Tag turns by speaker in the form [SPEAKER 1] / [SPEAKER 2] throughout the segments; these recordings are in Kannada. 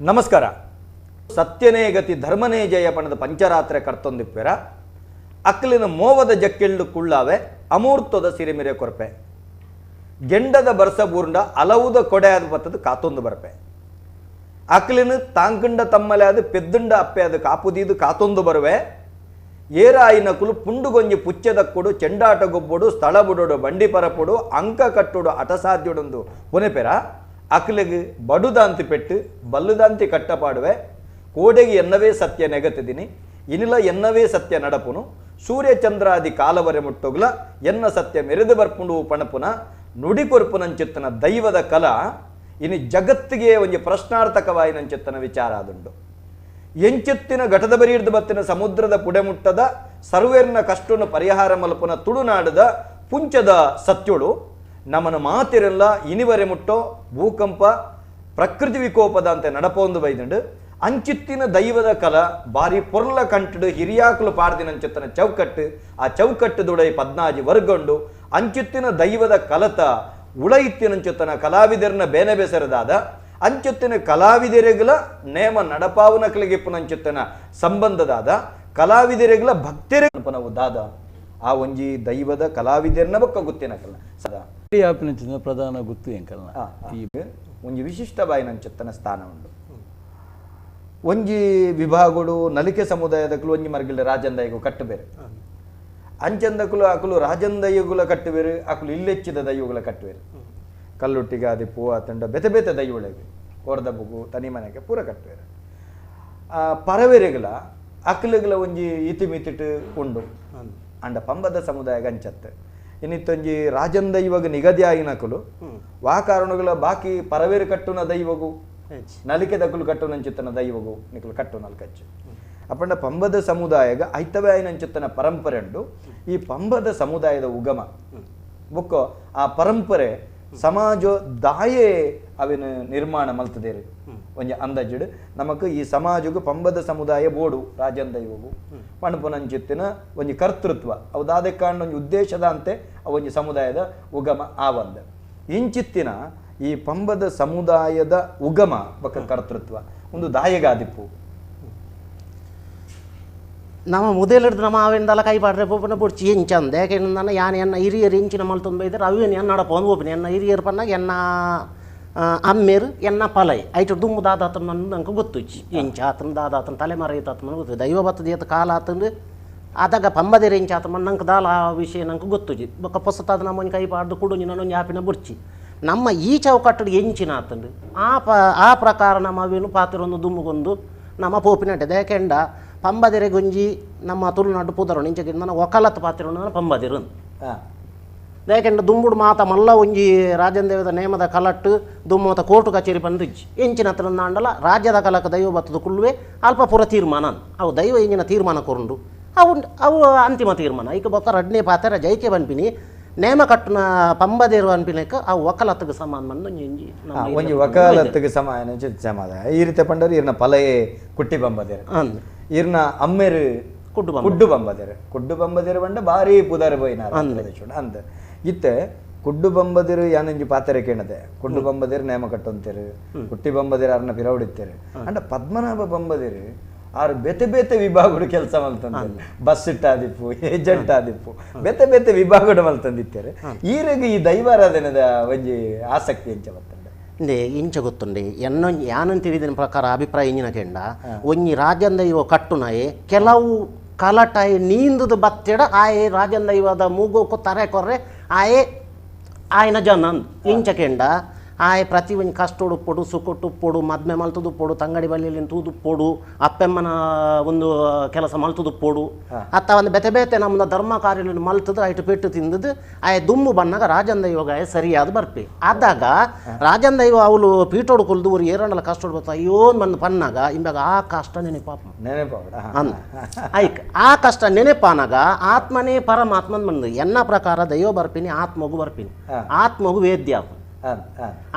[SPEAKER 1] ನಮಸ್ಕಾರ. ಸತ್ಯನೇ ಗತಿ ಧರ್ಮನೇ ಜಯ ಪಣದ ಪಂಚರಾತ್ರೆ ಕರ್ತೊಂದಿಪ್ಪೆರ ಅಕ್ಕಲಿನ ಮೋವದ ಜಕ್ಕೆಳ್ಳು ಕುಳ್ಳಾವೆ ಅಮೂರ್ತದ ಸಿರಿಮಿರೆ ಕೊರಪೆ ಗೆಂಡದ ಬರ್ಸ ಬೂರ್ಂಡ ಅಲವುದ ಕೊಡೆ ಆದ ಬತ್ತದ ಕಾತೊಂದು ಬರಪೆ ಅಕ್ಕಲಿನ ತಾಂಕಂಡ ತಮ್ಮಲೆ ಅದು ಪೆದ್ದುಂಡ ಅಪ್ಪೆ ಅದು ಕಾಪುದೀದು ಕಾತೊಂದು ಬರುವೆ ಏರಾಯಿನಕುಲು ಪುಂಡುಗೊಂಜಿ ಪುಚ್ಚದ ಕೊಡು ಚೆಂಡಾಟ ಗೊಬ್ಬೊಡು ಸ್ಥಳ ಬುಡೋಡು ಬಂಡಿ ಪರಪೊಡು ಅಂಕ ಕಟ್ಟುಡು ಅಟಸಾಧ್ಯುಡೊಂದು ಪುನೆಪೆರ ಅಕ್ಕಲಿಗೆ ಬಡುದಾಂತಿ ಪೆಟ್ಟು ಬಲ್ಲುದಾಂತಿ ಕಟ್ಟಪಾಡುವೆ ಕೋಡೆಗೆ ಎನ್ನವೇ ಸತ್ಯ ನೆಗತಿದ್ದೀನಿ ಇನಿಲ ಎನ್ನವೇ ಸತ್ಯ ನಡಪುನು ಸೂರ್ಯಚಂದ್ರಾದಿ ಕಾಲವರೆ ಮುಟ್ಟೊಗ್ಲ ಎನ್ನ ಸತ್ಯ ಮೆರೆದು ಬರ್ಪುಂಡು ಪಣಪುನ ನುಡಿ ಕೊರ್ಪುನಂಚಿತ್ತನ ದೈವದ ಕಲ ಇನ್ನು ಜಗತ್ತಿಗೆ ಒಂದು ಪ್ರಶ್ನಾರ್ಥಕವಾಯಿನಂಚಿತ್ತನ ವಿಚಾರ ಆದುಂಡು ಎಂಚಿತ್ತಿನ ಘಟದ ಬರಿಯಿಡ್ದು ಬತ್ತಿನ ಸಮುದ್ರದ ಪುಡೆಮುಟ್ಟದ ಸರ್ವೇರ್ನ ಕಷ್ಟನ ಪರಿಹಾರ ಮಲ್ಪುನ ತುಳುನಾಡದ ಪುಂಚದ ಸತ್ಯುಳು ನಮ್ಮನ ಮಾತಿರೆಲ್ಲ ಇನಿವರೆ ಮುಟ್ಟೋ ಭೂಕಂಪ ಪ್ರಕೃತಿ ವಿಕೋಪದ ಅಂತ ನಡಪೊಂದು ಬೈದಂಡು ಅಂಚಿತ್ತಿನ ದೈವದ ಕಲ ಬಾರಿ ಪೊರ್ಲ ಕಂಟಡು ಹಿರಿಯಾಕಲು ಪಾಡ್ದಿನಂಚಿತ್ತನ ಚೌಕಟ್ಟು ಆ ಚೌಕಟ್ಟುದುಡೈ 14 ವರ್ಗೊಂಡು ಅಂಚಿತ್ತಿನ ದೈವದ ಕಲತ ಉಳಯಿತ್ತಿನಂಚಿತ್ತನ ಕಲಾವಿದರನ್ನ ಬೇನೆ ಬೇಸರದಾದ ಅಂಚಿತ್ತಿನ ಕಲಾವಿದರಿಗಳ ನೇಮ ನಡಪಾವನಕಲಿಗಿಪ್ಪುನಂಚಿತ್ತನ ಸಂಬಂಧದಾದ ಕಲಾವಿದರಿಗಳ ಭಕ್ತರಿಗೂ ದಾದ ಆ ಒಂಜಿ ದೈವದ ಕಲಾವಿದರನ್ನ ಬಕ್ಕ ಗೊತ್ತಿನಕಲ್ಲ ಸದಾ
[SPEAKER 2] ಯಾಪಿನ ಪ್ರಧಾನ ಗುತ್ತು ಎಂಕಲ್ಲ
[SPEAKER 1] ಒಂಜಿ ವಿಶಿಷ್ಟವಾಯಿನಂಚಿತ್ತನ ಸ್ಥಾನ ಉಂಟು ಒಂಜಿ ವಿಭಾಗಗಳು ನಲಿಕೆ ಸಮುದಾಯದಕ್ಕಲು ಒಂಜಿ ಮರ್ಗಿಲ್ಲ ರಾಜಂದೈಗು ಕಟ್ಟು ಬೇರೆ ಅಂಚಂದಕ್ಕಲು ಅಕಲು ರಾಜಂದೈಗುಲ ಕಟ್ಟು ಬೇರೆ ಅಕಲು ಇಲ್ಲೆಚ್ಚಿದ ದೈವಗಳ ಕಟ್ಟು ಬೇರೆ ಕಲ್ಲುಟ್ಟಿಗೆ ಆದಿ ಪೂ ತಂಡ ಬೆತೆ ಬೆತೆ ದೈವಳಿಗೆ ಕೊರ್ದಬ್ಬು ತನಿ ಮನೆಗೆ ಪೂರ ಕಟ್ಟು ಬೇರೆ ಪರವೆರೆಗಳ ಅಕಲುಗಳ ಒಂಜಿ ಇತಿಮಿತಿಟ್ಟು ಉಂಡು ಅಂಡ ಪಂಬದ ಸಮುದಾಯ ಅಂಚತ್ತೆ ಇನ್ನಿತ್ತೊಂಜಿ ರಾಜಂದೈವಗ ನಿಗದಿ ಆಗಿನಕಲು ವಾ ಕಾರಣಗಳ ಬಾಕಿ ಪರವೇರು ಕಟ್ಟುನ ದೈವಗು ನಲಿಕೆ ದಕ್ಕಲು ಕಟ್ಟುನಂಚಿತ್ತನ ದೈವಗು ನಿಕಲು ಕಟ್ಟು ನಲ್ಕಚ್ಚು ಅಪ್ಪಂಡ ಪಂಬದ ಸಮುದಾಯಗ ಐತವೇ ಆಯ್ನಂಚಿತ್ತನ ಪರಂಪರೆ ಉಂಡು ಈ ಪಂಬದ ಸಮುದಾಯದ ಉಗಮ ಬುಕ್ಕ ಆ ಪರಂಪರೆ ಸಮಾಜ ದಾಯೇ ಅವಿನ ನಿರ್ಮಾಣ ಮಲ್ತದೇರಿ ಒಂಜಿ ಅಂದಾಜಿಡು ನಮಕ್ ಈ ಸಮಾಜಗೂ ಪಂಬದ ಸಮುದಾಯ ಬೋಡು ರಾಜಂದೈವಗು ಪಣಪುನಂಚಿತ್ತಿನ ಒಂಜಿ ಕರ್ತೃತ್ವ ಅವು ದಾದೆ ಕಾರಣ ಒಂಜಿ ಉದ್ದೇಶದ ಅಂತೆ ಒಂಜಿ ಸಮುದಾಯದ ಉಗಮ ಆವಂದ ಇಂಚಿತ್ತಿನ ಈ ಪಂಬದ ಸಮುದಾಯದ ಉಗಮ ಬಕ್ಕ ಕರ್ತೃತ್ವ ಒಂದು ದಾಯಗಾದಿಪ್ಪು
[SPEAKER 3] ನಮ್ಮ ಮೊದಲಿಡ್ದು ನಮ್ಮ ಅವೆಂದಲ್ಲ ಕೈ ಪಾಡ್ರೆ ಪೋಪನ ಪೊಡ್ಚಿ ಎಂಚಂದ ಯಾಕೆಂದ್ರೆ ಯಾನ್ ಎನ್ನ ಹಿರಿಯರು ಎಂಚಿನ ಮಲ್ತೊಂದು ಬೈದ್ರೆ ಅವೇನು ಎನ್ನ ನಡಪೊಂದು ಹೋಗ್ತೀನಿ ಎನ್ನ ಹಿರಿಯರು ಪನ್ನಾಗ ಎನ್ನ ಅಮ್ಮೇರು ಎನ್ನ ಪಲೈ ಐಟು ದುಮ್ಮು ದಾದಾತನ ನಂಗೆ ಗೊತ್ತುಚ್ಚಿ ಎಂಚ ಆತನ ದಾದಾತನ ತಲೆಮರ ಐತಾತನ ಗೊತ್ತು ದೈವ ಬತ್ತದ ಏತ ಕಾಲ ಆತಂದು ಅದಾಗ ಪಂಬದೇರು ಎಂಚ ಆತನ ನಂಗೆ ದಾಲ ಆ ವಿಷಯ ನಂಗೆ ಗೊತ್ತುಜಿ ಬೊಕ್ಕ ಪೊಸತಾದ ನಮ್ಮೊಂದು ಕೈ ಪಾಡ್ದು ಕುಡುಂಜಿ ನನ್ನೊಂದು ಯಾಪಿನ ಬುಡ್ಚಿ ನಮ್ಮ ಈ ಚೌಕಟ್ಟು ಎಂಚಿನ ಆತಂದು ಆ ಪ್ರಕಾರ ನಮ್ಮ ಅವೇನು ಪಾತ್ರೊಂದು ದುಮ್ಮುಗೊಂದು ನಮ್ಮ ಪೋಪಿನಟ್ಟೆ ಯಾಕೆಂಡ ಪಂಬದಿರೆ ಗುಂಜಿ ನಮ್ಮ ತುಳುನಾಡು ಪೂದರು ನಿಂಚೆ ನನ್ನ ಒಕಲತ್ ಪಾತ್ರ ಪಂಬದಿರು ಯಾಕೆಂಡ ದುಂಬುಡು ಮಾತ ಮಲ್ಲ ಒಂಜಿ ರಾಜಂದೇವದ ನೇಮದ ಕಲಟ್ಟು ದುಮ್ಮತ ಕೋರ್ಟು ಕಚೇರಿ ಬಂದಿಜ್ಜಿ ಎಂಚಿನ ಹತ್ರ ನಾಂಡಲ ರಾಜ್ಯದ ಕಲಕ ದೈವ ಬತ್ತದ ಕುಳ್ಳುವೆ ಅಲ್ಪ ಪುರ ತೀರ್ಮಾನ ಅವು ದೈವ ಎಂಜಿನ ತೀರ್ಮಾನ ಕೊರಂಡು ಅವು ಅಂತಿಮ ತೀರ್ಮಾನ ಈಗ ಬೊಕ್ಕ ರಡ್ನೇ ಪಾತ್ರ ಜೈಕೆ ಬನ್ಪಿನಿ ನೇಮ ಕಟ್ಟುನ ಪಂಬದೇರು ಅನ್ಪಿನಕ ಆ ಒಕಲತ್ಗೆ ಸಮಾನ ಬಂದು
[SPEAKER 1] ಒಂಜಿ ಒಕಲತ್ಗೆ ಸಮಾನ ಸಮಾಧಾನ ಈ ರೀತಿ ಪಂಡರು ಇರ್ನ ಪಲಯೇ ಕುಟ್ಟಿ ಪಂಬದೇರು ಇರ್ನ ಅಮ್ಮೇರು ಕುಡ್ಡು ಬಂಬದೇರು ಬಂಡ ಬಾರಿ ಪುದಾರ ಬೋಯ್ನಾರ ಅಂತ ಇತ್ತೆ ಕುಡ್ಡು ಬಂಬದಿರು ಯಾನಂಜಿ ಪಾತ್ರೆ ಕೇಣದೆ ಕುಡ್ಡು ಬಂಬದಿರು ನೇಮ ಕಟ್ಟೊಂತೇರು ಕುಟ್ಟಿ ಬಂಬದಿರು ಅರ್ನ ಪಿರವಡಿತ್ತೇರು ಅಂಡ ಪದ್ಮನಾಭ ಬಂಬದಿರು ಆರು ಬೇತೆ ಬೇತೆ ವಿಭಾಗಗಳು ಕೆಲಸ ಮಲ್ತಂದ ಬಸ್ ಇಟ್ಟ ಆದಿಪ್ಪು ಏಜೆಂಟ್ ಆದಿಪ್ಪು ಬೇತೆ ಬೇತೆ ವಿಭಾಗಗಳು ಮಲ್ತಂದಿತ್ತೇರು ಈರೆಗೆ ಈ ದೈವಾರಾಧನೆದ ಒಂಜಿ ಆಸಕ್ತಿ ಎಂಚ ಬರ್ತಂಡೆ
[SPEAKER 3] ಇಂದೆ ಇಂಚ ಗೊತ್ತುಂಡೆ ಯಾನಂತ ತಿಳಿದಿನ ಪ್ರಕಾರ ಅಭಿಪ್ರಾಯ ಇಂಜಿನ ಕೆಂಡ ಒಂಜಿ ರಾಜಂದೈವ ಕಟ್ಟುನಾಯೆ ಕೆಲವು ಕಲಟಾಯಿ ನೀಂದದ ಬತ್ತೆಡ ಆಯೆ ರಾಜಂದೈವದ ಮೂಗೋಕು ತರೆ ಕೊರ್ರೆ ಆಯೆ ಆಯ್ನ ಜನ ಇಂಚ ಕೆಂಡ ಆಯೆ ಪ್ರತಿ ಒಂಜಿ ಕಷ್ಟೋಡು ಪೊಡು ಸುಕೊಟ್ಟು ಪೊಡು ಮದ್ಮೆ ಮಲ್ತದು ಪೊಡು ತಂಗಡಿ ಬಲ್ಲಿಯಲ್ಲಿ ತೂದು ಪೊಡು ಅಪ್ಪೆಮ್ಮನ ಒಂದು ಕೆಲಸ ಮಲ್ತದು ಪೊಡು ಅತ್ತ ಒಂದು ಬೆತೆ ಬೇತೆ ನಮ್ಮದ ಧರ್ಮ ಕಾರ್ಯ ಮಲ್ತದು ಐಟು ಪೆಟ್ಟು ತಿಂದದು ಆಯೆ ದುಮ್ಮು ಬನ್ನಾಗ ರಾಜಂದೈವಾಗ ಸರಿಯಾದ ಬರ್ಪೆ ಆದಾಗ ರಾಜಂದೈವ ಅವಳು ಪೀಟೋಡು ಕುಲ್ದು ಊರು ಏರಣ್ಣಲ ಕಷ್ಟೋಡು ಬರ್ತಾ ಅಯ್ಯೋ ಬಂದು ಪನ್ನಾಗ ಇಂಬಾಗ ಆ ಕಷ್ಟ ನೆನಪಾಪ ಐಕ್ ಆ ಕಷ್ಟ ನೆನಪಾನಾಗ ಆತ್ಮನೇ ಪರಮಾತ್ಮನ್ ಬಂದು ಎನ್ನ ಪ್ರಕಾರ ದೈವ ಬರ್ಪಿನಿ ಆತ್ಮಗು ಬರ್ಪಿನಿ ಆತ್ಮಗು ವೇದ್ಯ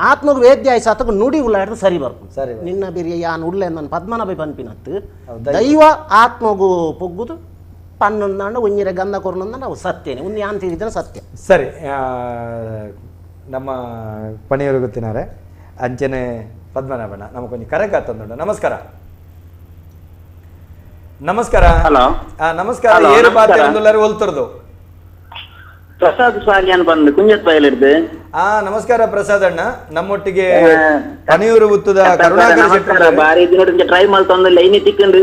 [SPEAKER 3] ಆತ್ಮಗು ವೇದ್ಯ ಆಯ್ತು ಸತಗ ನುಡಿ ಉಳ್ಳಾಡ್ದು ಸರಿ ಬರ್ಪು ನಿನ್ನ ಬಿರಿಯ ಯಾನ್ ಉಳ್ಳೆ ನನ್ನ ಪದ್ಮನಾಭ ಪನ್ಪಿನತ್ತು ದೈವ ಆತ್ಮಗು ಪೊಗ್ಗುದು ಪನ್ನೊಂದಾಂಡ ಒಂಜಿರ ಗಂಧ ಕೊರ್ನೊಂದ ನಾವು ಸತ್ಯನೇ ಉನ್ನಿ ಯಾನ್ ತಿಳಿದ್ರೆ ಸತ್ಯ
[SPEAKER 1] ಸರಿ ನಮ್ಮ ಪಣಿಯವರು ಗೊತ್ತಿನಾರೆ ಅಂಚನೆ ಪದ್ಮನಾಭಣ್ಣ ನಮಗೊಂದು ಕರೆ ಕಾತಂದುಂಡು. ನಮಸ್ಕಾರ. ನಮಸ್ಕಾರ.
[SPEAKER 4] ಹಲೋ.
[SPEAKER 1] ನಮಸ್ಕಾರ.
[SPEAKER 4] ಹಲೋ,
[SPEAKER 1] ಏರು
[SPEAKER 4] ನಮಸ್ಕಾರ.
[SPEAKER 1] ಪಾತ್ರೆ ಒಲ್ತರದು
[SPEAKER 4] ಪ್ರಸಾದ್ ಸ್ವಾಲಿಯನ್ ಬಂದು ಕುಂಜತ್ ಬಯಲಿರ್ದು.
[SPEAKER 1] ನಮಸ್ಕಾರ ಪ್ರಸಾದ್ ಅಣ್ಣ. ನಮ್ಮೊಟ್ಟಿಗೆ ಪನಿಯೂರು ಉತ್ತದ ಕರುಣಾಕರ
[SPEAKER 4] ನಮಸ್ಕಾರ. ಬಾರಿ ದಿನ ಟ್ರೈ ಮಾಡ್ತಂದು ಲೈನಿ ತಿಕ್ಕಂಡು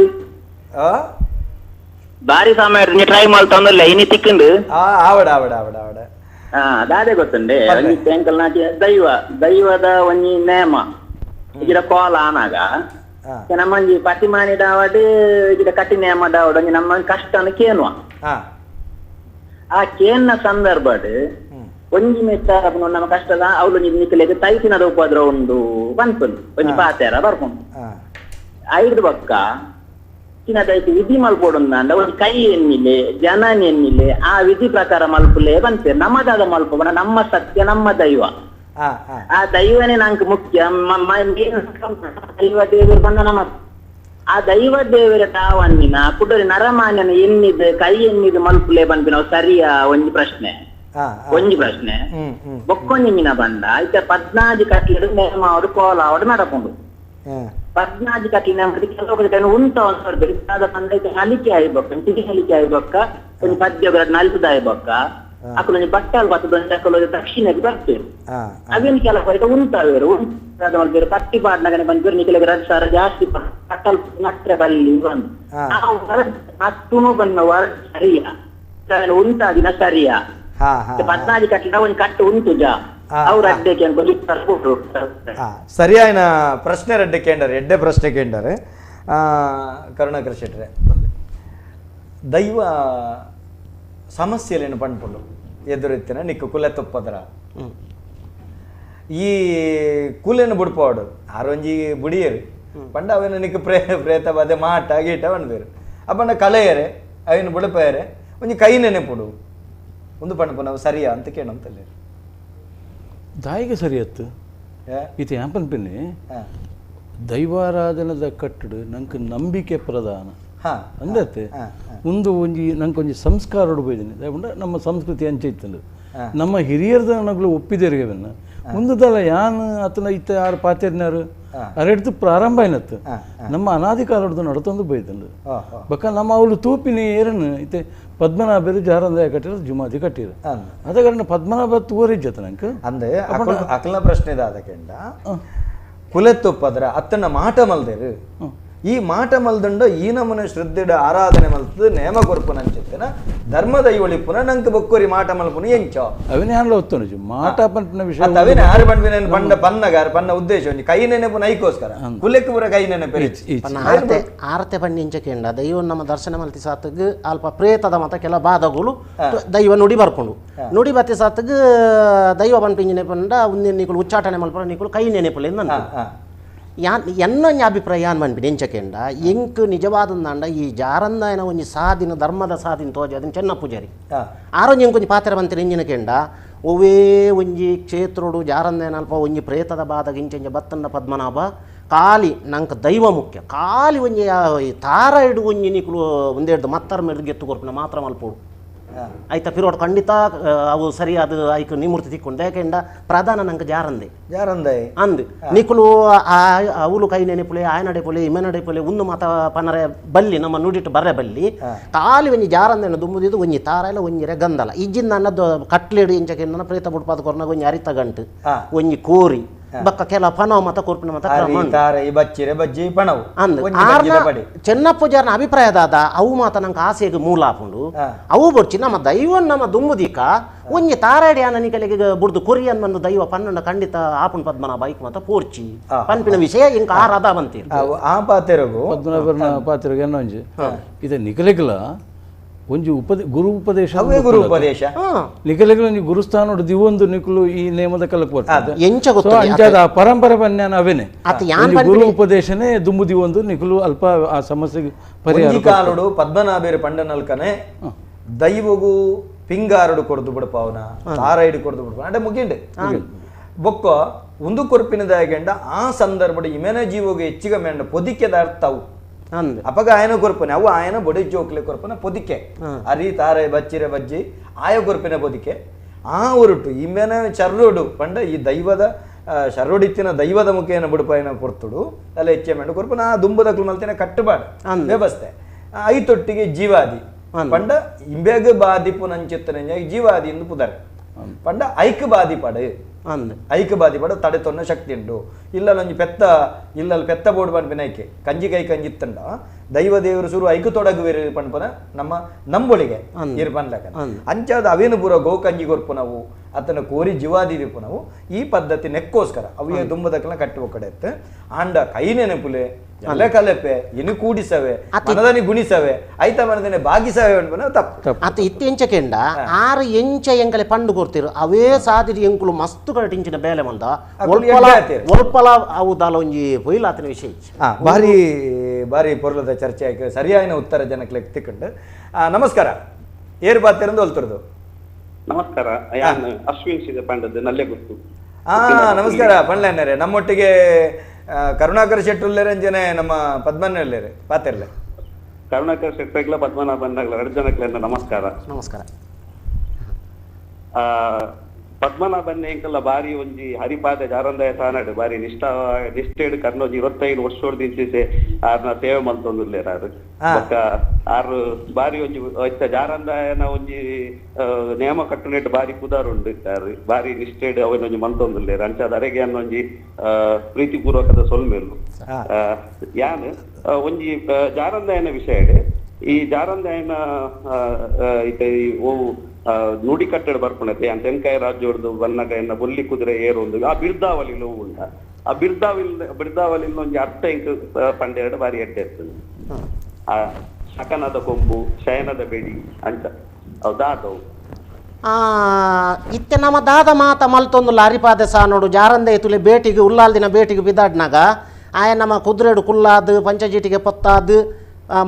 [SPEAKER 4] ಬಾರಿ ಸಮಯ ಟ್ರೈ ಮಾಡ್ತಂದು ಲೈನಿ ತಿಕ್ಕಂಡು
[SPEAKER 1] ಆವಡ ಆವಡ ಆವಡ ಆವಡ
[SPEAKER 4] ಅದಾದೇ ಗೊತ್ತಂಡೆ ಒಂಜಿ ಬ್ಯಾಂಕಲ್ ನಾಟಿ ದೈವದ ಒಂಜಿ ನೇಮ ಇಜಿರ ಕಾಲ್ ಆನಾಗ ನಮ್ಮಂಜಿ ಪತಿ ಮಾನಿಡಾವಡ್ ಇಜಿರ ಕಟ್ಟಿ ನೇಮಡಾವಡ್ ಒಂಜಿ ನಮ್ಮ ಕಷ್ಟನ ಕೇನುವ ಆ ಕೇನ್ನ ಸಂದರ್ಭಡ್ ಒಂಜಿ ಮೆತ್ತಾರ ನಮ್ಮ ಕಷ್ಟದ ಅವಳು ನಿಕ್ಕಲೆಗೆ ತೈತಿನದ ಉಪದ್ರ ಒಂದು ಬಂದ್ಪುಂಡು ಒಂಜಿ ಪಾತೆರ ಬರ್ಕೊಂಡು ಐದು ಬಕ್ಕ ಚಿನ್ನದೈತಿ ವಿಧಿ ಮಲ್ಪೋಡುಂದ ಒಂದು ಕೈ ಎನ್ನಿಲೆ ಜನನ್ ಎನ್ನಿಲೆ ಆ ವಿಧಿ ಪ್ರಕಾರ ಮಲ್ಪುಲೆ ಬಂತೆ ನಮ್ಮದಾದ ಮಲ್ಪ ನಮ್ಮ ಸತ್ಯ ನಮ್ಮ ದೈವ ಆ ದೈವನೇ ನಂಗೆ ಮುಖ್ಯ ದೈವ ದೇವರು ಬಂದ ನಮ್ಮ ಆ ದೈವ ದೇವರ ತಾವನ್ನಿನ ಕುಡರಿ ನರಮಾನ್ಯನ ಎನ್ನಿದ್ ಕೈ ಎನ್ನಿದ್ ಮಲ್ಪುಲೆ ಬಂದು ನಾವು ಸರಿಯಾ ಒಂಜಿ ಪ್ರಶ್ನೆ ಬೊಕ್ಕೊಂಜಿನ ಬಂದ ಆಯ್ತ 14 ಕಟ್ಲಿಡು ನೇಮ ಅವರು ಕೋಲ ಅವರು ನಡಕೊಂಡು 14 ಕಟ್ಲಿನ ಕೆಲವು ಉಂಟ ಬಂದೈತೆ ಹಲಿಕೆ ಆಯ್ಬಕ್ಕ ತಿಗಿ ಹಲಿಕೆ ಆಯ್ಬಕ್ಕ ಒಂದು ಪದ್ಯ ನಲ್ಪದ ಆಯ್ಬಕ್ಕ ಅಕ್ಕಳೊಂದು ಬಟ್ಟಲ್ ಬತ್ತದೊಂದು ದಕ್ಷಿಣಕ್ಕೆ ಬರ್ತೇವೆ ಅವೇನು ಕೆಲವು ಉಂಟಾವೇರು ಬೇರೆ ಪಟ್ಟಿ ಪಾಡ್ನಾಗನೆ ಬಂದ್ಬೇರು ನಿಖಿಲಿಗೆ 2 ಸಾವಿರ ಜಾಸ್ತಿ ಕಟ್ಟಲ್ ನಟ್ರೆ ಬಲ್ಲಿ ಬಂದು ಹತ್ತು ಬನ್ನ ವರ ಸರಿಯಾ ಉಂಟಾದಿನ ಸರಿಯಾ 14 ಕಟ್ಟಿನ ಒಂದು ಕಟ್ಟು ಉಂಟು ಜಾ ಅವ್ರ ಅಡ್ಡಕ್ಕೆ
[SPEAKER 1] ಸರಿಯಾಯಿನ ಪ್ರಶ್ನೆ ರೆಡ್ಡೆ ಕೇಂಡರೆ ಎಡ್ಡೆ ಪ್ರಶ್ನೆ ಕೇಂಡರೆ ಕರುಣಾಕರ ಶೆಟ್ರೆ ದೈವ ಸಮಸ್ಯೆಲೇನು ಪಂಡ್ಪುಂಡು ಎದುರಿತ್ತಿನ ನಿಕ್ಕು ಕುಲೆ ತುಪ್ಪದ್ರ ಈ ಕುಲೆನು ಬುಡ್ಪೋಡು ಆರೊಂಜಿ ಬುಡಿಯರು ಪಂಡ ಅವೇನು ನಿಕ್ಕು ಪ್ರೇತ ಬಾಧೆ ಮಾಟ ಗೀಟ ಬಂದ್ಬೇರು ಅಪ್ಪಂಡ ಕಲೆಯರೆ ಅವೇನು ಬುಡಪೇರೆ ಒಂಜಿ ಕೈ ನೆನೆಪುಡು ಒಂದು ಪಂಡ ನಾವು ಸರಿಯಾ ಅಂತ ಕೇಳಂತಲ್ಲ
[SPEAKER 2] ದಾಯಿಗೆ ಸರಿಯತ್ತು ಇದು ಯಾಂಪನ್ ಪಿನ್ನಿ ದೈವಾರಾಧನದ ಕಟ್ಟಡು ನಂಗೆ ನಂಬಿಕೆ ಪ್ರಧಾನ ಅಂದತ್ತೆ ಒಂದು ಒಂಜಿ ನಂಗೆ ಒಂಜಿ ಸಂಸ್ಕಾರ ಉಡ್ಬೋದಿನಿ ದಾಯಪಂಡ ನಮ್ಮ ಸಂಸ್ಕೃತಿ ಅಂಚೈತಂದು ನಮ್ಮ ಹಿರಿಯರ್ದ ನಗಳು ಒಪ್ಪಿದೆರ್ಗೆವನ್ನ ಮುಂದದಲ್ಲ ಯಾನ್ ಅತನ ಇತ್ತ ಯಾರು ಪಾತೆರ್ನಾರು ಅರೆಡ್ದು ಪ್ರಾರಂಭ ಏನತ್ತು ನಮ್ಮ ಅನಾದಿ ಕಾಲಡ್ದು ನಡತೊಂದು ಬೈತಂದು ಬಕ್ಕ ನಮ್ಮ ಅವಳು ತೂಪಿನಿ ಏರನ್ನು ಇತ್ತೆ ಪದ್ಮನಾಭರು ಜಾರಂದಾಯ ಕಟ್ಟಿರೋ ಜುಮಾದಿ ಕಟ್ಟಿರು ಅದ ಕಾರಣ ಪದ್ಮನಾಭ ತೂರಿಜ್ಜತ ನಂಗೆ
[SPEAKER 1] ಅಂದೆ ಅಕಲ್ನ ಪ್ರಶ್ನೆ ಅದಕ್ಕೆಂಡ ಕುಲೆತ್ತುಪ್ಪದ್ರ ಅತ್ತನ ಮಾಟ ಮಲ್ದೇರು ಈ ಮಾಟ ಮಲ್ದಂಡ ಈ ನಮನ ಶ್ರದ್ಧೆಡ ಆರಾಧನೆ ಮಲ್ತದ ನೇಮ ಕೊರ್ಪುನ ಅಂಚಿತ್ತನ ಧರ್ಮದ ಇವಳಿಪುನ ನಂಗೆ ಬೊಕ್ಕೋರಿ ಮಾಟ ಮಲ್ಪುನ ಎಂಚೋ
[SPEAKER 2] ಅವನೇ ಯಾನ್ಲ ಒತ್ತನು ಮಾಟ ಪಂಪಿನ ವಿಷಯ
[SPEAKER 1] ಅವನೇ ಯಾರು ಬಂದ್ವಿನ ಪಂಡ ಪನ್ನಗಾರ ಪನ್ನ ಉದ್ದೇಶ ಕೈ ನೆನೆಪು ನೈಕೋಸ್ಕರ ಕುಲೆಕ್ಕೆ ಪುರ ಕೈ ನೆನಪು
[SPEAKER 3] ಆರತೆ ಪಂಡಿ ಎಂಚಕೆಂಡ ದೈವ ನಮ್ಮ ದರ್ಶನ ಮಲ್ತಿ ಸಾತಗ್ ಅಲ್ಪ ಪ್ರೇತದ ಮತ ಕೆಲ ಬಾಧಗಳು ದೈವ ನುಡಿ ಬರ್ಕೊಂಡು ನುಡಿ ಬತ್ತಿ ಸಾತಗ್ ದೈವ ಪಂಪಿಂಜಿನೆ ಪಂಡ ಒಂದೇ ನೀಕುಲು ಉಚ್ಚಾಟನೆ ಮಲ್ಪರ ನೀಕುಲು ಕೈ ನೆನೆಪುಲೆ ಎನ್ನೊಂದು ಅಭಿಪ್ರಾಯ ಬಂದ್ಬಿಡಿ ಎಂಚಕೆಂಡ ಎಂಕ್ ನಿಜವಾದಂದಾಂಡ ಈ ಜಾರಂದಾಯನ ಒಂಜಿ ಸಾಧಿನ ಧರ್ಮದ ಸಾಧಿನ ತೋಜಿ ಅದನ್ನ ಚೆನ್ನ ಪೂಜಾರಿ ಆರೊಂಜಿ ಎಂಕೊಂಜಿ ಪಾತ್ರ ಬಂತೀರಿ ಎಂಜಿನ ಕೆಂಡ ಒವೇ ಒಂಜಿ ಕ್ಷೇತ್ರೋಡು ಜಾರಂದಾಯನ ಅಲ್ಪ ಒಂಜಿ ಪ್ರೇತದ ಬಾಧಗ ಇಂಚಂಜ ಬತ್ತಂಡ ಪದ್ಮನಾಭ ಕಾಲಿ ನಂಗೆ ದೈವ ಮುಖ್ಯ ಕಾಲಿ ಒಂಜಿ ತಾರ ಇಡು ಒಂಜಿ ನಿಕ್ಲು ಒಂದೆರಡು ಮತ್ತರ ಮೇಲೆ ಗೆತ್ತು ಕೊರ್ಪಿನ ಮಾತ್ರ ಮಲ್ಪೋಡು ಆಯ್ತಾ ಪಿರೋಡ್ ಖಂಡಿತ ಅವು ಸರಿಯಾದ ಐಕ್ ನಿಮೂರ್ತಿ ತಿಕ್ಕೊಂಡು ಯಾಕೆಂಡ ಪ್ರಧಾನ ನಂಗೆ ಜಾರಂದೆ ಅಂದ್ ನಿಕುಲು ಅವಳು ಕೈ ನೆನೆಪುಲೆ ಆಯ ನಡೆಪುಲೆ ಇಮೆ ನಡೆಪುಲೆ ಒಂದು ಮಾತ ಪನರೆ ಬಲ್ಲಿ ನಮ್ಮ ನುಡಿಟ್ಟು ಬರೆ ಬಲ್ಲಿ ಕಾಲಿ ಒಂಜಿ ಜಾರಂದೇನ ದುಂಬುದಿದ್ದು ಒಂಜಿ ತಾರ ಇಲ್ಲ ಒಂಜಿ ಗಂಧಲ ಇಜ್ಜಿಂದ ಅನ್ನದು ಕಟ್ಲೇಡು ಇಂಚಕೆಂದ ಪ್ರೇತ ಬುಡ್ಪಾದ ಕೊರ್ನಾಗ ಒಂಜಿ ಅರಿತ ಗಂಟು ಒಂಜಿ ಕೋರಿ ಬಕ್ಕ ಕೆಲ ಪಣವ ಮತ ಕೊರ್ಪಿನ ಮತ ಚೆನ್ನ ಪೂಜಾರನ ಅಭಿಪ್ರಾಯದಾದ ಅವು ಮಾತ ನಂಗೆ ಆಸೆಗೆ ಮೂಲ ಹಾಕೊಂಡು ಅವು ಬೊಡ್ಚಿ ನಮ್ಮ ದೈವನ್ ನಮ್ಮ ದುಂಬುದಿಕ ಒಂಜಿ ತಾರಾಡಿ ಆನನಿಕಲಿಗೆ ಬುಡ್ದು ಕೊರಿಯನ್ ಬಂದು ದೈವ ಪನ್ನಂಡ ಖಂಡಿತ ಆಪುನ್ ಪದ್ಮನಾಭ ಬೈಕ್ ಮತ ಪೋರ್ಚಿ ಪನ್ಪಿನ ವಿಷಯ ಇಂಕ ಆ ರಥ ಬಂತೀರಿ
[SPEAKER 1] ಆ ಪಾತೆರಗು
[SPEAKER 2] ಪದ್ಮನಾಭರನ ಪಾತೆರಗು ಎನ್ನೊಂಜಿ ಇದು ನಿಖಲೆಗಲ ಒಂಜಿ ಗುರು ಉಪದೇಶ ನಿಖಲೆಗಲ ಗುರುಸ್ಥಾನ ದಿವೊಂದು ನಿಖಲು ಈ ನೇಮದ ಕಲಕ್ ಅಂಚಾದ ಪರಂಪರೆ ಪನ್ಯಾನ ಅವೇನೆ ಗುರು ಉಪದೇಶನೇ ದುಂಬು ದಿವೊಂದು ನಿಖಲು ಅಲ್ಪ ಆ ಸಮಸ್ಯೆಗೆ
[SPEAKER 1] ಪರಿಹಾರ ಕಾಲುಡು ಪದ್ಮನಾಭೇರು ಪಂಡನಲ್ಕನೆ ದೈವಗು ಪಿಂಗಾರುಡು ಕೊಡ್ದು ಬಿಡಪವನ ತಾರೈಡು ಕೊಡ್ದು ಬಿಡಪ ಅಂದ್ರೆ ಮುಗಿಂಡೆ ಬೊಕ್ಕ ಒಂದು ಕೊರ್ಪಿನದಾಗೆಂಡ ಆ ಸಂದರ್ಭದ ಇಮೆನ ಜೀವಗೆ ಹೆಚ್ಚಿಗೆ ಮೇಂಡ ಪೊದಿಕೆದ ಅರ್ಥವು ಅಪಗ ಆಯನ ಕೊರ್ಪನೆ ಅವು ಆಯನ ಬೊಡೆ ಜೋಕ್ಲೆ ಕೊರ್ಪನ ಪೊದಿಕೆ ಅರಿ ತಾರೆ ಬಚ್ಚಿರೆ ಬಜ್ಜಿ ಆಯ ಕೊರ್ಪಿನ ಪೊದಿಕೆ ಆ ಹೊರಟು ಇಮೆನ ಚರ್ರೋಡು ಪಂಡ ಈ ದೈವದ ಶರೊಡಿತ್ತಿನ ದೈವದ ಮುಖೇನ ಬುಡುಪಾಯಿನ ಕೊರ್ತುಡು ಅಲ್ಲ ಹೆಚ್ಚೆ ಮೆಂಡು ಕೊರ್ಪು ನಾ ದುಂಬದಕ್ಲು ಮಲ್ತಿನ ಕಟ್ಟುಬಾಡು ವ್ಯವಸ್ಥೆ ಐತೊಟ್ಟಿಗೆ ಜೀವಾದಿ ಪಂಡ ಇಂಬೆಗ್ ಬಾದಿಪು ನಂಚಿತ್ತನ ಜೀವಾದಿ ಎಂದು ಪುದರ್ ಪಂಡ ಐಕ್ ಬಾದಿ ಪಡು ಐಕ್ ಬಾದಿ ಪಡ ತಡೆ ತೊನ್ನ ಶಕ್ತಿ ಉಂಟು ಇಲ್ಲೊಂಜಿ ಪೆತ್ತ ಇಲ್ಲಲ್ಲಿ ಪೆತ್ತ ಬೋರ್ಡ್ ಪಂಪಿನೈಕೆ ಕಂಜಿ ಕೈ ಕಂಜಿತ್ತಂಡ ದೈವ ದೇವರು ಸುರು ಐಕು ತೊಡಗುವಿರು ಪಂಪನ ನಮ್ಮ ನಂಬೊಳಿಗೆ ಇರು ಪನ್ಲಕ ಅಂಚಾದ ಅವೇನು ಪೂರ ಗೋ ಕಂಜಿ ಕೊರ್ಪು ನಾವು ಅತನ ಕೋರಿ ಜೀವಾದಿ ದಿಪ್ಪು ನಾವು ಈ ಪದ್ಧತಿ ನೆಕ್ಕೋಸ್ಕರ ಅವಿಗೆ ದುಂಬದಕ್ಕನ ಕಟ್ಟುವ ಕಡೆ ಆಂಡ ಕೈ ನೆನಪುಲೆ ಎಲ್ಲ ಕಲೆಪೆ ಇನ್ನು ಕೂಡಿಸವೆ ಮನದನಿ ಗುಣಿಸವೆ ಐತ ಮನದನೆ ಭಾಗಿಸವೆ ಅನ್ಪನ ತಪ್ಪು
[SPEAKER 3] ಅತ್ತ ಇತ್ತೆಂಚಕೆಂಡ ಆರು ಎಂಚ ಎಂಕಲೆ ಪಂಡು ಕೊಡ್ತಿರು ಅವೇ ಸಾದಿರಿ ಎಂಕುಲು ಮಸ್ತು ಕಟ್ಟಿಂಚಿನ ಬೇಲೆ ಮಂದ ಒಲ್ಪಲ ಅವು ದಾಲ ಒಂಜಿ ಪೊಯ್ಲಾತಿನ ವಿಷಯ
[SPEAKER 1] ಭಾರಿ ಭಾರಿ ಪೊರ್ಲದ ಚರ್ಚೆ ಆಯ್ಕೆ ಸರಿಯಾದ ಉತ್ತರ ಜನಕ್ಕೆ ತಿಕ್ಕೊಂಡು ನಮಸ್ಕಾರ ಏರ್ ಬಾತಿರಂದು ಹೊಲ್ತಿರೋದು
[SPEAKER 5] ನಮಸ್ಕಾರ ಅಶ್ವಿನ್ ಸಿದೆ ಪಂಡದ್ದು ನಲ್ಲೆ ಗೊತ್ತು
[SPEAKER 1] ನಮಸ್ಕಾರ ಪಂಡ್ಲಣ್ಣರೇ ನಮ್ಮೊಟ್ಟಿಗೆ ಕರುಣಾಕರ ಶೆಟ್ಟುಲ್ಲೇರಂಜನೆ ನಮ್ಮ ಪದ್ಮನ್ನಲ್ಲೇರೆ ಪಾತೆರ್ಲೆ
[SPEAKER 5] ಕರುಣಾಕರ ಶೆಟ್ಟರ್ಗಳ ಪದ್ಮನಾಭನ್ಗಳ 2 ಜನಕ್ಲೆಂದ ನಮಸ್ಕಾರ
[SPEAKER 3] ನಮಸ್ಕಾರ
[SPEAKER 5] ಪದ್ಮನಾಭನ್ ಎಂಕಲ್ಲ ಬಾರಿ ಒಂಜಿ ಹರಿಪಾದ ಜಾರಂದಾಯ ತಾನಾಡು ಬಾರಿ ನಿಷ್ಠೆಡು ಕರ್ನೋಜಿ 25 ವರ್ಷೋಡ್ ದಿಂಚಿಸೆ ಆರ್ನ ಸೇವೆ ಮಲ್ತೊಂದುಲ್ಲೇರ ಆರು ಬಾರಿ ಒಂಜಿ ಜಾರಂದಾಯನ ಒಂಜಿ ನೇಮ ಕಟ್ಟುನೆಟ್ಟು ಬಾರಿ ಕುದಾರುಂಡು ಬಾರಿ ನಿಷ್ಠೆಡು ಅವನೊಂಜಿ ಮಲ್ತೊಂದುಲ್ಲೇರ ಅಂಚಾದ ಅರೆಗೆ ಅನ್ನೊಂಜಿ ಪ್ರೀತಿಪೂರ್ವಕದ ಸೊಲ್ಮೆಲ್ಲು ಯಾನ್ ಒಂಜಿ ಜಾರಂದಾಯನ ವಿಷಯ ಈ ಜಾರಂದಾಯನ ನುಡಿ ಕಟ್ಟಡ ಬರ್ಪಣತೆ ಅಂತ ತೆಂಕಾಯಿ ರಾಜ್ಯೋಡ್ದು ಬನ್ನಗ ಎನ್ನ ಬೊಲ್ಲಿ ಕುದುರೆ ಏರೊಂದು ಆ ಬಿರ್ದಾವಲಿಲು ಉಂಡ ಆ ಬಿರ್ದಾವಲಿನ ಒಂಜಿ ಅರ್ಥ ಇಂಕ್ ಪಂಡೆರಡು ಬಾರಿ ಎಡ್ಡೆ ಇರ್ತದೆ ಆ ಶಕನದ ಕೊಂಬು ಶಯನದ ಬೆಡಿ ಅಂಚ ಅವು ದಾದವು
[SPEAKER 3] ಇತ್ತೆ ನಮ್ಮ ದಾದ ಮಾತ ಮಲ್ತೊಂದು ಲಾರಿಪಾದೆ ಸಹ ನೋಡು ಜಾರಂದೆ ತುಲೆ ಬೇಟಿಗೆ ಉಲ್ಲಾಲ್ದಿನ ಬೇಟಿಗೆ ಬಿದ್ದಾಡ್ನಾಗ ಆಯ ನಮ್ಮ ಕುದುರೆಡು ಕುಲ್ಲಾದು ಪಂಚಜೀಟಿಗೆ ಪೊತ್ತಾದು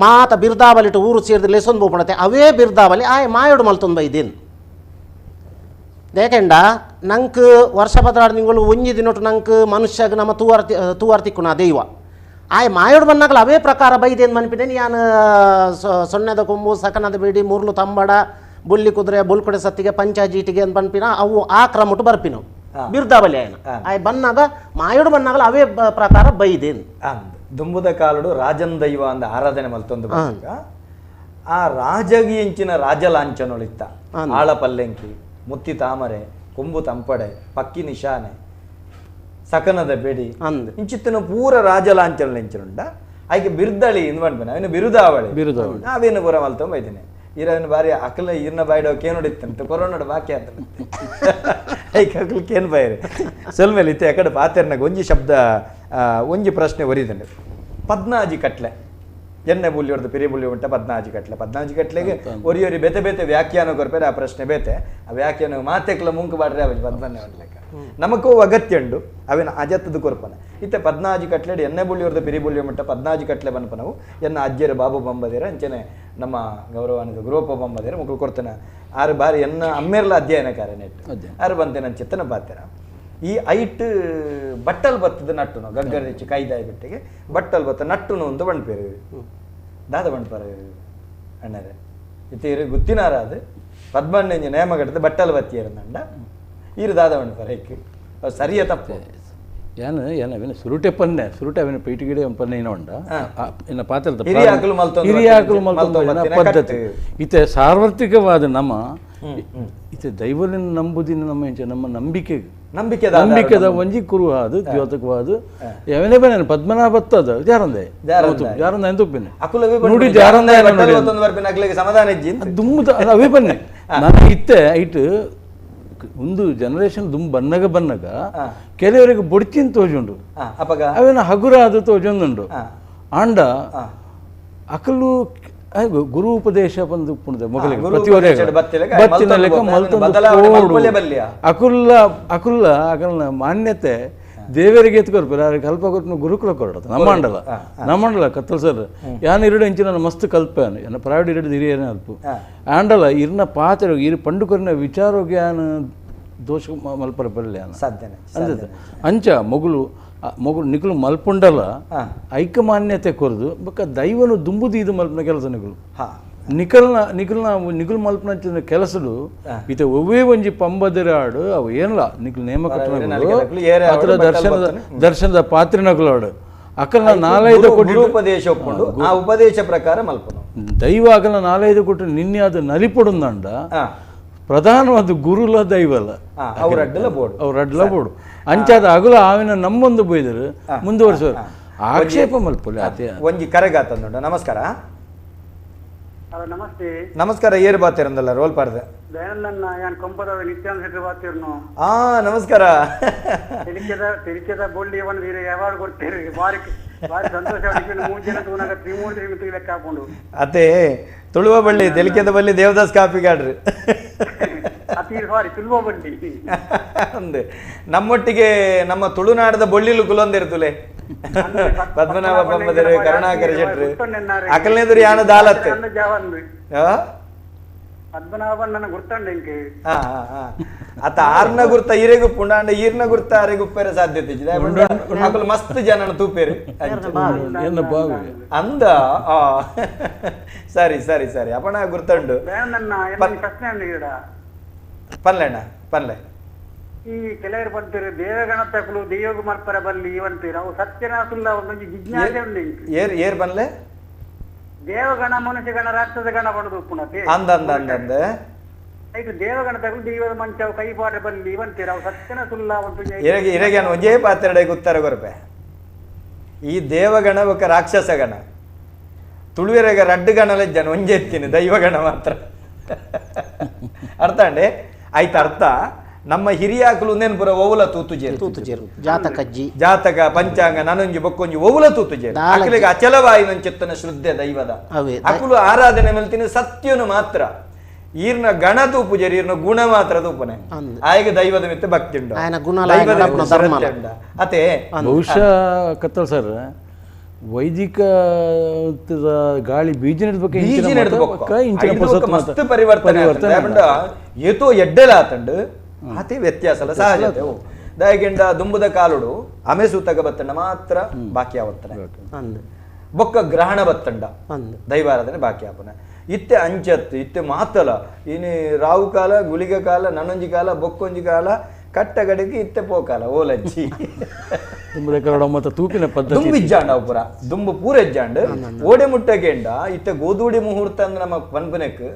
[SPEAKER 3] ಮಾತ ಬಿರ್ದಾವಲಿಟ್ಟು ಊರು ಸೇರಿದ ಲೆಸೊಂದು ಬೋಪಣತೆ ಅವೇ ಬಿರ್ದಾವಲಿ ಆಯ ಮಾಯೋಡು ಮಲ್ತೊಂದು ಬೈದಿನ್ ದೇಕೆಂಡ ನಂಕ್ ವರ್ಷ ಬದಲಾಡ ನಿಂಗಳು ಒಂಜಿ ದಿನೊಟ್ಟು ನಂಕ್ ಮನುಷ್ಯಗೆ ನಮ್ಮ ತೂವರ್ತಿಕ್ಕುನ ದೈವ ಆಯ ಮಾಯೋಡು ಬನ್ನಾಗಲ ಅವೇ ಪ್ರಕಾರ ಬೈದೇನು ಮನ್ಪಿದ್ದೇನೆ ಯಾನು ಸೊನ್ನೆದ ಕೊಂಬು ಸಕನದ ಬೇಡಿ ಮುರ್ಲು ತಂಬಡ ಬುಲ್ಲಿ ಕುದುರೆ ಬುಲ್ಕೊಡೆ ಸತ್ತಿಗೆ ಪಂಚಾಜೀಟಿಗೆ ಅಂತ ಪನ್ಪಿನ ಅವು ಆ ಕ್ರಮಟ್ಟು ಬರ್ಪಿನವು ಬಿರ್ದಾವಲಿ ಆಯನ ಆಯ ಬನ್ನಾಗ ಮಾಯೋಡು ಬನ್ನಾಗಲ ಅವೇ ಪ್ರಕಾರ ಬೈದೇನು
[SPEAKER 1] ದುಂಬುದ ಕಾಲುಡು ರಾಜನ್ ದೈವ ಅಂದ ಆರಾಧನೆ ಮಲ್ತೊಂದು ಆ ರಾಜಗಿ ಇಂಚಿನ ರಾಜಲಾಂಛನೊಳಿತ್ತ ಆಳ ಪಲ್ಲೆಂಕಿ ಮುತ್ತಿ ತಾಮರೆ ಕೊಂಬು ತಂಪಡೆ ಪಕ್ಕಿ ನಿಶಾನೆ ಸಕನದ ಬೆಡಿ ಇಂಚಿತ್ತಿನ ಪೂರ ರಾಜಲಾಂಛನ ಇಂಚಿನುಂಡ ಆಯ್ಕೆ ಬಿರ್ದಳಿ ಇಂದು ಪಂಪನ ಅವನು ಬಿರುದಾವಳಿ ನಾವೇನು ಪೂರ ಮಲ್ತೊಂದು ಬೈದಿನಿ ಇರವನು ಬಾರಿ ಅಕಲ ಇರ್ನ ಬಾಯ್ಡೋ ಕೇನುಡಿತ್ತಂತ ಕೊರೋನಾಡು ಬಾಕಿ ಅಂತ ಐಕ್ ಅಕಲ್ ಕೇನ್ ಬಾಯ್ರಿ ಸೊಲ್ಮೇಲೆ ಇತ್ತೆ ಯಾಕಡೆ ಪಾತೆರ್ನಾಗ ಒಂಜಿ ಶಬ್ದ ಒಂಜಿ ಪ್ರಶ್ನೆ ಒರಿದಂಡೆ ಪದ್ನಾಜಿ ಕಟ್ಲೆ ಎಣ್ಣೆ ಬುಲ್ಲಿ ಹೊಡೆದು ಪಿರಿ ಬುಲ್ಲಿ ಉಂಟ ಪದ್ನಾಜಿ ಕಟ್ಲೆಗೆ ಒರಿಯೊರಿ ಬೇತೆ ಬೇತೆ ವ್ಯಾಖ್ಯಾನ ಕೊರ್ಪೇರೆ ಆ ಪ್ರಶ್ನೆ ಬೇತೆ ಆ ವ್ಯಾಖ್ಯಾನ ಮಾತೆಕ್ಲ ಮುಂಕು ಬಾಡ್ರೆ ಅವಲ್ಲಿ ಪದ್ಮನ್ನೇ ಹೊಡ್ಲೆಕ್ಕ ನಮಗೂ ಅಗತ್ಯ ಉಂಡು ಅವೇನು ಅಜತ್ತದ ಕೊರ್ಪನ ಇತ್ತೆ ಪದ್ನಾಜಿ ಕಟ್ಲೆಡು ಎಣ್ಣೆ ಬುಲ್ಲಿ ಹೊಡೆದು ಪಿರಿ ಬುಲ್ಲಿ ಉಂಟ ಪದ್ನಾಜಿ ಕಟ್ಲೆ ಬನ್ಪನವು ಎನ್ನ ಅಜ್ಜರು ಬಾಬು ಬಂಬದಿರ ಅಂಚನೆ ನಮ್ಮ ಗೌರವಾನ್ವಿತ ಗ್ರೂಪ ಬಂಬದಿರ ಮುಕ್ಳು ಕೊಡ್ತೇನೆ ಆರು ಬಾರಿ ಎನ್ನ ಅಮ್ಮೇರ್ಲ ಅಧ್ಯಯನಕಾರ ನೆಟ್ಟು ಆರು ಬಂತೆ ನನ್ನ ಚಿತ್ತನ ಪಾತೆರ ಈ ಐಟ್ ಬಟ್ಟಲ್ ಬತ್ತದ ನಟ್ಟುನು ಗಗ್ಗರ ಹೆಚ್ಚು ಕೈದಾಯ ಬಿಟ್ಟಿಗೆ ಬಟ್ಟಲ್ ಬತ್ತ ನಟ್ಟುನು ಅಂತ ಬಣ್ಪೇರು ದಾದ ಬಣ್ಪಾರ ಅಣ್ಣರೇ ಇತ್ತೀರು ಗುತ್ತಿನಾರ ಅದು ಪದ್ಮಣ್ಣಂಜಿ ನೇಮ ಕಟ್ಟದ ಬಟ್ಟಲ್ ಬತ್ತಿ ಇರಂದಂಡ ಈರು ದಾದ ಬಣ್ಪಾರ ಐಕ್ ಸರಿಯ ತಪ್ಪು
[SPEAKER 2] ಏನು ಸುರುಟೆ ಅವನ ಪೈಟಿಗಿಡೆ ಪನ್ನೆ ಏನೋ ಉಂಡ ಇನ್ನು ಪಾತ್ರದ
[SPEAKER 1] ಹಿರಿಯಾಕಲು
[SPEAKER 2] ಪದ್ಧತಿ ಇತ್ತೆ ಸಾರ್ವತ್ರಿಕವಾದ ನಮ್ಮ ಇತ್ತೆ ದೈವನ ನಂಬುದಿನ ನಮ್ಮ ನಂಬಿಕೆದ ಒಂಜಿ ಕುರುವಾದ ದ್ಯೋತಕವಾದ ಯಾವನೇ ಬನ್ನಿ ಪದ್ಮನಾಭತ್ತದ ಜಾರಂದೆ ತುಪ್ಪಿನ ನೋಡಿ ಜಾರಂದೆ ದುಮ್ಮದ ಅವೇ ಬನ್ನಿ ನಾನು ಇತ್ತೆ ಐಟ್ ಒಂದು ಜನರೇಷನ್ ದುಮ್ ಬನ್ನಗ ಕೆಲವರಿಗೆ ಬೊಡ್ಚಿನ್ ತೋಜುಂಡು ಅವೇನ ಹಗುರ ಅದು ತೋಜೊಂದುಂಡು ಆಂಡ ಅಕಲು ಗುರು ಉಪದೇಶ ಬಂದು ಮೊಗಲಿಗೆ ಬತ್ತಿನ ಲೆಕ್ಕ ಮಲ್ತೊಂದು ಅಕುಲ್ಲ ಅಕಲ್ನ ಮಾನ್ಯತೆ ದೇವರಿಗೆ ಎತ್ಕೊರ್ಪೇರೆ ಅವ್ರಿಗೆ ಕಲ್ಪ ಕೊಟ್ಟು ಗುರುಕುಲ ಕೊರಡದು ನಮ್ಮಂಡಲ ಕತ್ತಲ್ ಸರ್ ಯಾನ್ ಇರಡು ಇಂಚಿನ ಮಸ್ತ್ ಕಲ್ಪನು ಎನ್ನ ಪ್ರೈವೇಟ್ ಇರಡು ಹಿರಿಯನ ಅಲ್ಪ ಆಂಡಲ ಇರ್ನ ಪಾತ್ರ ಇರು ಪಂಡುಕೊರಿನ ವಿಚಾರ ಜ್ಞಾನ ದೋಷ ಮಲ್ಪರ ಬರಲಿ ಅಂದ ಅಂಚ ಮೊಗುಲು ನಿಕಲು ಮಲ್ಪುಂಡಲ ಐಕಮಾನ್ಯತೆ ಕೊರದು ಬೊಕ್ಕ ದೈವನು ದುಂಬುದು ಇದು ಮಲ್ಪನ ಕೆಲಸ ನಿಕಲು ನಿಖಲ್ ಮಲ್ಪನ ಕೆಲಸಡು ಈತ ಒವ್ವೇ ಒಂಜಿ ಪಂಬದಿರಾಡು ಅವು ಏನಲ್ಲ ನಿಖಲ್ ನೇಮಕಟ್ಟನಗಳು ಆತರ ದರ್ಶನದ ಪಾತ್ರಿನಗಳಾಡು ಅಕಲ್ನ 4-5 ಕೋಟಿ
[SPEAKER 1] ಉಪದೇಶ ಒಪ್ಕೊಂಡು ಆ ಉಪದೇಶ ಪ್ರಕಾರ ಮಲ್ಪನು
[SPEAKER 2] ದೈವ ಅಕಲ್ನ 4-5 ಕೋಟಿ ನಿನ್ನೆ ಅದು ನಲಿಪಡುಂದಂಡ ಪ್ರಧಾನವಾದ ಗುರುಲ ದೈವಲ್ಲ ಅವ್ರಡ್ಲ ಬೋಡು ಅಂಚಾದ ಅಗಲ ಆವಿನ ನಮ್ಮೊಂದು ಬೈದರು ಮುಂದುವರಿಸೋರು ಆಕ್ಷೇಪ ಮಲ್ಪುಲಿ ಅದೇ
[SPEAKER 1] ಒಂಜಿ ಕರೆಗಾತಂದುಂಡ ನಮಸ್ಕಾರ
[SPEAKER 6] ನಮಸ್ತೆ
[SPEAKER 1] ನಮಸ್ಕಾರ ಏರು ಬಾತಿರಂದಲ್ಲ ರೋಲ್ ಪಾಡ್ದೆ
[SPEAKER 6] ದಯಾನಂದನ್ನ ಯಾನ್ ಕೊಂಪದವ ನಿತ್ಯಾನ್ ಶೆಟ್ಟಿ ಬಾತಿರ್ನು
[SPEAKER 1] ನಮಸ್ಕಾರ
[SPEAKER 6] ತಿರುಚದ ಬೋಲ್ಡಿ ಅವನ್ ವೀರ ಅವಾರ್ಡ್ ಕೊಡ್ತೀರಿ ಬಾರಿ ಸಂತೋಷ ಮೂರು ಜನ ತೂನಾಗ 3 ಲೆಕ್ಕ ಹಾಕೊಂಡು
[SPEAKER 1] ಅದೇ ತುಳುವ ಬಳ್ಳಿ ತೆಲಿಕೆದ ಬಳ್ಳಿ ದೇವದಾಸ್ ಕಾಪಿ ಗಾಡ್ರಿ
[SPEAKER 6] ತುಳುವ ಬಳ್ಳಿ
[SPEAKER 1] ಅಂದೆ ನಮ್ಮೊಟ್ಟಿಗೆ ನಮ್ಮ ತುಳುನಾಡದ ಬೊಳ್ಳಿಲು ಕುಲೊಂದಿರ್ತುಲೆ ಪದ್ಮನಾಭ ಪಂಬದರು ಕರುಣಾಕರ ಶೆಟ್ರು ಅಕಲ್ನೆದುರು ಯಾನ ದಾಲತ್ತೆ
[SPEAKER 6] ಪದ್ಮನಾಭನ್ ನನ್ನ ಗುರ್ತಂಡ ಇಂಕೆ
[SPEAKER 1] ಆತ ಆರ್ನ ಗುರ್ತ ಈರೆಗು ಪುಂಡಾಂಡ ಈರ್ನ ಗುರ್ತ ಅರೆಗುಪ್ಪೇರ ಸಾಧ್ಯತೆ ಅಕಲ್ ಮಸ್ತ್ ಜನನ ತೂಪೇರು ಅಂದ ಸರಿ ಸರಿ ಸರಿ ಅಪಣ ಗುರ್ತಂಡು ಪನ್ಲೆಣ್ಣ ಪನ್ಲೆ
[SPEAKER 6] ಈ ಕೆಲವರು ಬಂತೀರಿ ದೇವಗಣತಕಲು ದೇವಗ ಮರ್ಪರ ಬಲ್ಲಿ ಇವಂತೀರಿ ಅವು ಸತ್ಯನ ಸುಳ್ಳ ಒಂದು ಜಿಜ್ಞಾಸೆ ಉಂಟು
[SPEAKER 1] ಏರ್ ಬನ್ಲೆ
[SPEAKER 6] ದೇವಗಣ ಮನುಷ್ಯ ಗಣ ರಾಕ್ಷಸ ಗಣ ಬಣದು ಪುಣತೆ
[SPEAKER 1] ಅಂದ
[SPEAKER 6] ಆಯ್ತು ದೇವಗಣ ತಗಲು ದೇವದ ಮಂಚ ಕೈಪಾಟ ಬಲ್ಲಿ ಇವಂತೀರಿ ಅವು ಸತ್ಯನ ಸುಳ್ಳ ಒಂದು
[SPEAKER 1] ಇರಗೆ ಒಂಜೇ ಪಾತ್ರೆಡೆಗೆ ಉತ್ತರ ಕೊರಪೆ ಈ ದೇವಗಣ ಒಕ್ಕ ರಾಕ್ಷಸ ಗಣ ತುಳುವೆರೆಗ ರಡ್ಡು ಗಣಲೆಜ್ಜನ ಒಂಜೆ ಎತ್ತೀನಿ ದೈವಗಣ ಮಾತ್ರ ಅರ್ಥ ಅಂಡೆ ಆಯ್ತು ಅರ್ಥ ನಮ್ಮ ಹಿರಿಯಾಕಲು ನೆನ್ಪುರ ಒವುಲ ತೂತುಜೇರು ಜಾತಕ ಪಂಚಾಂಗ ನನೊಂಜಿ ಬೊಕ್ಕೊಂಜಿ ಒವುಲ ತೂತುಜೇರು ಅಕಲಿಗೆ ಅಚಲವಾಯಿ ನಂಚಿತ್ತನ ಶ್ರದ್ಧೆ ದೈವದ ಅಕುಲು ಆರಾಧನೆ ಮಲ್ತಿನ ಸತ್ಯನು ಮಾತ್ರ ಈರ್ನ ಗಣ ತೂಪುಜೇರು ಈರ್ನ ಗುಣ ಮಾತ್ರ ತೂಪನೆ ಆಯ್ಗೆ ದೈವದ ಮಿತ್ತ ಭಕ್ತಿ ಉಂಟು ಅತೆ
[SPEAKER 2] ಬಹುಶಃ ಕತ್ತಲ್ ಸರ್ ವೈದಿಕ ಗಾಳಿ ಬೀಜ
[SPEAKER 1] ಮಸ್ತ್ ಪರಿವರ್ತನೆ ಏತೋ ಎಡ್ಡೆಲ ಆತಂಡು ಅತಿ ವ್ಯತ್ಯಾಸಲ ಸಹಜತೆ ದಯಗೆಂಡ ದುಂಬುದ ಕಾಲುಡು ಅಮೆಸೂತಗ ಬತ್ತಂಡ ಮಾತ್ರ ಬಾಕಿ ಆವರ್ತನೆ ಬೊಕ್ಕ ಗ್ರಹಣ ಬತ್ತಂಡ ದೈವಾರಾಧನೆ ಬಾಕಿ ಆಪನೆ ಇತ್ತೆ ಅಂಚತ್ತು ಇತ್ತೆ ಮಾತಲ ಇನಿ ರಾವು ಕಾಲ ಗುಳಿಗ ಕಾಲ ನನೊಂಜಿ ಕಾಲ ಬೊಕ್ಕೊಂಜಿ ಕಾಲ ಕಟ್ಟಗಡೆಗೆ ಇತ್ತೆ ಪೋಕಾಲ ಓಲಜ್ಜಿ
[SPEAKER 2] ತೂಪಿನ ಪದ್ಧತಿ
[SPEAKER 1] ದುಂಬಿಜ್ಜಾಂಡ ಪೂರ ದುಂಬು ಪೂರ ಎಜ್ಜಾಂಡ್ ಓಡೆ ಮುಟ್ಟಗೆಂಡ ಇತ್ತೆ ಗೋದೂಡಿ ಮುಹೂರ್ತ ಅಂದ್ ನಮ್ಮ ಪನ್ಪನೆಕ್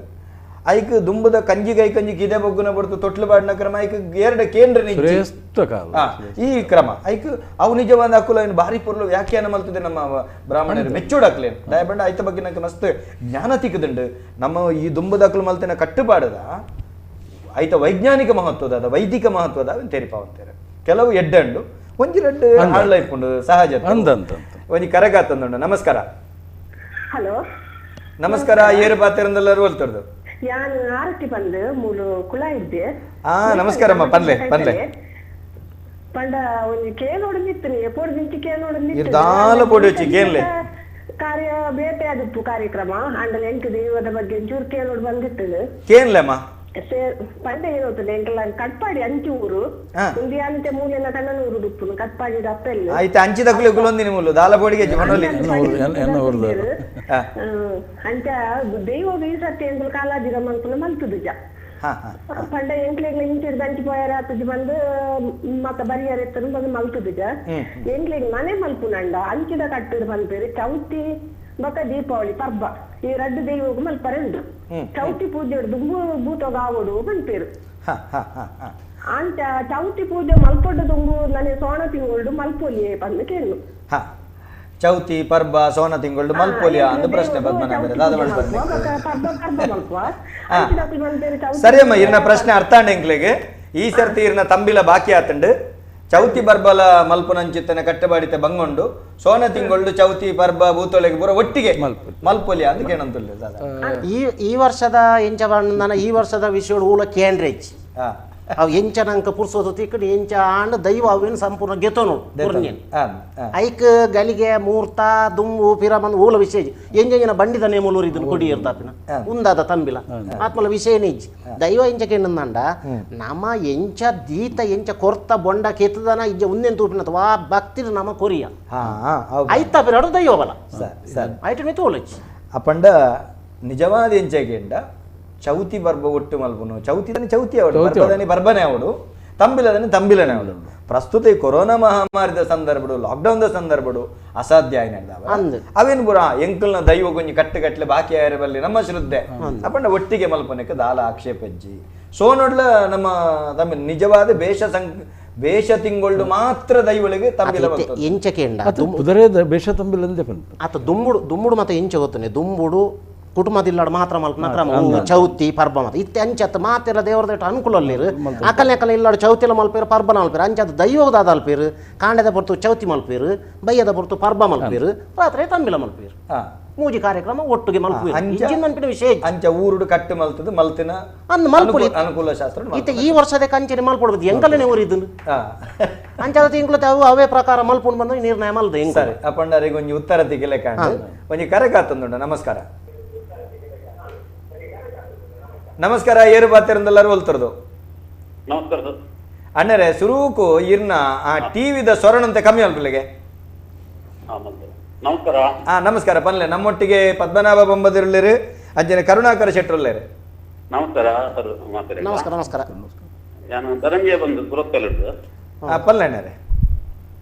[SPEAKER 1] ಐಕ್ ದುಂಬದ ಕಂಜಿ ಕಿದೆ ಬೊಗ್ಗುನ ಬಡ್ತು ತೊಟ್ಲು ಬಾಡಿನ ಕ್ರಮ ಐಕ್ ಎರಡು ಕೇಂದ್ರ ಈ ಕ್ರಮ ಐಕ್ ಅವು ನಿಜವಾದ ಅಕುಲ ಭಾರಿ ಪೊರ್ಲು ವ್ಯಾಖ್ಯಾನ ಮಲ್ತದೆ ನಮ್ಮ ಬ್ರಾಹ್ಮಣರು ಮೆಚ್ಚೂಡ್ ಹಾಕ್ಲೇನು ದಯಬಂಡ ಐತ ಬಗ್ಗೆ ನಂಗೆ ಮಸ್ತ್ ಜ್ಞಾನ ತಿಕ್ಕದುಂಡು ನಮ್ಮ ಈ ದುಂಬದ ಅಕುಲು ಮಲ್ತಿನ ಕಟ್ಟುಪಾಡದ ಐತ ವೈಜ್ಞಾನಿಕ ಮಹತ್ವದ ವೈದಿಕ ಮಹತ್ವದ ತೆರಿಪಾವಂತಾರೆ ಕೆಲವು ಎಡ್ಡಂಡು ಒಂಜಿ ರೆಡ್ಡು ಹಾಳ್ಲ ಇಪ್ಪುಂಡು ಸಹಜ ಒಂಜಿ ಕರೆಗಾತಂದುಂಡು ನಮಸ್ಕಾರ
[SPEAKER 7] ಹಲೋ
[SPEAKER 1] ನಮಸ್ಕಾರ ಏರು ಪಾತ್ರೆಂದೆಲ್ಲರೂ ಹೋಲ್ತರ್ದು
[SPEAKER 7] ಯಾನ್ ಆರತಿ ಬಂದು ಮೂಲು ಕುಲ ಇದ್ದೆ
[SPEAKER 1] ನಮಸ್ಕಾರಮ್ಮ ಪನ್ಲೆ
[SPEAKER 7] ಪಂಡ ಒಂದು ಕೇನ್ ಹೊಡೆದಿತ್ತು ಎಪ್ಪೋಡು ನಿಂತು ಕೇನ್
[SPEAKER 1] ಇರ್ದಾಲ ಪೊಡಿ ಹಚ್ಚಿ ಕೇನ್ಲೆ
[SPEAKER 7] ಕಾರ್ಯ ಬೇಟೆ ಆಗಿತ್ತು ಕಾರ್ಯಕ್ರಮ ಅಂಡಲ್ ಎಂಟು ದೈವದ ಬಗ್ಗೆ ಚೂರು ಕೇನ್ ಹೊಡ್ ಬಂದಿತ್ತು
[SPEAKER 1] ಕೇನ್ಲೆಮ್ಮ
[SPEAKER 7] ಪಂಡ ಏನೋತದೆ ಎಂಕಲ್ಲ ಕಟ್ಪಾಡಿ ಅಂಚು ಊರು ಒಂದು ಯಾನತೆ ಮೂಲೆನ ಕಣ್ಣನೂರು ಡುಪ್ಪುನು ಕಟ್ಪಾಡಿ ಅಪ್ಪೆಲ್ಲ
[SPEAKER 1] ಆಯ್ತು ಅಂಚಿದ ಕುಲಿ ಕುಲೊಂದಿನಿ ಮೂಲು ದಾಲ ಬೋಡಿಗೆ
[SPEAKER 7] ಅಂಚ ದೈವ ಬೀಸತ್ತೆ ಎಂಕಲ್ ಕಾಲಾಜಿರ ಮಲ್ಪುನ ಮಲ್ತುದುಜ ಪಂಡ ಎಂಕ್ಲೆಗ್ಲ ಇಂಚಿಡ್ ದಂಚಿ ಪೋಯರ ತುಜಿ ಬಂದು ಮತ್ತ ಬರಿಯರ್ ಎತ್ತನು ಬಂದು ಮಲ್ತುದುಜ ಎಂಕ್ಲೆಗ್ ಮನೆ ಮಲ್ಪುನಂಡ ಅಂಚಿದ ಕಟ್ಟುದು ಬಂದ್ಪೇರು ಚೌತಿ ಬೊಕ್ಕ ದೀಪಾವಳಿ ಪರ್ಬ ಈ ರಡ್ಡು ದೈವಗೂ ಮಲ್ಪರೆಂಡು ಚೌತಿ ಪೂಜೆ ದುಂಬು ಭೂತೋಗ ಆವಡು ಬಂದ್ಪೇರು ಅಂತ ಚೌತಿ ಪೂಜೆ ಮಲ್ಪೊಡ್ಡು ದುಂಬು ನನಗೆ ಸೋಣ ತಿಂಗಳು ಮಲ್ಪೊಲಿ ಬಂದು ಕೇಳು
[SPEAKER 1] ಚೌತಿ ಪರ್ಬ ಸೋನ ತಿಂಗಳು ಮಲ್ಪೊಲಿಯ ಅಂದು ಪ್ರಶ್ನೆ ಸರಿ ಅಮ್ಮ ಇರ್ನ ಪ್ರಶ್ನೆ ಅರ್ಥ ಎಂಕ್ಲೆಗೆ ಈ ಸರ್ತಿ ಇರ್ನ ತಂಬಿಲ ಬಾಕಿ ಆತಂಡು ಚೌತಿ ಬರ್ಬಲ ಮಲ್ಪುನಂಚಿತ್ತನ ಕಟ್ಟಬಾಡಿತೆ ಬಂಗೊಂಡು ಸೋನ ತಿಂಗಳು ಚೌತಿ ಪರ್ಬ ಭೂತೊಳೆಗೆ ಬರೋ ಒಟ್ಟಿಗೆ ಮಲ್ಪೊಲಿಯ ಅಂತ ಕೇಳಂತಲ್ಲ
[SPEAKER 3] ಈ ವರ್ಷದ ಎಂಚ ಈ ವರ್ಷದ ವಿಷಯ ಊಲ ಕೇಂದ್ರೇಜ್ ಅವು ಎಂಚನಂಕ ಪುರ್ಸೋದು ತಿಕ್ಕಡಿ ಎಂಚ ಆಂಡ್ ದೈವ ಅವೇನು ಸಂಪೂರ್ಣ ಗೆತೋನು ಐಕ್ ಗಲಿಗೆ ಮೂರ್ತ ದುಂಬು ಪಿರಮಂದ್ ಊಲ ವಿಷಯ ಎಂಜನ ಬಂಡಿದ ನೇಮೂಲೂರು ಇದನ್ನು ಕೊಡಿ ಇರ್ತಾಪಿನ ಉಂದಾದ ತಂಬಿಲ ಆತ್ಮಲ ವಿಷಯ ನಿಜ್ ದೈವ ಎಂಚಕೇನಂದ ನಮ ಎಂಚ ದೀತ ಎಂಚ ಕೊರ್ತ ಬೊಂಡ ಕೆತ್ತದನ ಇಜ್ಜ ಉಂದೆನ್ ತೂಪಿನ ವಾ ಭಕ್ತಿ ನಮ ಕೊರಿಯ ಐತಾಪಿನ ದೈವ ಬಲ ಐಟ ಮಿತು ಓಲಚ್
[SPEAKER 1] ಅಪಂಡ ನಿಜವಾದ ಎಂಚೆಗೆಂಡ ಚೌತಿ ಬರ್ಬ ಒಟ್ಟು ಮಲ್ಪುನು ಚೌತಿదని ಚೌತಿ ಅವಡು ಬರ್ಬదని ಬರ್ಬನೆ ಅವಡು ತಂಬಿಲదని ತಂಬಿಲನೆ ಅವಡು ಪ್ರಸ್ತುತ ಈ ಕೊರೋನಾ ಮಹಾಮಾರಿದ ಸಂದರ್ಭಡು ಲಾಕ್ಡೌನ್ ಸಂದರ್ಭಡು ಅಸಾಧ್ಯ ಆಯ್ನದಾವ ಅವೇನು ಬುರ ಎಂಕಲ್ನ ದೈವ ಕೊಂಚ ಕಟ್ಟಲೆ ಬಾಕಿ ಆಯರ ಬಲ್ಲಿ ನಮ್ಮ ಶ್ರದ್ಧೆ ಅಪ್ಪಂಡ ಒಟ್ಟಿಗೆ ಮಲ್ಪನಕ್ಕೆ ದಾಲ ಆಕ್ಷೇಪಜ್ಜಿ ಸೋನೊಡ್ಲ ನಮ್ಮ ತಮ್ಮ ನಿಜವಾದ ಬೇಷ ತಿಂಗಳು ಮಾತ್ರ ದೈವಳಿಗೆ ತಂಬಿಲ
[SPEAKER 3] ಎಂಚಕೆಂಡ
[SPEAKER 2] ಬೇಷ ತಂಬಿಲಂದೆ
[SPEAKER 3] ಆತ ದುಂಬುಡು ಮತ್ತೆ ಎಂಚ ಗೊತ್ತನೆ ದುಂಬುಡು ಕುಟುಂಬದಿಲ್ಲ ಮಾತ್ರ ಮಲ್ಪನ ಕ್ರಮ ಚೌತಿ ಪರ್ಬ ಮತ ಇತ್ತೆ ಅಂಚತ್ ಮಾತೆಲ್ಲ ದೇವರದ ಅನುಕೂಲ ಅಲ್ಲಿರು ಅಕಲ್ನೆ ಇಲ್ಲಾಡು ಚೌತಿಲ ಮಲ್ಪೇರು ಪರ್ಬನ ಮಲ್ಪೇರು ಅಂಚದ ದೈವದ ಅಲ್ಪೇರು ಕಾಂಡದ ಹೊರತು ಚೌತಿ ಮಲ್ಪೇರು ಬಯ್ಯದ ಹೊರತು ಪರ್ಬ ಮಲ್ಪೇರು ರಾತ್ರಿ ತಂಬಿಲ ಮಲ್ಪೇರು ಮೂಜಿ ಕಾರ್ಯಕ್ರಮ ಒಟ್ಟಿಗೆ ಮಲ್ಪೇರು ವಿಷಯ
[SPEAKER 1] ಅಂಚ ಊರುಡು ಕಟ್ಟು ಮಲ್ತದ ಮಲ್ತಿನ
[SPEAKER 3] ಅಂದ್ ಮಲ್ಪುಲಿ
[SPEAKER 1] ಅನುಕೂಲ ಶಾಸ್ತ್ರ
[SPEAKER 3] ಇತ್ತೆ ಈ ವರ್ಷದ ಕಂಚಿನ ಮಲ್ಪಡ್ಬೋದು ಎಂಕಲ್ಲೇ ಊರಿದ್ದು ಅಂಚದ ತಿಂಗಳು ತಾವು ಅವೇ ಪ್ರಕಾರ ಮಲ್ಪುಂಡು ಬಂದು ನಿರ್ಣಯ ಮಲ್ದ ಹೆಂಗ್
[SPEAKER 1] ಸರಿ ಅಪ್ಪಂಡರಿಗೆ ಒಂಜಿ ಉತ್ತರ ತಿಗಿಲೆ ಕಾಣ ಒಂಜಿ ಕರೆ ಕಾತಂದುಂಡ ನಮಸ್ಕಾರ ನಮಸ್ಕಾರ ಏರು ಬಾತಿರಂದೆಲ್ಲರೂ ಹೊಲ್ತರದು
[SPEAKER 5] ನಮಸ್ಕಾರ
[SPEAKER 1] ಅಣ್ಣರೇ ಸುರೂಕು ಇರ್ನ ಆ ಟಿವಿದ ಸ್ವರಣಂತೆ ಕಮ್ಮಿ ಅಲ್ಪಲಿಗೆ
[SPEAKER 5] ನಮಸ್ಕಾರ
[SPEAKER 1] ನಮಸ್ಕಾರ ಪನ್ಲೆ ನಮ್ಮೊಟ್ಟಿಗೆ ಪದ್ಮನಾಭ ಬೊಂಬದಿರುಳ್ಳಿರು ಅಂಜನೆ ಕರುಣಾಕರ ಶೆಟ್ಟರುಳ್ಳೇರು
[SPEAKER 5] ನಮಸ್ಕಾರ
[SPEAKER 3] ನಮಸ್ಕಾರ ನಮಸ್ಕಾರ
[SPEAKER 5] ನಾನು ಧನಂಜಯ ಬಂದು ಸುರತ್ಕಲ್ಲಿದ್ದು
[SPEAKER 1] ಪನ್ಲೆ ಅಣ್ಣರೇ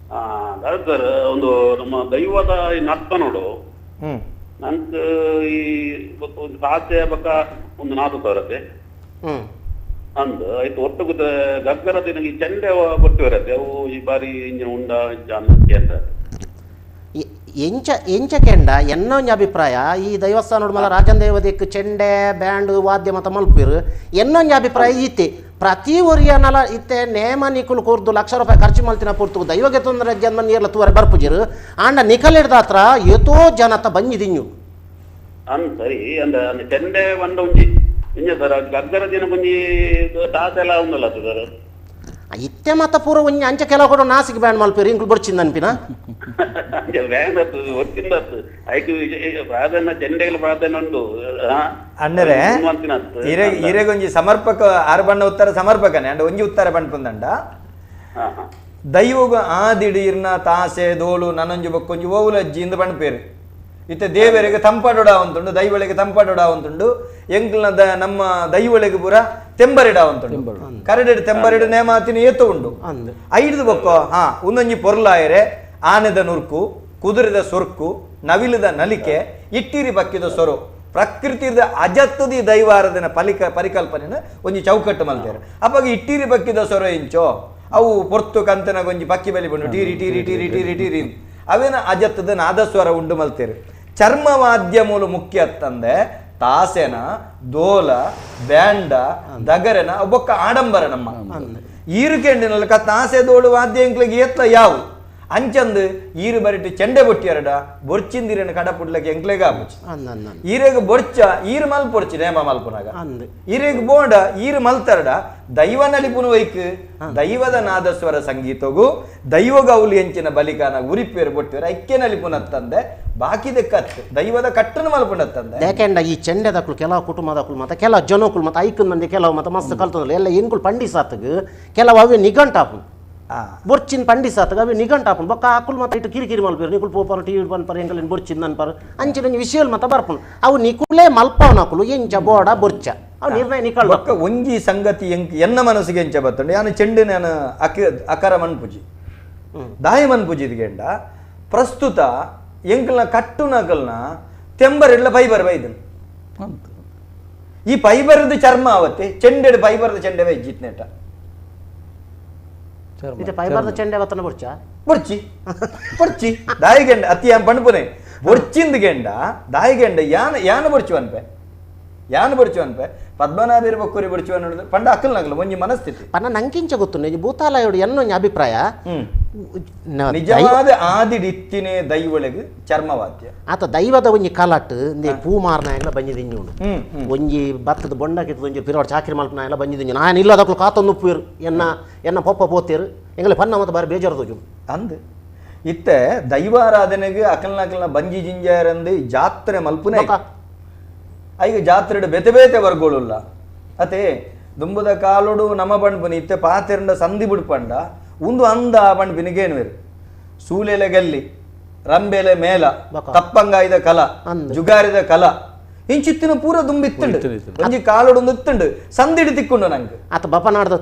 [SPEAKER 5] ಸರ್ ಒಂದು ನಮ್ಮ ದೈವದ ಈ ನರ್ತ ನೋಡು ನಂಗೆ ಈ ಒಂದು ಸಾಧ್ಯ ಬಕ್ಕ ಒಂದು 4,000 ಅಂದು ಆಯ್ತು ಒಟ್ಟು ಗಗ್ಗರ ದಿನ ಈ ಚೆಂಡೆ ಕೊಟ್ಟು ಇರತ್ತೆ ಅವು ಈ ಬಾರಿ ಇಂಜಿನ ಉಂಡ ಅಂತ
[SPEAKER 3] ಎಂಚ ಕೆಂಡ ಎನ್ನೋ ಅಭಿಪ್ರಾಯ ಈ ದೈವಸ್ಥಾನ ಮಲ ರಾಜನ್ ದೇವದಿಕ್ ಚೆಂಡೆ ಬ್ಯಾಂಡ್ ವಾದ್ಯ ಮತ ಮಲ್ಪಿರು ಎನ್ನೋ ಅಭಿಪ್ರಾಯ ಈತೆ ಪ್ರತಿ ಒರಿಯನಲ ಇತ್ತೆ ನೇಮ ನಿಕುಲು ಕೂರ್ದು ಲಕ್ಷ ರೂಪಾಯಿ ಖರ್ಚು ಮಲ್ತಿನ ಪೂರ್ತು ದೈವಗೆ ತೊಂದರೆ ಜನ್ಮ ನೀರ್ಲ ತೂವರೆ ಬರ್ಪುಜಿರು ಆಂಡ ನಿಖಲ್ ಹಿಡ್ದ ಹತ್ರ ಎತೋ ಜನತ ಬಂಜಿದಿഞ്ഞു
[SPEAKER 5] ಸರಿ ಅಂದ ಚೆಂಡೆ ಬಂಡ ಒಂಜಿ ಇಂಜ ಸರ್ ಗಗ್ಗರ ದಿನ ಒಂಜಿ ಟಾಸ್ ಎಲ್ಲ ಉಂದಲ್ಲ ಸರ್
[SPEAKER 3] ಇತ್ತೆ ಮತ್ತ ಪೂರ ಒಂಜಿ ಅಂಚ ಕೆಲವು ಕೂಡ ನಾಸಿಕ್ ಬ್ಯಾಂಡ್ ಮಲ್ಪೇರು ಇಂಕ್ಲು ಬರ್ಚಿಂದ ಅನ್ಪಿನ
[SPEAKER 5] ಪ್ರಾಧಾನ್ಯ ಚೆಂಡೆಗಳ ಪ್ರಾಧಾನ್ಯ ಉಂಟು
[SPEAKER 1] ಅಣ್ಣರೇ ಇರೆಗೊಂಜಿ ಸಮರ್ಪಕ ಆರು ಬಣ್ಣ ಉತ್ತರ ಸಮರ್ಪಕನೇ ಅಂಡ ಒಂಜಿ ಉತ್ತರ ಬಣ್ಪುಂದಂಡ ದೈವಗ ಆದಿಡೀರ್ನ ತಾಸೆ ದೋಳು ನನಂಜು ಬಕ್ಕೊಂಜಿ ಓವುಲಜ್ಜಿ ಇಂದ ಬಣ್ಪೇರು ಇತ್ತೆ ದೇವರಿಗೆ ತಂಪಾಡೋಡ ಅಂತುಂಡು ದೈವಳಿಗೆ ತಂಪಾಡೋಡ ಅಂತುಂಡು ಎಂಕ್ಲದ ನಮ್ಮ ದೈವಳಿಗೆ ಪೂರ ತೆಂಬರಿಡ ಅಂತುಂಡು ಕರಡಿಡು ತೆಂಬರಿಡು ನೇಮಾತಿನ ಏತು ಉಂಡು ಐದು ಬೊಕ್ಕೋ ಒಂದೊಂಜಿ ಪೊರ್ಲಾಯರೆ ಆನೆದ ನುರ್ಕು ಕುದುರೆದ ಸೊರ್ಕು ನವಿಲದ ನಲಿಕೆ ಇಟ್ಟಿರಿ ಬಕ್ಕಿದ ಸೊರು ಪ್ರಕೃತಿದ ಅಜತ್ತದಿ ದೈವಾರಾಧನ ಪರಿಕಲ್ಪನೆನ ಒಂಜಿ ಚೌಕಟ್ಟು ಮಲ್ತೇರು ಅಪ್ಪಾಗ ಇಟ್ಟಿರಿ ಬಕ್ಕಿದ ಸೊರ ಇಂಚೋ ಅವು ಪೊರ್ತು ಕಂತನ ಒಂಜಿ ಬಕ್ಕಿ ಬಲಿ ಬಂಡು ಟೀರಿ ಟೀರಿ ಟೀರಿ ಟೀರಿ ಟೀರಿ ಅವೇನ ಅಜತ್ತದ ನಾದಸ್ವರ ಉಂಡು ಮಲ್ತೇರು ಚರ್ಮವಾದ್ಯ ಮೂಲ ಮುಖ್ಯ ಅಂತಂದೆ ತಾಸೆನ ದೋಲ ಬ್ಯಾಂಡ ದಗರೆನ ಒಬ್ಬೊಕ್ಕ ಆಡಂಬರ ನಮ್ಮ ಈರುಕೆಂಡಿನಲ್ಕ ತಾಸೆ ದೋಳು ವಾದ್ಯ ಎಂಕ್ಲಿಗೆ ಏತ್ಲ ಯಾವು ಅಂಚಂದು ಈರು ಬರಿಟ್ಟು ಚೆಂಡೆ ಬೊಟ್ಟಿಯರಡ ಬೊರ್ಚಿಂದಿರನ ಕಡಪುಡ್ಲಕ್ಕೆ ಎಂಕ್ಲೆಗ ಆಪುಚಿ ಈರೆಗ ಬೊರ್ಚ ಈರು ಮಲ್ಪೊರ್ಚಿ ನೇಮ ಮಲ್ಪುನಾಗ ಈರೆಗ ಬೋಂಡ ಈರು ಮಲ್ತರಡ ದೈವ ನಲಿಪುನು ವೈಕ್ ದೈವದ ನಾದಸ್ವರ ಸಂಗೀತಗೂ ದೈವ ಗೌಲಿ ಹೆಂಚಿನ ಬಲಿಕಾನ ಉರಿಪೇರು ಬೊಟ್ಟಿಯರ ಐಕ್ಯ ನಲಿಪುನತ್ತಂದೆ ಬಾಕಿದ ಕತ್ ದೈವದ ಕಟ್ಟನ್ನು ಮಲ್ಪುನತ್ತಂದೆ
[SPEAKER 3] ಯಾಕೆಂಡ ಈ ಚೆಂಡೆದಕ್ಕಳು ಕೆಲವು ಕುಟುಂಬದಕ್ಕಳು ಮತ್ತೆ ಕೆಲವು ಜನಕ್ಕಳು ಮತ್ತೆ ಐಕನ್ ಮಂದಿ ಕೆಲವು ಮತ್ತೆ ಮಸ್ತ್ ಕಲ್ತಂದ್ರೆ ಎಲ್ಲ ಎಂಕುಳು ಪಂಡಿಸಾತಗ ಕೆಲವು ಅವೇ ನಿಘಂಟಾಪು ಬೊರ್ಚಿನ್ ಪಂಡಿಸಾತಗ ಅವೆ ನಿಘಂಟಾಪು ಬೊಕ್ಕ ಆಕುಲ್ ಮತ್ತೆ ಇಟ್ಟು ಕಿರಿಕಿರಿ ಮಲ್ಪೇರು ನಿಕುಲ್ ಪೋಪರು ಟಿವಿ ಬಂದ್ಪರು ಎಂಕಲ್ ಬೊರ್ಚಿನ್ ಅನ್ಪರು ಅಂಚಿನ ವಿಷಯಲ್ ಮತ್ತೆ ಬರ್ಪುನು ಅವು ನಿಕುಲೇ ಮಲ್ಪವನಕುಲು ಎಂಚ ಬೋಡ ಬೊರ್ಚ ಅವು ನಿರ್ಣಯ ನಿಕಲ್
[SPEAKER 1] ಬೊಕ್ಕ ಒಂಜಿ ಸಂಗತಿ ಎನ್ನ ಮನಸ್ಸಿಗೆ ಎಂಚ ಬತ್ತಂಡು ಯಾನು ಚೆಂಡು ನಾನು ಅಕರ ಮನ್ಪುಜಿ ದಾಯ ಮನ್ಪುಜಿದ್ಗೆಂಡ ಪ್ರಸ್ತುತ ಎಂಕಲ್ನ ಕಟ್ಟು ನಕಲ್ನ ತೆಂಬರೆಡ್ಲ ಫೈಬರ್ ಬೈದನು ಈ ಫೈಬರ್ದು ಚರ್ಮ ಅವತ್ತೆ ಚೆಂಡೆಡು ಫೈಬರ್ದ ಚೆಂಡೆ ಬೈಜಿತ್ನೇಟ
[SPEAKER 3] ಫೈಬರ್ದ ಚೆಂಡೆ ಬತ್ತನ
[SPEAKER 1] ಬೊರ್ಚಿ ದಾಯಿಗೆಂಡ ಅತಿ ಪಂಡ್ಪುನೆ ಬೊರ್ಚಿಂದ ಗೆಂಡ ದಾಯಿಗೆಂಡ ಯಾನ ಬೊರ್ಚು ಅನ್ಪೆ ಪದ್ಮನಾಭೀರ್ ಬೊಕ್ಕೂರಿ ಬೊರ್ಚು ಅನ್ನೋದು ಪಂಡ ಅಕ್ಕಲ್ ನಗಲು ಒಂಜಿ ಮನಸ್ಥಿತಿ
[SPEAKER 3] ಪನ್ನ ನಂಕಿಂಚ ಗೊತ್ತು ಭೂತಾಲಯೋಡು ಎನ್ನೊಂಜಿ ಅಭಿಪ್ರಾಯ
[SPEAKER 1] ನಿಜವಾದ ಆದಿಡಿತ್ತಿನೇ ದೈವಳಿಗೆ ಚರ್ಮವಾದ್ಯ
[SPEAKER 3] ಆತ ದೈವದ ಒಂಜಿ ಕಲಟ್ ಪೂ ಮಾರ್ನಾಯಲ್ಲ ಬಂಜಿದಿಂಜುಂಡು ಒಂಜಿ ಭತ್ತದ ಬೊಂಡಕ್ಕಿತ್ತು ಒಂಜಿ ಪಿರೋಡ್ ಚಾಕ್ರಿ ಮಲ್ಪನ ಎಲ್ಲ ಬಂಜಿದಿಂಜು ನಾನು ಇಲ್ಲದಕ್ಕೂ ಕಾತೊಂದು ಉಪ್ಪುರು ಎನ್ನ ಪೊಪ್ಪ ಪೋತೇರು ಎಂಗಲೆ ಪನ್ನ ಮತ್ತೆ ಬಾರಿ ಬೇಜಾರದೋಜು
[SPEAKER 1] ಅಂದ್ ಇತ್ತೆ ದೈವಾರಾಧನೆಗೆ ಅಕಲ್ನ ಬಂಜಿ ಜಿಂಜಾರಂದು ಜಾತ್ರೆ ಮಲ್ಪುನೆ ಈಗ ಜಾತ್ರೆಡು ಬೆತೆ ಬೇತೆ ವರ್ಗೋಳುಲ್ಲ ಅತೆ ದುಂಬುದ ಕಾಲುಡು ನಮ ಬಣ್ಪುನಿ ಇತ್ತೆ ಪಾತೆರಂಡ ಸಂಧಿ ಬಿಡ್ಪಂಡ ಒಂದು ಅಂದ ಬಣ್ಪಿನಿಗೇನುವೆರು ಸೂಲೆಲೆ ಗಲ್ಲಿ ರಂಬೆಲೆ ಮೇಲ ತಪ್ಪಂಗಾಯ್ದ ಕಲ ಜುಗಾರಿದ ಕಲ ಇಂಚಿತ್ತಿನ ಪೂರ ದುಂಬಿತ್ತುಂಡು ಒಂಜಿ ಕಾಲೊಡೊಂದು ಇತ್ತುಂಡು ಸಂದಿಡಿ ತಿಕ್ಕೊಂಡು ನಂಗೆ
[SPEAKER 3] ಆತ ಬಪನಾಡ್ದ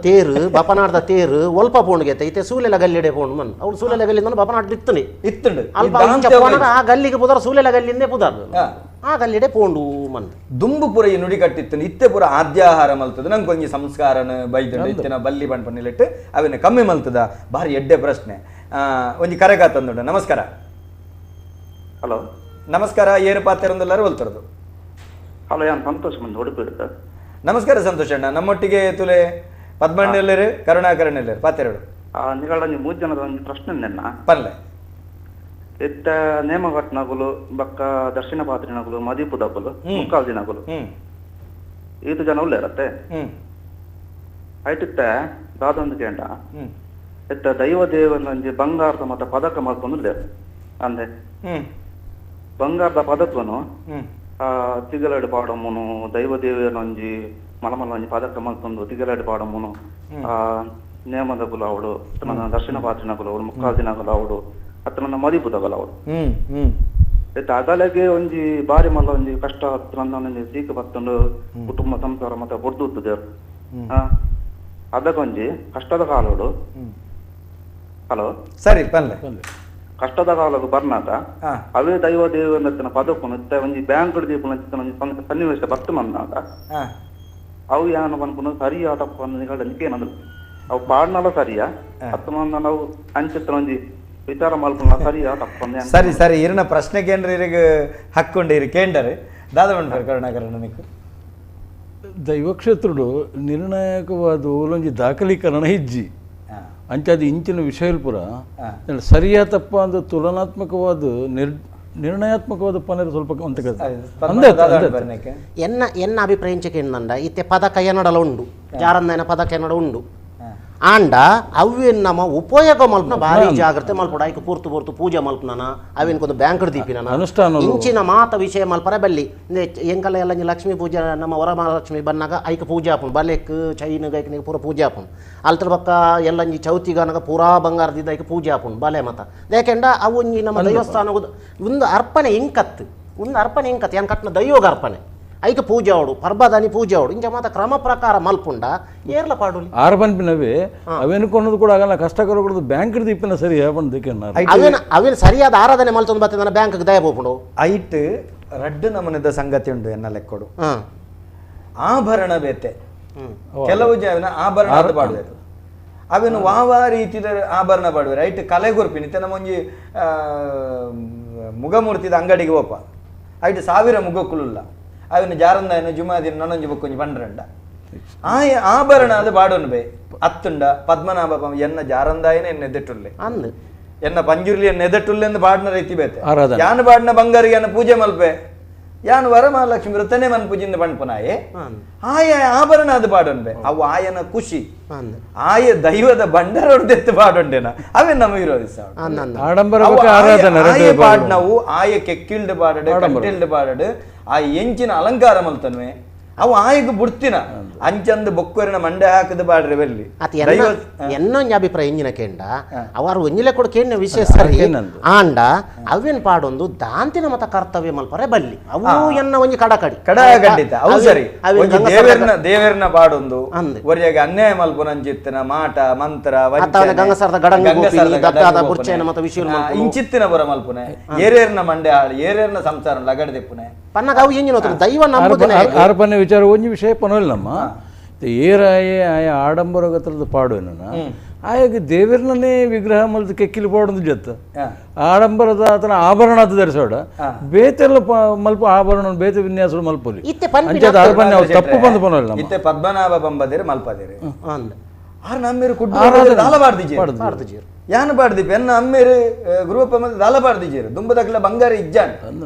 [SPEAKER 3] ತೇರು ಒಲ್ಪ ಪೋಣ್ಗೆತ್ತ ಇತ್ತೆ ಸೂಲೆಲ ಗಲ್ಲಿಡೆ ಪೋಣ್ ಮನ್ ಅವ್ರು ಸೂಲೆಲ ಗಲ್ಲಿಂದ ಬಪನಾಡ್ದು ಇತ್ತುಂಡು ಅಲ್ಪ ಆ ಗಲ್ಲಿಗೆ ಪುದರ ಸೂಲೆಲ ಗಲ್ಲಿಂದೇ ಪುದರ್ ಆ ಗಲ್ಲಿಡೆ ಪೋಂಡು ಮನ್
[SPEAKER 1] ದುಂಬು ಪುರ ಈ ನುಡಿ ಕಟ್ಟಿತ್ತು ಇತ್ತೆ ಪುರ ಆದ್ಯಾಹಾರ ಮಲ್ತದ ನಂಗೆ ಒಂಜಿ ಸಂಸ್ಕಾರನ ಬೈದಂಡು ಇತ್ತಿನ ಬಲ್ಲಿ ಬಣ್ಪನ್ನಿಲಿಟ್ಟು ಅವಿನ ಕಮ್ಮಿ ಮಲ್ತದ ಭಾರಿ ಎಡ್ಡೆ ಪ್ರಶ್ನೆ ಒಂಜಿ ಕರೆಗ ತಂದುಂಡು ನಮಸ್ಕಾರ
[SPEAKER 5] ಹಲೋ
[SPEAKER 1] ನಮಸ್ಕಾರ ಏರು ಪಾತ್ರೆಂದೆಲ್ಲರೂ ಹೊಲ್ತರದು
[SPEAKER 5] ಹಲೋ ಯಾನ್ ಸಂತೋಷ್ ಮಂದಿ ಉಡುಪಿ
[SPEAKER 1] ನಮಸ್ಕಾರ ಸಂತೋಷ್ ಅಣ್ಣ ನಮ್ಮೊಟ್ಟಿಗೆ ತುಲೆ ಪದ್ಮಣ್ಣೆಲ್ಲರು ಕರುಣಾಕರಣ್ಣೆಲ್ಲರು ಪಾತೆರಡು
[SPEAKER 5] ನಿಗಳ ಮೂರು ಜನದ ಒಂದು ಪ್ರಶ್ನೆ ನೆನ್ನ
[SPEAKER 1] ಪಲ್ಲೆ
[SPEAKER 5] ಇತ್ತ ನೇಮಘಟ್ನಗುಲು ಬಕ್ಕ ದರ್ಶನ ಪಾತ್ರಿನಗುಲು ಮದೀಪುದಗುಲು ಮುಕ್ಕಾಲ್ ದಿನಗುಲು ಈತು ಜನ ಉಳ್ಳೆ ಇರತ್ತೆ ಐಟಿತ್ತ ದಾದೊಂದು ಕೇಂಡ ಇತ್ತ ದೈವ ದೇವನಂಜಿ ಬಂಗಾರದ ಮತ್ತ ಪದಕ ಮಾಡ್ಕೊಂಡು ಅಂದೆ ಬಂಗಾರದ ಪದಕನು ತಿಗಲಾಡಿ ಪಾಡಮ್ಮನು ದೈವ ದೇವನೊಂಜಿ ಮಲಮಲೊಂಜಿ ಪದಕ ಮಾಡ್ಕೊಂಡು ತಿಗಲಾಡಿ ಪಾಡಮ್ಮನು ನೇಮದಗುಲು ಅವಡು ದರ್ಶನ ಪಾತ್ರಿನಗುಲು ಅವಡು ಮುಕ್ಕಾಲ್ ದಿನಗುಲು ಅವಡು ಅತ್ತ ನನ್ನ ಮದಿಪುದಗಲ ಅವಡು ಅಗಲಗೆ ಒಂಜಿ ಬಾರಿ ಮಲ್ಲ ಒಂಜಿ ಕಷ್ಟ ಹತ್ರ ಸೀಕ ಬತ್ತಂಡು ಕುಟುಂಬ ಸಂಸಾರ ಮತ್ತೆ ಬೊಡ್ದು ದೇವ್ರು ಅದಕ್ಕೊಂಜಿ ಕಷ್ಟದ ಕಾಲೋಡು ಹಲೋ
[SPEAKER 1] ಸರಿ ಪಲ್ಲೆ
[SPEAKER 5] ಕಷ್ಟದ ಕಾಲಕ್ಕೆ ಬರ್ನಾತ ಅವೇ ದೈವ ದೇವನ ಪದಕ್ಕೂ ಒಂಜಿ ಬ್ಯಾಂಕ್ ದೀಪ ಸನ್ನಿವೇಶ ಬರ್ತು ಬಂದಾಗ ಅವು ಯಾನ ಬಂದ್ಕೊಂಡು ಸರಿಯಾ ತಪ್ಪ ನಿಗೇನಂದ್ರು ಅವು ಪಾಡ್ನಲ್ಲ ಸರಿಯಾ ಹತ್ತು ಮಂದ ನಾವು ಅಂಚಿತ್ರ ಒಂಜಿ ವಿಚಾರ ಮಾಡ್ಕೊಂಡ ಸರಿಯಾ ತಪ್ಪ
[SPEAKER 1] ಸರಿ ಸರಿ ಇರಿನ ಪ್ರಶ್ನೆ ಕೇಂದ್ರ ಇರಿಗೆ ಹಕ್ಕೊಂಡಿರಿ ಕೇಂಡರು ದಾದ ಮಾಡ್ತಾರೆ ಕರುಣಾಕರಣ ನಿಕ್ಕು
[SPEAKER 2] ದೈವಕ್ಷೇತ್ರುಡು ನಿರ್ಣಾಯಕವಾದ ಓಲೊಂಜಿ ದಾಖಲೀಕರಣ ಇಜ್ಜಿ ಅಂಚದು ಇಂಚಿನ ವಿಷಯಲ್ ಪುರ ಸರಿಯಾ ತಪ್ಪ ಅಂದು ತುಲನಾತ್ಮಕವಾದ ನಿರ್ಣಯಾತ್ಮಕವಾದ ಪನರು ಸ್ವಲ್ಪ
[SPEAKER 3] ಎನ್ನ ಅಭಿಪ್ರಾಯಿಂಚಕ್ಕೆ ಏನಂದ ಇತ್ತೆ ಪದಕ ಎನ್ನಡಲ ಉಂಡು ಜಾರಂದನ ಪದಕ ಎನ್ನಡ ಉಂಡು ಆಂಡ ಅವೇನು ನಮ್ಮ ಉಪಯೋಗ ಮಲ್ಪನ ಭಾರಿ ಜಾಗ್ರತೆ ಮಲ್ಪಡ ಐಕ ಪೂರ್ತು ಪೂಜೆ ಮಲ್ಪನ ಅವೇನ್ಕೊಂದು ಬ್ಯಾಂಕ್ ದೀಪಿನ
[SPEAKER 2] ಅನುಷ್ಠಾನ
[SPEAKER 3] ಇಂಚಿನ ಮಾತ ವಿಷಯ ಮಲ್ಪರ ಬಲ್ಲಿ ಎಂಕಲ್ಲ ಎಲ್ಲ ಲಕ್ಷ್ಮೀ ಪೂಜೆ ನಮ್ಮ ವರಮಹಾಲಕ್ಷ್ಮಿ ಬನ್ನಾಗ ಐಕ ಪೂಜೆ ಆಪುನ್ ಬಲೆಕ್ ಚೈನ್ ಗೈಕನಿಗೆ ಪೂರ ಪೂಜೆ ಆಪುನ್ ಅಲ್ತರ ಪಕ್ಕ ಎಲ್ಲ ಚೌತಿಗಾನಾಗ ಪೂರಾ ಬಂಗಾರದಿದ್ದ ಐಕ ಪೂಜೆ ಆಪುನ್ ಬಲೆ ಮತ ಯಾಕೆಂಡ ಅವು ನಮ್ಮ ದೇವಸ್ಥಾನ ಒಂದು ಅರ್ಪಣೆ ಇಂಕತ್ತು ಏನ್ ಕಟ್ನ ದೈವೋಗ ಅರ್ಪಣೆ ಐಕ ಪೂಜೆ ಅವಡು ಪರ್ಬದಾನಿ ಪೂಜೆ ಅವಡು ಇಂಚ ಮಾತ ಕ್ರಮ ಪ್ರಕಾರ ಮಲ್ಪುಂಡ ಏರ್ಲ ಪಾಡು
[SPEAKER 2] ಆರು ಪನ್ಪಿನವೇ ಅವೇನುಕೊಂಡದು ಕೂಡ ಆಗಲ್ಲ ಕಷ್ಟಕರ ಕೊಡೋದು ಬ್ಯಾಂಕ್ ದೀಪಿನ ಸರಿ
[SPEAKER 3] ಅವೇನು ಸರಿಯಾದ ಆರಾಧನೆ ಮಲ್ತೊಂದು ಬರ್ತದೆ ನನ್ನ ಬ್ಯಾಂಕ್ ದಯ ಹೋಗ್ಬಿಡು
[SPEAKER 1] ಐಟ್ ರಡ್ಡು ನಮನದ ಸಂಗತಿ ಉಂಟು ಎನ್ನ ಲೆಕ್ಕೊಡು ಆಭರಣ ಬೇತೆ ಕೆಲವು ಜನ ಆಭರಣ ಪಾಡ್ಬೇಕು ಅವೇನು ವಾವ ರೀತಿದ ಆಭರಣ ಪಾಡ್ಬೇಕು ಐಟ್ ಕಲೆ ಗುರುಪಿನ ಇತ್ತೆ ನಮ್ಮೊಂಜಿ ಮುಗಮೂರ್ತಿದ ಅಂಗಡಿಗೆ ಹೋಪ ಐಟ್ 1000 ಮುಗಕ್ಕುಲ್ಲ ಅವನು ಜಾರಂದಾಯನ ಜುಮಾದಿನ ನನ್ನೊಂಜಿ ಬೊಕ್ಕೊಂಜಿ ಪಂಡ್ರಂಡ ಆಭರಣ ಅದು ಬಾಡೋನು ಬೇ ಅತ್ತುಂಡ ಪದ್ಮನಾಭ ಎನ್ನ ಜಾರಂದಾಯನ ಎನ್ನ ಎದೆಟ್ಟುಲ್ಲೆ ಎನ್ನ ಪಂಜುರ್ಲಿ ಎನ್ನ ಎದೆಟ್ಟುಲ್ಲೆ ಎಂದು ಬಾಡ್ನ ರೀತಿ ಬೇತೆ ಯಾನು ಬಾಡ್ನ ಬಂಗಾರಿಗೆ ಎನ್ನ ಪೂಜೆ ಮಲ್ಪೆ ಯಾನು ವರಮಹಾಲಕ್ಷ್ಮಿ ವೃತ್ತನೆ ಮನ್ ಪೂಜಿಂದ ಪಂಡ್ಪನಾಯೆ ಆಯ ಆಭರಣ ಅದು ಬಾಡೋನ್ ಬೇ ಅವು ಆಯನ ಖುಷಿ ಆಯ ದೈವದ ಬಂಡರ ಹೊಡೆದೆತ್ತು ಬಾಡೊಂಡೆನ ಅವೇ ನಮ್ಮ ವಿರೋಧಿಸ ಆಯ ಬಾಡ್ನವು ಆಯ ಕೆಕ್ಕಿಲ್ಡ್ ಬಾಡಡು ಕಂಟಿಲ್ಡ್ ಬಾಡಡು ಆ ಎಂಚಿನ ಅಲಂಕಾರ ಮಲ್ತನ್ವೆ ಅವು ಆಯಗ ಬುಡ್ತಿನ ಅಂಚಂದು ಬೊಕ್ಕೊರಿನ ಮಂಡೆ ಹಾಕದ ಬಾಡ್ರೆ ಬೆಲ್ಲಿ
[SPEAKER 3] ಎನ್ನೊಂಜಿ ಅಭಿಪ್ರಾಯ ಎಂಜಿನ ಕೇಂಡ ಅವರು ಒಂಜಿಲೆ ಕೂಡ ಕೇಂದ್ರ ವಿಷಯ ಸರಿ ಆಂಡ ಅವೇನ್ ಪಾಡೊಂದು ದಾಂತಿನ ಮತ ಕರ್ತವ್ಯ ಮಲ್ಪರೆ ಬಲ್ಲಿ ಅವು ಎನ್ನ ಒಂಜಿ
[SPEAKER 1] ಕಡಖಂಡಿತ ಅವು ಸರಿ ದೇವರನ ಪಾಡೊಂದು ಒರಿಯಾಗ ಅನ್ಯಾಯ ಮಲ್ಪುನಂಚಿತ್ತಿನ ಮಾಟ ಮಂತ್ರ
[SPEAKER 3] ಗಂಗಸರದ
[SPEAKER 1] ಇಂಚಿತ್ತಿನ ಬರ ಮಲ್ಪುನೆ ಏರೇರ್ನ ಮಂಡೆ ಹಾಳು ಏರೇರ್ನ ಸಂಸಾರ ಲಗಡದೆಪ್ಪುನೆ
[SPEAKER 3] ಪನ್ನಗ ಅವು ಎಂಜಿನ ದೈವ
[SPEAKER 2] ಆರ್ಪನೆ ವಿಚಾರ ಒಂಜಿ ವಿಷಯ ಪನೋಲ್ ನಮ್ಮ ಏರಾಯೆ ಆಯ ಆಡಂಬರಗತ್ರದ ಪಾಡುವೆನ ಆಯಾಗ ದೇವರನ್ನೇ ವಿಗ್ರಹ ಮಲ್ದ ಕೆಕ್ಕಿಲಿ ಪಾಡೊಂದು ಜೊತ್ತ ಆಡಂಬರದ ಆತನ ಆಭರಣ ಅದು ಧರಿಸೋಡ ಬೇತೆಲ್ಲ ಮಲ್ಪ ಆಭರಣ ಬೇತೆ ವಿನ್ಯಾಸ ಮಲ್ಪಲಿ ತಪ್ಪು ಬಂದು ಪನೋಲ್ ನಮ್ಮ
[SPEAKER 1] ಇತ್ತೆ ಪದ್ಮನಾಭ ಬಂಬದೇರಿ ಮಲ್ಪದೇರಿ ಆರ್ ನಮ್ಮೇರು ಯಾನು ಬಾಡ್ದಿಪ್ಪ ಎನ್ನ ಅಮ್ಮೇರು ಗ್ರೂಪ್ ದಾಲ ಬಾಡ್ದಿಜೇರು ದುಂಬದಕ್ಲ ಬಂಗಾರ ಇಜ್ಜಾನ್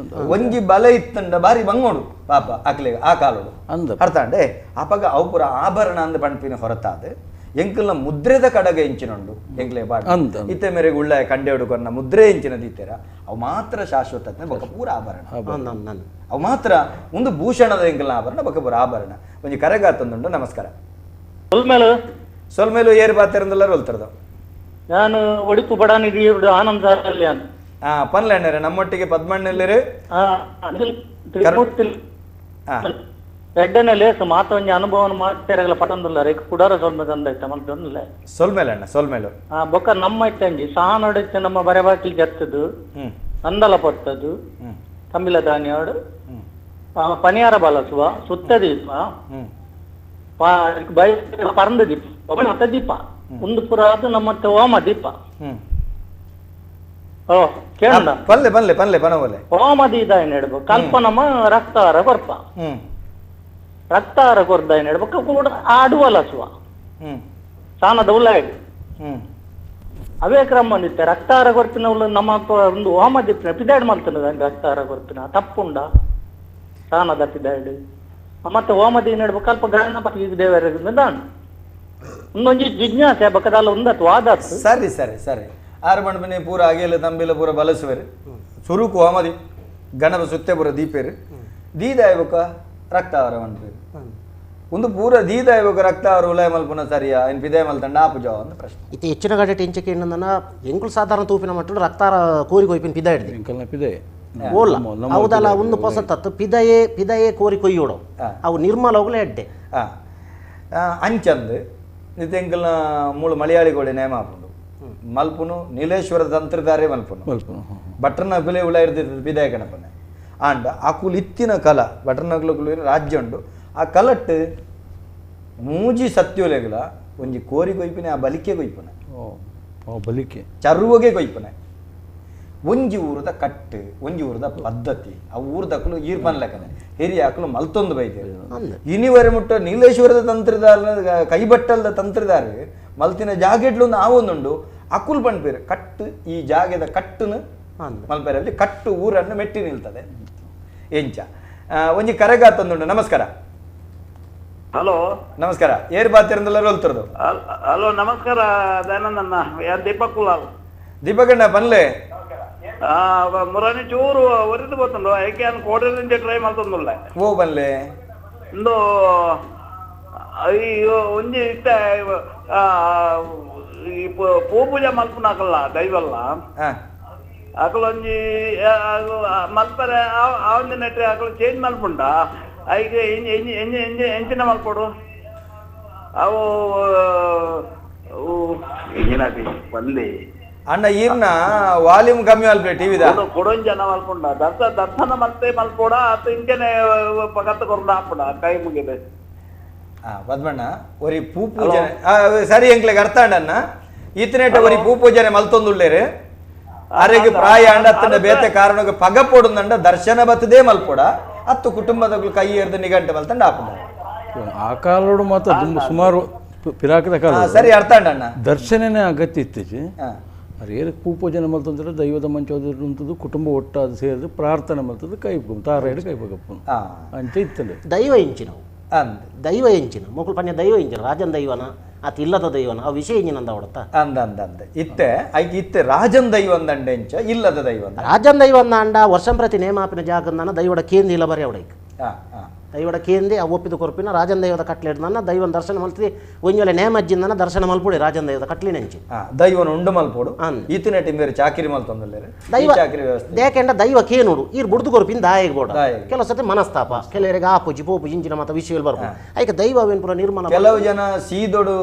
[SPEAKER 1] ಒಂಜಿ ಬಲ ಇತ್ತಂಡ ಬಾರಿ ಬಂಗೋಡು ಪಾಪ ಅಕ್ಲೆಗ ಆ ಕಾಲೋಡು ಅರ್ಥ ಅಂಡೆ ಅಪಗ ಅವು ಪುರ ಆಭರಣ ಅಂದ ಪಂಪಿನ ಹೊರತಾದ ಎಂಕಲ್ನ ಮುದ್ರೆದ ಕಡಗ ಎಂಚಿನುಂಡು ಎಂಕ್ಲೆ ಬಾಡ್ ಇತ್ತೆ ಮೇರೆಗೆ ಉಳ್ಳ ಕಂಡೆ ಹುಡುಕನ್ನ ಮುದ್ರೆ ಎಂಚಿನ ದೀತೆರ ಅವು ಮಾತ್ರ ಶಾಶ್ವತ ಬೊಕ್ಕ ಪೂರ ಆಭರಣ ಅವು ಮಾತ್ರ ಒಂದು ಭೂಷಣದ ಎಂಕಲ್ನ ಆಭರಣ ಬೊಕ್ಕ ಪೂರ ಆಭರಣ ಒಂಜಿ ಕರೆಗಾತಂದುಂಡು ನಮಸ್ಕಾರ ಸೊಲ್ಮೇಲು ಏರು ಬಾತಿರಂದೆಲ್ಲರೂ ಹೊಲ್ತರದ
[SPEAKER 8] ನಾನು ಒಡಿಪು ಬಡಾನಿಗೆ ಆನಂದ
[SPEAKER 1] ಪನ್ಲೆಣ್ಣರೆ ನಮ್ಮೊಟ್ಟಿಗೆ ಪದ್ಮಣ್ಣೆಲ್ಲರು
[SPEAKER 8] ಎಡ್ಡನೆ ಲೇಸು ಮಾತ ಒಂಜಿ ಅನುಭವನ ಮಾಡ್ತಿರಗಲ ಪಟಂದುಲ್ಲ ರೇಕ್ ಕುಡಾರ ಸೊಲ್ಮೆ ತಂದೈತೆ ಮಲ್ತೊಂದಿಲ್ಲ
[SPEAKER 1] ಸೊಲ್ಮೇಲಣ್ಣ ಸೊಲ್ಮೇಲು
[SPEAKER 8] ಬೊಕ್ಕ ನಮ್ಮ ಇಟ್ಟಂಜಿ ಸಹ ನೋಡಿತ್ತೆ ನಮ್ಮ ಬರೆಬಾಕಿ ಜತ್ತದು ಅಂದಲ ಪೊತ್ತದು ತಮಿಳ ಧಾನ್ಯಾಡು ಪನಿಯಾರ ಬಲಸುವ ಸುತ್ತ ದೀಪ ಪರಂದ ದೀಪ ಮತ್ತ ದೀಪ ಒಂದು ಪುರ ಅದು ನಮ್ಮ ಹೋಮ ದೀಪ ಓ ಕೇಳ
[SPEAKER 1] ಪಲ್ಲೆ ಪಲ್ಲೆ ಪಲ್ಲೆ ಪನವಲೆ
[SPEAKER 8] ಹೋಮದಿ ಇದಾಯನ್ ಹೇಳ್ಬೇಕು ಕಲ್ಪನಮ್ಮ ರಕ್ತಾರ ಕೊರ್ಪ ರಕ್ತಾರ ಕೊರ್ದಾಯನ್ ಹೇಳ್ಬೇಕು ಕೂಡ ಆಡುವಲಸುವ ಸಾನದ ಉಳ್ಳಾಯ್ಡು ಅವೇ ಕ್ರಮ ನಿತ್ಯ ರಕ್ತಾರ ಕೊರ್ಪಿನ ನಮ್ಮ ಒಂದು ಹೋಮ ದೀಪಿನ ಪಿದಾಡ್ ಮಾಡ್ತಾನೆ ರಕ್ತಾರ ಕೊರ್ಪಿನ ತಪ್ಪುಂಡ ಸಾನದ ಪಿದಾಡ್ ಮತ್ತೆ ಹೋಮದಿ ನಡ್ಬೇಕು ಸ್ವಲ್ಪ ಗಣಪತಿ ದೇವರಿಂದ ದಾಣ ಒಂದೊಂಜಿ ಜಿಜ್ಞಾಸೆ ಬಕದಲ್ಲ ಒಂದತ್ತು ವಾದ
[SPEAKER 1] ಸರಿ ಸರಿ ಸರಿ ಆರು ಮಣ್ಬಿನಿ ಪೂರ ಅಗೆಲು ತಂಬಿಲ ಪೂರ ಬಲಸುವೆರು ಸುರುಕು ಹೋಮದಿ ಗಣಪ ಸುತ್ತೆ ಪೂರ ದೀಪೇರು ದೀದಾಯ್ಬೇಕ ರಕ್ತಾವರ ಮನ್ಪೇರು ಒಂದು ಪೂರ ದೀದಾಯ್ಬೇಕ ರಕ್ತಾವರ ಉಲಯ ಮಲ್ಪುನ ಸರಿಯಾ ಇನ್ ಪಿದಾಯ ಮಲ್ತಂಡ ಆಪುಜಾವ ಅಂತ ಪ್ರಶ್ನೆ
[SPEAKER 3] ಇತ್ತೆ ಹೆಚ್ಚಿನ ಗಡೆ ಟೆಂಚಕ್ಕೆ ಏನಂದನ ಎಂಕುಲು ಸಾಧಾರಣ ತೂಪಿನ ಮಟ್ಟ ರಕ್ತಾರ ಕೋರಿ ಕೊಯ್ಪಿನ ಪಿದ ಹಿಡ್ದು
[SPEAKER 2] ಎಂಕಲ್ನ ಪಿದಾಯ
[SPEAKER 3] ಓಲ್ಲ ಹೌದಲ್ಲ ಒಂದು ಪೊಸತ್ತತ್ತು ಪಿದಯೇ ಕೋರಿ ಕೊಯ್ಯೋಡು ಅವು ನಿರ್ಮಲ ಹೋಗ್ಲೇ ಎಡ್ಡೆ
[SPEAKER 1] ಅಂಚಂದು ಇದು ಎಂಕಲ್ನ ಮೂಳು ಮಲಯಾಳಿಗೋಡೆ ನೇಮ ಆಪುಂಡು ಮಲ್ಪುನು ನೀಲೇಶ್ವರ ತಂತ್ರಧಾರೆ ಮಲ್ಪುನು ಬಟ್ರನ ಕುಲೆ ಉಳ ಇರ್ದಿದ್ದು ಪಿದಾಯ ಗಣಪನೆ ಆಂಡ ಆಕುಲು ಇತ್ತಿನ ಕಲ ಬಟ್ರನ ಕುಲು ರಾಜ್ಯ ಉಂಡು ಆ ಕಲಟ್ ಮೂಜಿ ಸತ್ಯೋಲೆಗಳ ಒಂಜಿ ಕೋರಿ ಕೊಯ್ಪಿನ ಆ ಬಲಿಕೆ ಕೊಯ್ಪನೆ
[SPEAKER 2] ಬಲಿಕೆ
[SPEAKER 1] ಚರ್ವಗೆ ಕೊಯ್ಪನೆ ಒಂಜಿ ಊರದ ಕಟ್ಟು ಒಂಜಿ ಊರದ ಪದ್ಧತಿ ಆ ಊರ್ದಕ್ಕಲು ಈರ್ಪನ್ಲೆಕ್ಕನೆ ಹಿರಿಯ ಹಾಕಲು ಮಲ್ತೊಂದು ಬೈತೇವೆ ಇನಿವರೆ ಮುಟ್ಟ ನೀಲೇಶ್ವರದ ತಂತ್ರಧಾರ ಕೈಬಟ್ಟಲ್ದ ತಂತ್ರಧಾರ ಮಲ್ತಿನ ಜಾಗೆಡ್ಲು ಒಂದು ಆವೊಂದುಂಡು ಅಕುಲ್ ಪಣ್ಪೇರು ಕಟ್ಟು ಈ ಜಾಗದ ಕಟ್ಟುನು ಮಲ್ಪೇರಲ್ಲಿ ಕಟ್ಟು ಊರನ್ನು ಮೆಟ್ಟಿ ನಿಲ್ತದೆ ಎಂಚ ಒಂಜಿ ಕರೆಗಾತೊಂದುಂಡು ನಮಸ್ಕಾರ
[SPEAKER 9] ಹಲೋ
[SPEAKER 1] ನಮಸ್ಕಾರ ಏರ್ ಬಾತಿರಂದಲ್ಲ ರೋಲ್ತರದು
[SPEAKER 9] ಹಲೋ ನಮಸ್ಕಾರ ದಯಾನಂದಣ್ಣ ದೀಪಕ್ ಕುಲಾಲ್
[SPEAKER 1] ದೀಪಕಣ್ಣ ಪನ್ಲೆ
[SPEAKER 9] ಮುರಾನಿ ಚೂರು ಒರಿದು ಗೊತ್ತುಂಡು ಐಕೆ ಅನ್ ಕೋಟೆದಿಂದ ಟ್ರೈ ಮಾಡ್ತಂದುಲ್ಲ
[SPEAKER 1] ಓ ಬನ್ಲೆ
[SPEAKER 9] ಇಂದು ಅಯ್ಯೋ ಒಂಜಿ ಇಷ್ಟ ಈ ಪೂಜೆ ಮಲ್ಪನ ಹಾಕಲ್ಲ ದೈವಲ್ಲ ಹಾಕಲು ಒಂಜಿ ಮಲ್ಪರೆ ಆವಂದಿ ನೆಟ್ರೆ ಹಾಕಲು ಚೇಂಜ್ ಮಲ್ಪುಂಡ ಐಕೆ ಎಂಚಿನ ಮಲ್ಪೋಡು ಅವು ಏನಾಗಿ ಬನ್ಲಿ
[SPEAKER 1] ಅಣ್ಣ ಈರ್ನ ವಾಲ್ಯೂಮ್ ಕಮ್ಮಿ ಅಲ್ಪೆ ಟಿವಿದ
[SPEAKER 9] ಕೊಡೊಂದು ಜನ ಮಲ್ಪುಂಡ ದರ್ಶನ ಮತ್ತೆ ಮಲ್ಪೋಡ ಅದು ಇಂಚನೆ ಪಕ್ಕತ್ತು ಕೊರ್ದ ಹಾಪುಡ ಕೈ ಮುಗಿದೆ
[SPEAKER 1] ಪದ್ಮಣ್ಣ ಒರಿ ಪೂ ಪೂಜನೆ ಸರಿ ಎಂಕ್ಲೆಗ್ ಅರ್ಥ ಅಣ್ಣ ಈತನೇಟ ಒರಿ ಪೂ ಪೂಜನೆ ಮಲ್ತೊಂದುಳ್ಳೇರು ಆರೆಗೆ ಪ್ರಾಯ ಅಂಡ ಬೇತೆ ಕಾರಣಕ್ಕೆ ಪಗ ಪೋಡುಂದಂಡ ದರ್ಶನ ಬತ್ತದೇ ಮಲ್ಪೋಡ ಹತ್ತು ಕುಟುಂಬದ ಕೈ ಎರ್ದು ನಿಗಂಟೆ ಮಲ್ತಂಡ ಹಾಪುಡ
[SPEAKER 2] ಆ ಕಾಲೋಡು ಮಾತ್ರ ಸುಮಾರು ಪಿರಾಕದ ಕಾಲ
[SPEAKER 1] ಸರಿ ಅರ್ಥ ಅಣ್ಣ
[SPEAKER 2] ದರ್ಶನನೇ ಅಗತ್ಯ ಇತ್ತೀಚೆ ಅರೇರು ಪೂಪೂಜನೆ ಮಲ್ತಂದ್ರೆ ದೈವದ ಮಂಚೋದು ಕುಟುಂಬ ಒಟ್ಟಾದ ಸೇರಿದು ಪ್ರಾರ್ಥನೆ ಮಲ್ತದ್ದು ಕೈಪು ತಾರಾಯ್ಡು ಕೈಪಗಪ್ಪು ಅಂಚೆ ಇತ್ತಲೆ
[SPEAKER 3] ದೈವ ಎಂಚಿನವು ದೈವ ಎಂಚಿನ ಮೊಕ್ಕಳು ಪನ್ಯ ದೈವ ಎಂಚಿನ ರಾಜನ್ ದೈವನ ಅತ್ ಇಲ್ಲದ ದೈವನ ಆ ವಿಷಯ ಎಂಜಿನಂದ ಅವಡತ್ತ
[SPEAKER 1] ಅಂದ ಇತ್ತೆ ಐಕೆ ಇತ್ತೆ ರಾಜನ್ ದೈವ ಅಂದಂಡ ಎಂಚ ಇಲ್ಲದ ದೈವ
[SPEAKER 3] ರಾಜನ್ ದೈವ ಅಂದ ವರ್ಷಂ ಪ್ರತಿ ನೇಮಾಪಿನ ಜಾಗಂದನ ದೈವಡ ಕೇಂದ್ರ ಇಲ್ಲ ಬರೀ ಅವಡೈಕ್ ದೈವಡ ಕೇಂದ್ರಿ ಆ ಒಪ್ಪಿದ ಕೊರಪಿನ ರಾಜನ್ ದೈವದ ಕಟ್ಲೆಡ್ನ ದೈವನ ದರ್ಶನ ಮಲ್ತಿ ಒಂಜೊಲೆ ನೇಮಜ್ಜಿಂದನ ದರ್ಶನ ಮಲ್ಪುಡಿ ರಾಜನ್ ದೈವದ ಕಟ್ಲಿನೆಂಚಿ
[SPEAKER 1] ದೈವನ ಉಂಡು ಮಲ್ಪೋಡು ಈತಿನ ಟಿಂಬೇರು ಚಾಕಿರಿ ಮಲ್ತೊಂದಲ್ಲೇರೆ
[SPEAKER 3] ದೈವ ದೇಕೆಂಡ ದೈವ ಕೇನುಡು ಈರ್ ಬುಡ್ದು ಕೊರಪಿನ ದಾಯಿಗೆ ಬೋಡ ಕೆಲವು ಸತಿ ಮನಸ್ತಾಪ ಕೆಲವರಿಗೆ ಆಪುಜಿ ಪೋಪುಜಿ ಇಂಚಿನ ಮತ ವಿಷಯಗಳು ಬರ್ಬೋದು ಐಕೆ ದೈವವೇನು ಪುರ ನಿರ್ಮಾಣ
[SPEAKER 1] ಕೆಲವು ಜನ ಸೀದೊಡು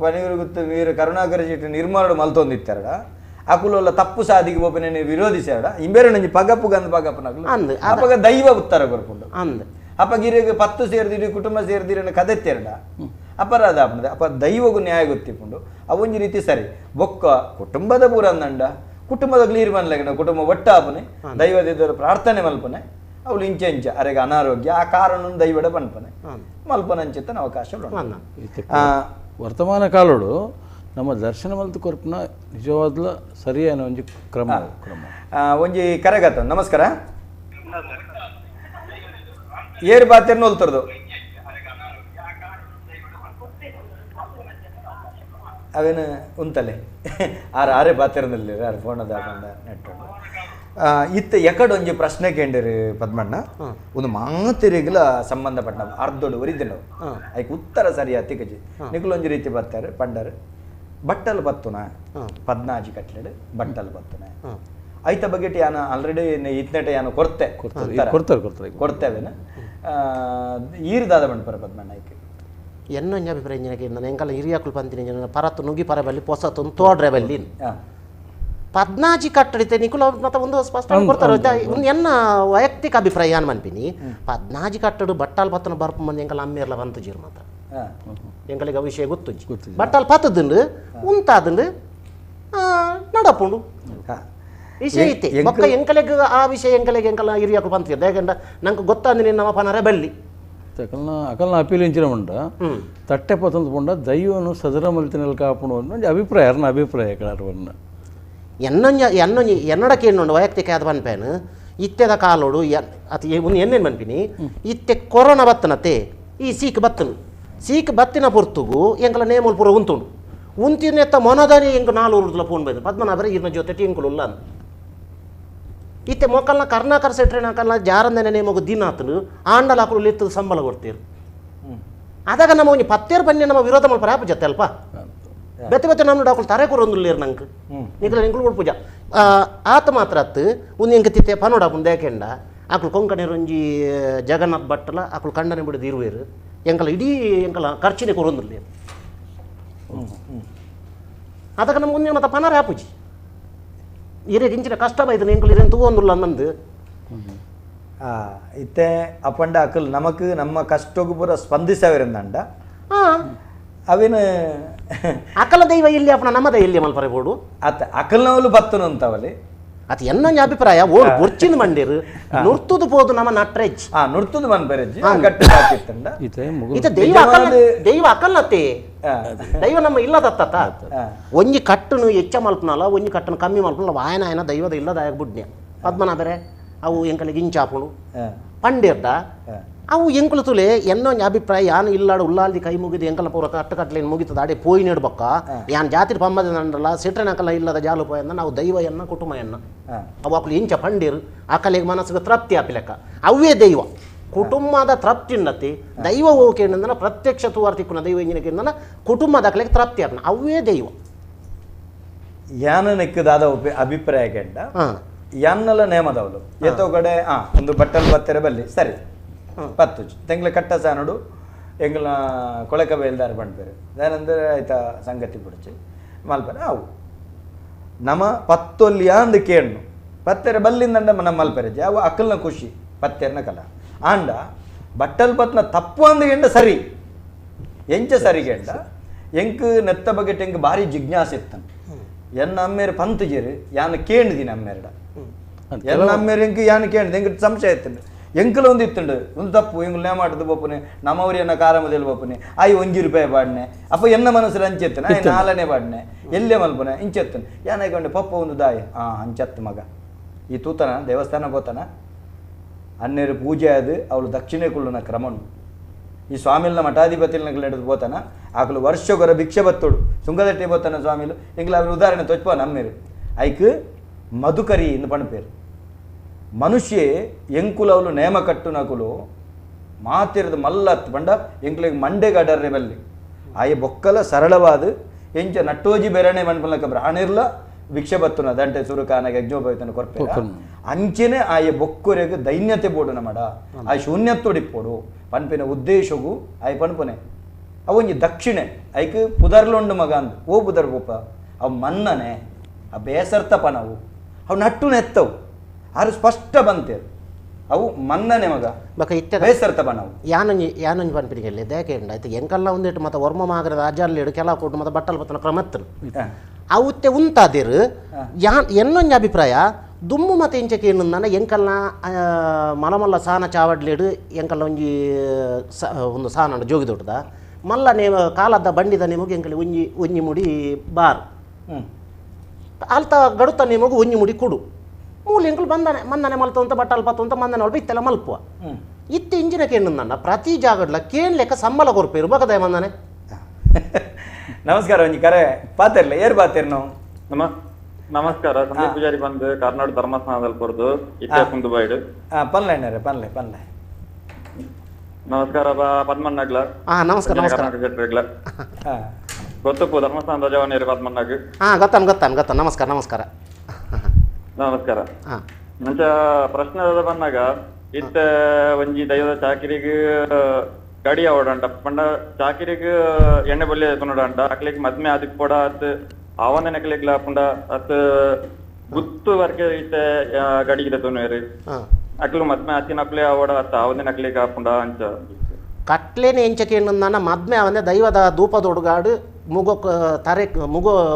[SPEAKER 1] ಪನಿಗುತ್ತು ವೀರ ಕರುಣಾಕರ ಚೀಟಿ ನಿರ್ಮಾಣ ಮಲ್ತೊಂದಿತ್ತಾರಡ ಅಕುಲಲ್ಲ ತಪ್ಪು ಸಾದಿಗೆ ಬೋಪನೆ ವಿರೋಧಿಸ್ಯಾಡ ಇಂಬೇರೆ ನಂಜಿ ಪಗಪ್ಪು ಗಂಧ ಪಗಪ್ಪನ ಅಪಗ ದೈವ ಉತ್ತರ ಕೊರ್ಪುಂಡು
[SPEAKER 3] ಅಂದ್
[SPEAKER 1] ಅಪ್ಪ ಗಿರಿಗೆ 10 ಸೇರ್ದಿರಿ ಕುಟುಂಬ ಸೇರ್ದಿರಿ ಕದೆತ್ತೆರಡ ಅಪರಾಧ ಆಪಣದ ಅಪ್ಪ ದೈವಗೂ ನ್ಯಾಯ ಗೊತ್ತಿಪ್ಪುಂಡು ಅವೊಂಜಿ ರೀತಿ ಸರಿ ಬೊಕ್ಕ ಕುಟುಂಬದ ಪೂರ ಅಂದಂಡ ಕುಟುಂಬದ ಕ್ಲೀರ್ ಮನ್ಲಗನ ಕುಟುಂಬ ಒಟ್ಟಾಪನೆ ದೈವದಿದ್ದವರು ಪ್ರಾರ್ಥನೆ ಮಲ್ಪನೆ ಅವಳು ಇಂಚ ಅರೆಗೆ ಅನಾರೋಗ್ಯ ಆ ಕಾರಣ ದೈವಡ ಪನ್ಪನೆ ಮಲ್ಪನಂಚಿತ್ತನ ಅವಕಾಶ
[SPEAKER 2] ವರ್ತಮಾನ ಕಾಲೋಡು ನಮ್ಮ ದರ್ಶನ ಮಲ್ತು ಕೊರ್ಪನ ನಿಜವಾದ್ಲ ಸರಿಯಾನ ಒಂಜಿ ಕ್ರಮ
[SPEAKER 1] ಒಂಜಿ ಕರೆಗತ್ತ ನಮಸ್ಕಾರ ಏರ್ ಬಾತೆರ್ನ ಹೊಲ್ತರದು ಅವೇನು ಉಂತಲೆ ಆರೆ ಬಾತೆರ್ನಲ್ಲಿ ಫೋನದ ನೆಟ್ ಇತ್ತ ಎಕಡೆ ಒಂಜಿ ಪ್ರಶ್ನೆ ಕೇಂದ್ರಿ ಪದ್ಮಣ್ಣ ಒಂದು ಮಾತಿರಿಗಳ ಸಂಬಂಧಪಟ್ಟ ಅರ್ಧೋಡು ಒರಿದಿಲ್ಲ ಅದಕ್ಕೆ ಉತ್ತರ ಸರಿಯಾ ತಿಕಜಿ ನಿಖಲ್ ಒಂಜಿ ರೀತಿ ಬರ್ತಾರೆ ಪಂಡರು ಬಟ್ಟಲು ಬತ್ತುನ 14 ಕಟ್ಲೆಡು ಬಟ್ಟಲು ಬತ್ತುನ ಐತ ಬಗೆಟ್ ಯಾನ ಆಲ್ರೆಡಿ ಇತ್ನೆಟ ಯಾನು ಕೊಡ್ತೇವೇನ ಈರ್ದಾದ ಮಣ್ಪರ ಪದ್ಮನಾಯ್ಕೆ
[SPEAKER 3] ಎನ್ನೊಂಜಿ ಅಭಿಪ್ರಾಯ ಇಂಜಿನಕ್ಕೆ ಎಂಕಲ್ಲ ಹಿರಿಯಕ್ಕಳು ಪಂತಿನ ಪರತ್ತು ನುಗ್ಗಿ ಪರಬಲ್ಲಿ ಪೊಸತ್ತು ತೋಡ್ರೆ ಬಲ್ಲಿ ಪದ್ನಾಜಿ ಕಟ್ಟಡಿತೆ ನಿಕುಲ ಮತ್ತೆ ಒಂದು ಸ್ಪಷ್ಟ ಕೊಡ್ತಾರೆ ಒಂದು ಎನ್ನ ವೈಯಕ್ತಿಕ ಅಭಿಪ್ರಾಯ ಏನು ಮನ್ಪಿನಿ ಪದ್ನಾಜಿ ಕಟ್ಟಡು ಬಟ್ಟಾಲ್ ಪತ್ತನ ಬರ್ಪ ಮಂದಿ ಎಂಕಲ್ಲ ಅಮ್ಮೇರ್ಲ ಬಂತು ಜೀರ್ ಮಾತ್ರ ಎಂಕಲಿಗೆ ವಿಷಯ ಗೊತ್ತು ಬಟ್ಟಾಲ್ ಪತ್ತದುಂಡು ಉಂತಾದುಂಡು ನಡಪುಂಡು ವಿಷಯ ಐತೆ ಮಕ್ಕ ಎಂಕಲೆಗ್ ಆ ವಿಷಯ ಎಂಕಲ ಹಿರಿಯಕ್ಕಳು ಪಂತಿರ್ದೆ ಯಾಕಂದ್ರೆ ನಂಗೆ ಗೊತ್ತಾಂದಿನಿ ನಮ್ಮ ಪನರೆ ಬಲ್ಲಿ
[SPEAKER 2] ಅಕಲ್ನ ಅಪೀಲಿಂಚಿನ ಉಂಡ ತಟ್ಟೆ ಪತಂತ ಪುಂಡ ದೈವನು ಸದರ ಮಲ್ತಿನಲ್ಲಿ ಕಾಪುಂಡು ಒಂದು ಅಭಿಪ್ರಾಯ ಅರ್ನ ಅಭಿಪ್ರಾಯ ಕಲಾರವನ್ನ
[SPEAKER 3] ಎನ್ನಡಕ್ಕೆ ಎನ್ನುಂಡು ವೈಯಕ್ತಿಕ ಅದು ಪನ್ಪೇನು ಇತ್ತೆದ ಕಾಲೋಡು ಅದು ಒಂದು ಎನ್ನೇನು ಪನ್ಪಿನಿ ಇತ್ತೆ ಕೊರೋನಾ ಬತ್ತನತ್ತೆ ಈ ಸೀಕ್ ಬತ್ತಿನ ಪುರ್ತುಗು ಎಂಕಲ ನೇಮಲ್ ಪೂರ ಉಂತುಂಡು ಉಂತಿನೆತ್ತ ಮೊನದನಿ ಎಂಕು 4 ಫೋನ್ ಬೈದು ಪದ್ಮನಾಭರ ಇರ್ನ ಜೊತೆ ಟೀಂಕುಲ್ಲ ಅಂತ ಇತ್ತೆ ಮೊಕ್ಕಲ್ನ ಕರ್ನಾಕರ್ ಸೆಟ್ರೆ ನಾಕಲ್ನ ಜಾರಂದನೆ ನೇಮಗು ದಿನ ಆತನು ಆಂಡಲ ಹಾಕಲು ಲಿತ್ತದ ಸಂಬಳ ಕೊಡ್ತೀರು ಅದಾಗ ನಮ್ಮ ಒಂದು ಪತ್ತೇರು ಬನ್ನಿ ನಮ್ಮ ವಿರೋಧ ಮಾಡ್ಪಾರ ಆಪ ಜೊತೆ ಅಲ್ಪ ಬೆತ್ತೆ ನಮ್ಮ ಡಾಕುಲ್ ತರೆ ಕೊರೊಂದುಲ್ಲೇರು ನಂಗೆ ನಿಂಕಲು ಪೂಜಾ ಆತ ಮಾತ್ರ ಅತ್ತು ಒಂದು ಎಂಕ ತಿತ್ತೆ ಪನೋಡಾಪುನ್ ದೇಕೆಂಡ ಆಕಳು ಕೊಂಕಣಿ ಒಂಜಿ ಜಗನ್ನಾಥ್ ಭಟ್ಲ ಆಕಳು ಕಂಡನೆ ಬಿಡದು ಇರುವೇರು ಎಂಕಲ ಇಡೀ ಎಂಕಲ ಖರ್ಚಿನೇ ಕೊರೊಂದುಲ್ಲೇರು ಅದಕ್ಕೆ ನಮ್ಗೆ ಮುಂದೆ ಮತ್ತೆ ಪನರ ಆಪುಜಿ ಇರೇಗ ಇಂಚಿನ ಕಷ್ಟ ಬೈದು ಎಂಕಲು ಇರೇನು ತಗೊಂದುಲ್ಲ ಅನ್ನಂದು
[SPEAKER 1] ಇತ್ತೆ ಅಪ್ಪಂಡ ಅಕಲ್ ನಮಕ್ ನಮ್ಮ ಕಷ್ಟಗೂ ಪೂರ ಸ್ಪಂದಿಸವಿರಂದಂಡ ಅವೇನು
[SPEAKER 3] ಅಕಲ ದೈವ ಇಲ್ಲಿ ಅಪ್ಪನ ನಮ್ಮ ದೈವ ಇಲ್ಲಿ ಮಲ್ಪರೆ ಬೋಡು
[SPEAKER 1] ಅತ್ತ ಅಕಲ್ನವಲು ಬತ್ತನು ಅಂತವಲ್ಲಿ
[SPEAKER 3] ಅದು ಎನ್ನೊಂದು ಅಭಿಪ್ರಾಯ ಓಡು ಬೊರ್ಚಿನ ಮಂಡಿರು ನುರ್ತುದು ಪೋದು ನಮ್ಮ ನಟ್ರೆಜ್
[SPEAKER 1] ನುರ್ತುದು ಮನ್ಪೆರಜ್ಜಿ ಗಟ್ಟಿ ಹಾಕಿತ್ತಂಡ
[SPEAKER 3] ಇದು ದೈವ ಅಕಲ್ನತ್ತೆ ದೈವ ನಮ್ಮ ಇಲ್ಲದತ್ತ ಒಂಜಿ ಕಟ್ಟನು ಹೆಚ್ಚ ಮಲ್ಪನಲ್ಲ ಒಂಜಿ ಕಟ್ಟನು ಕಮ್ಮಿ ಮಲ್ಪನಲ್ಲ ವಾಯನಾಯನ ದೈವದ ಇಲ್ಲದ ಆಗ್ಬಿಡ್ನೆ ಪದ್ಮನಾಭರೆ ಅವು ಎಂಕಲಿಗೆ ಇಂಚಾಪುಣು ಪಂಡಿರ್ದ ಅವು ಎಂಕಲು ತುಲೆ ಎನ್ನೊಂದು ಅಭಿಪ್ರಾಯ ಯಾನು ಇಲ್ಲಾಡು ಉಲ್ಲಾಲ್ದಿ ಕೈ ಮುಗಿದು ಎಂಕಲ ಪೂರ ಕಟ್ಟಕಟ್ಲೇನು ಮುಗಿತದ ಅಡೆ ಪೋಯಿ ನೀಡ್ಬಕ್ಕ ಯಾನ್ ಜಾತಿ ಪಂಬದಲ್ಲ ಸಿಟ್ರನಕಲ್ಲ ಇಲ್ಲದ ಜಾಲು ಪೋಯನ್ನ ನಾವು ದೈವ ಎನ್ನ ಕುಟುಂಬ ಎನ್ನ ಅವು ಅಕ್ಲು ಇಂಚ ಪಂಡಿರು ಅಕಲಿಗೆ ಮನಸ್ಸಿಗೆ ತೃಪ್ತಿ ಆಪಿಲೆಕ್ಕ ಅವೇ ದೈವ ಕುಟುಂಬದ ತೃಪ್ತಿ ಉನ್ನತಿ ದೈವ ಹೋಗೇಂದ್ರ ಪ್ರತ್ಯಕ್ಷ ತುವಾರ್ತಿಕ್ಕುನ ದೈವ ಇಂಜಿನಕ್ಕಿಂದ ಕುಟುಂಬದ ಅಕಲಿಗೆ ತೃಪ್ತಿ ಆಪನ ಅವೇ ದೈವ
[SPEAKER 1] ಯಾನ ನೆಕ್ಕದಾದ ಅಭಿಪ್ರಾಯ ಕೆಂಡ ಯಾನ್ನಲ ನೇಮದವಳು ಎತ್ತೋ ಕಡೆ ಒಂದು ಬಟ್ಟಲ್ ಬತ್ತೆರೆ ಬಲ್ಲಿ ಸರಿ ಪತ್ತು ತೆಂಗ್ಲ ಕಟ್ಟ ಸಾನಡು ಎಂಗ್ಲ ಕೊಳಕ ಬೇಲ್ದಾರ ಪಂಡ್ಪೇರು ಅದೇನಂದ್ರೆ ಆಯ್ತಾ ಸಂಗತಿ ಬಿಡ್ಚಿ ಮಲ್ಪರೆ ಅವು ನಮ್ಮ ಪತ್ತೊಲ್ಲಿ ಅಂದು ಕೇಳ್ನು ಪತ್ತೆರೆ ಬಲ್ಲಿಂದಂಡ ನಮ್ಮ ಮಲ್ಪೆರಜೆ ಅವು ಅಕ್ಕಲ್ನ ಖುಷಿ ಪತ್ತೆರ್ನ ಕಲ ಆಂಡ ಬಟ್ಟಲ್ ಪತ್ನ ತಪ್ಪು ಅಂದ ಸರಿ ಎಂಚ ಸರಿಗೆಂಡ ಎಂಕ್ ನೆತ್ತ ಬಗೆಟ್ ಎಂಕ್ ಭಾರಿ ಜಿಜ್ಞಾಸೆ ಇತ್ತನು ಎನ್ನ ಅಮ್ಮೇರು ಪಂತ್ ಜೀರು ಯಾನು ಕೇಳಿದೀನಿ ಅಮ್ಮೇರಡ ಎನ್ನ ಅಮ್ಮೇರು ಎಂಕ್ ಯಾನು ಕೇಳಿದೆ ಎಂಕ್ ಸಂಶಯ ಇತ್ತಂಡು ಎಂಕಲು ಒಂದು ಇತ್ತುಂಡು ಒಂದು ತಪ್ಪು ಎಂಗ್ಲು ನೇಮಾಟದ ಬಪ್ಪನೆ ನಮ್ಮವರಿಯನ್ನ ಕಾರಮದಲ್ಲಿ ಬಪ್ಪನೆ ಆಯ್ ₹1 ಬಾಡ್ನೆ ಅಪ್ಪ ಎನ್ನ ಮನಸ್ಸು ಅಂಚೆತ್ತನೆ ಆಯ್ 4ನೇ ಬಾಡ್ನೆ ಎಲ್ಲೇ ಮಲ್ಪನೆ ಇಂಚೆತ್ತನೆ ಯಾನಾಯ್ಕೊಂಡೆ ಪಪ್ಪ ಒಂದು ದಾಯಿ ಅಂಚತ್ತು ಮಗ ಈ ತೂತನ ದೇವಸ್ಥಾನ ಬೋತನ ಅನ್ನೇರು ಪೂಜೆ ಅದು ಅವಳು ದಕ್ಷಿಣೆ ಕುಳ್ಳನ ಕ್ರಮನು ಈ ಸ್ವಾಮಿಲ್ನ ಮಠಾಧಿಪತಿಲ್ನ ಹಿಡಿದು ಬೋತನ ಆಕಲು ವರ್ಷಗೊರ ಭಿಕ್ಷೆ ಬತ್ತೋಡು ಸುಂಗದಟ್ಟೆ ಬೋತನ ಸ್ವಾಮಿಲು ಎಂಗ್ಲ ಅವ್ರ ಉದಾಹರಣೆ ತೊಚ್ಪ ನಮ್ಮೇರು ಐಕ್ ಮಧುಕರಿ ಇಂದು ಪಣಪೇರು ಮನುಷ್ಯ ಎಂಕುಲವಲು ನೇಮ ಕಟ್ಟು ನಕುಲು ಮಾತಿರದು ಮಲ್ಲತ್ತು ಬಂಡ ಎಂಕ್ಲಿಗೆ ಮಂಡೆಗೆ ಅಡರ್ರೆ ಬಲ್ಲಿ ಆಯ ಬೊಕ್ಕಲ ಸರಳವಾದ ಎಂಚ ನಟ್ಟೋಜಿ ಬೆರಣೆ ಮನ್ಪಲಕ ಬ್ರಾಣಿರ್ಲ ಭಿಕ್ಷೆ ಬತ್ತುನ ದಂಟೆ ಸುರುಕಾನಾಗ ಯಜ್ಞೋಪವಿತನ ಕೊರ್ಪೆ ಅಂಚೆನೆ ಆಯ ಬೊಕ್ಕುರೆಗೆ ದೈನ್ಯತೆ ಬೋಡುನ ಮಾಡ ಆ ಶೂನ್ಯತ್ತೊಡಿಪ್ಪೋಡು ಪನ್ಪಿನ ಉದ್ದೇಶಗೂ ಆಯ್ ಪನ್ಪನೆ ಅವೊಂಜಿ ದಕ್ಷಿಣೆ ಐಕ್ ಪುದರ್ಲೊಂಡು ಮಗ ಅಂದ್ ಓ ಪುದರ್ ಗೋಪ ಅವು ಮನ್ನನೆ ಆ ಬೇಸರ್ತ ಪನವು ಅವು ನಟ್ಟು ನೆತ್ತವು ಆರು ಸ್ಪಷ್ಟ ಬಂತೇರು ಅವು ಮನ್ನನೆ ಮಗ
[SPEAKER 3] ಬಕ ಇತ್ತೆ
[SPEAKER 1] ಬೇಸರ್ತ ಪನವು
[SPEAKER 3] ಯಾನೊಂಜಿ ಪನ್ಪಿನಿಗೆಲ್ಲಿ ದೇಕೆಂಡ ಆಯ್ತು ಎಂಕಲ್ಲ ಒಂದಿಟ್ಟು ಮತ್ತೆ ವರ್ಮ ಮಾಗರ ರಾಜ್ಯಾರ್ಲೇಡು ಕೆಲ ಕೊಟ್ಟು ಮತ್ತೆ ಬಟ್ಟಲ್ ಬತ್ತನ ಕ್ರಮತ್ತರು ಅವತ್ತೆ ಉಂತಾದಿರು ಎನ್ನೊಂಜಿ ಅಭಿಪ್ರಾಯ ದುಮ್ಮು ಮತ್ತೆ ಇಂಚಕ್ಕೆ ಏನಂದ ಎಂಕಲ್ನ ಮಲಮಲ್ಲ ಸಾನ ಚಾವಡ್ಲೇಡು ಎಂಕಲ್ಲ ಒಂದು ಸಾನ ಜೋಗಿ ದೊಡ್ಡದ ಮಲ್ಲ ನೇಮ ಕಾಲದ ಬಂಡಿದ ನೇಮಗು ಎಂಕಲ್ಲಿ ಒಂಜಿ ಮುಡಿ ಬಾರ್ ಅಲ್ತ ಗಡುತ್ತ ನೇಮಗು ಒಂಜಿ ಮುಡಿ ಕುಡು ಮೂಲ ಎಂಕಲು ಮಂದನೆ ಮಲ್ತು ಅಂತ ಬಟ್ಟಲ್ ಪತ್ತು ಅಂತ ಮಂದನೆ ಮಲ್ಪ ಇತ್ತೆಲ್ಲ ಮಲ್ಪುವ ಇತ್ತೆ ಇಂಜಿನಕ್ಕೆ ಏನಂದ ಪ್ರತಿ ಜಾಗಡ್ಲ ಕೇನ್ ಲೆಕ್ಕ ಸಂಬಳ ಕೊರ್ಪೇರು ಬಗದ ಮಂದನೆ
[SPEAKER 1] ನಮಸ್ಕಾರ ಒಂಜಿ ಕರೆ ಪಾತಿರ್ಲ ಏರ್ ಪಾತಿರ್ ನಾವು
[SPEAKER 10] ನಮಸ್ಕಾರ ಸಂದೀಪ್ ಪೂಜಾರಿ ಬಂದು ಕರ್ನಾಟಕ ಧರ್ಮಸ್ಥಾನದಲ್ಲಿ ಕೊರ್ದು ಇತ್ತೆ ಕುಂದು ಬೈಡು
[SPEAKER 1] ಪನ್ಲೆ ಪನ್ಲೆ
[SPEAKER 10] ನಮಸ್ಕಾರ ಪದ್ಮಣ್ಣಗ್ಲ
[SPEAKER 3] ನಮಸ್ಕಾರ
[SPEAKER 10] ಕರ್ನಾಟಕ ಜಟ್ರಿಗ್ಲ ಗೊತ್ತಪ್ಪು ಧರ್ಮಸ್ಥಾನ ಧ್ವಜವನ್ನೇರಿ ಪದ್ಮಣ್ಣಗ್
[SPEAKER 3] ಗೊತ್ತ ನಮಸ್ಕಾರ
[SPEAKER 10] ನಮಸ್ಕಾರ ನಂಚ ಪ್ರಶ್ನೆ ಬಂದಾಗ ಇತ್ತ ಒಂಜಿ ದೈವದ ಚಾಕಿರಿಗೆ ಗಡಿ ಅವಡಂಟ ಪಂಡ ಚಾಕಿರಿಗೆ ಎಣ್ಣೆ ಬಲ್ಲೆ ಕೊನೋಡಂಟ ಅಕ್ಲಿಗೆ ಮದ್ಮೆ ಆದಿಪ್ಪೋಡ ಅತ್ ಅವನ ನೆಕ್ಲಿಗೆ ಲಾಪುಂಡ ಅತ್ ಗುತ್ತು ವರ್ಕೆ ಇತ್ತೆ ಗಡಿಗೆ ತೊನೇರಿ ಅಕ್ಲು ಮದ್ಮೆ ಆತಿನ ಅಕ್ಲೆ ಅವಡ ಅತ್ ಅವನ ನೆಕ್ಲಿಗೆ ಆಪುಂಡ ಅಂಚ
[SPEAKER 3] ಕಟ್ಲೇನೆ ಎಂಚಕ್ಕೆ ನನ್ನ ಮದ್ಮೆ ಅವನೇ ದೈವದ ಧೂಪದೊಡುಗಾಡು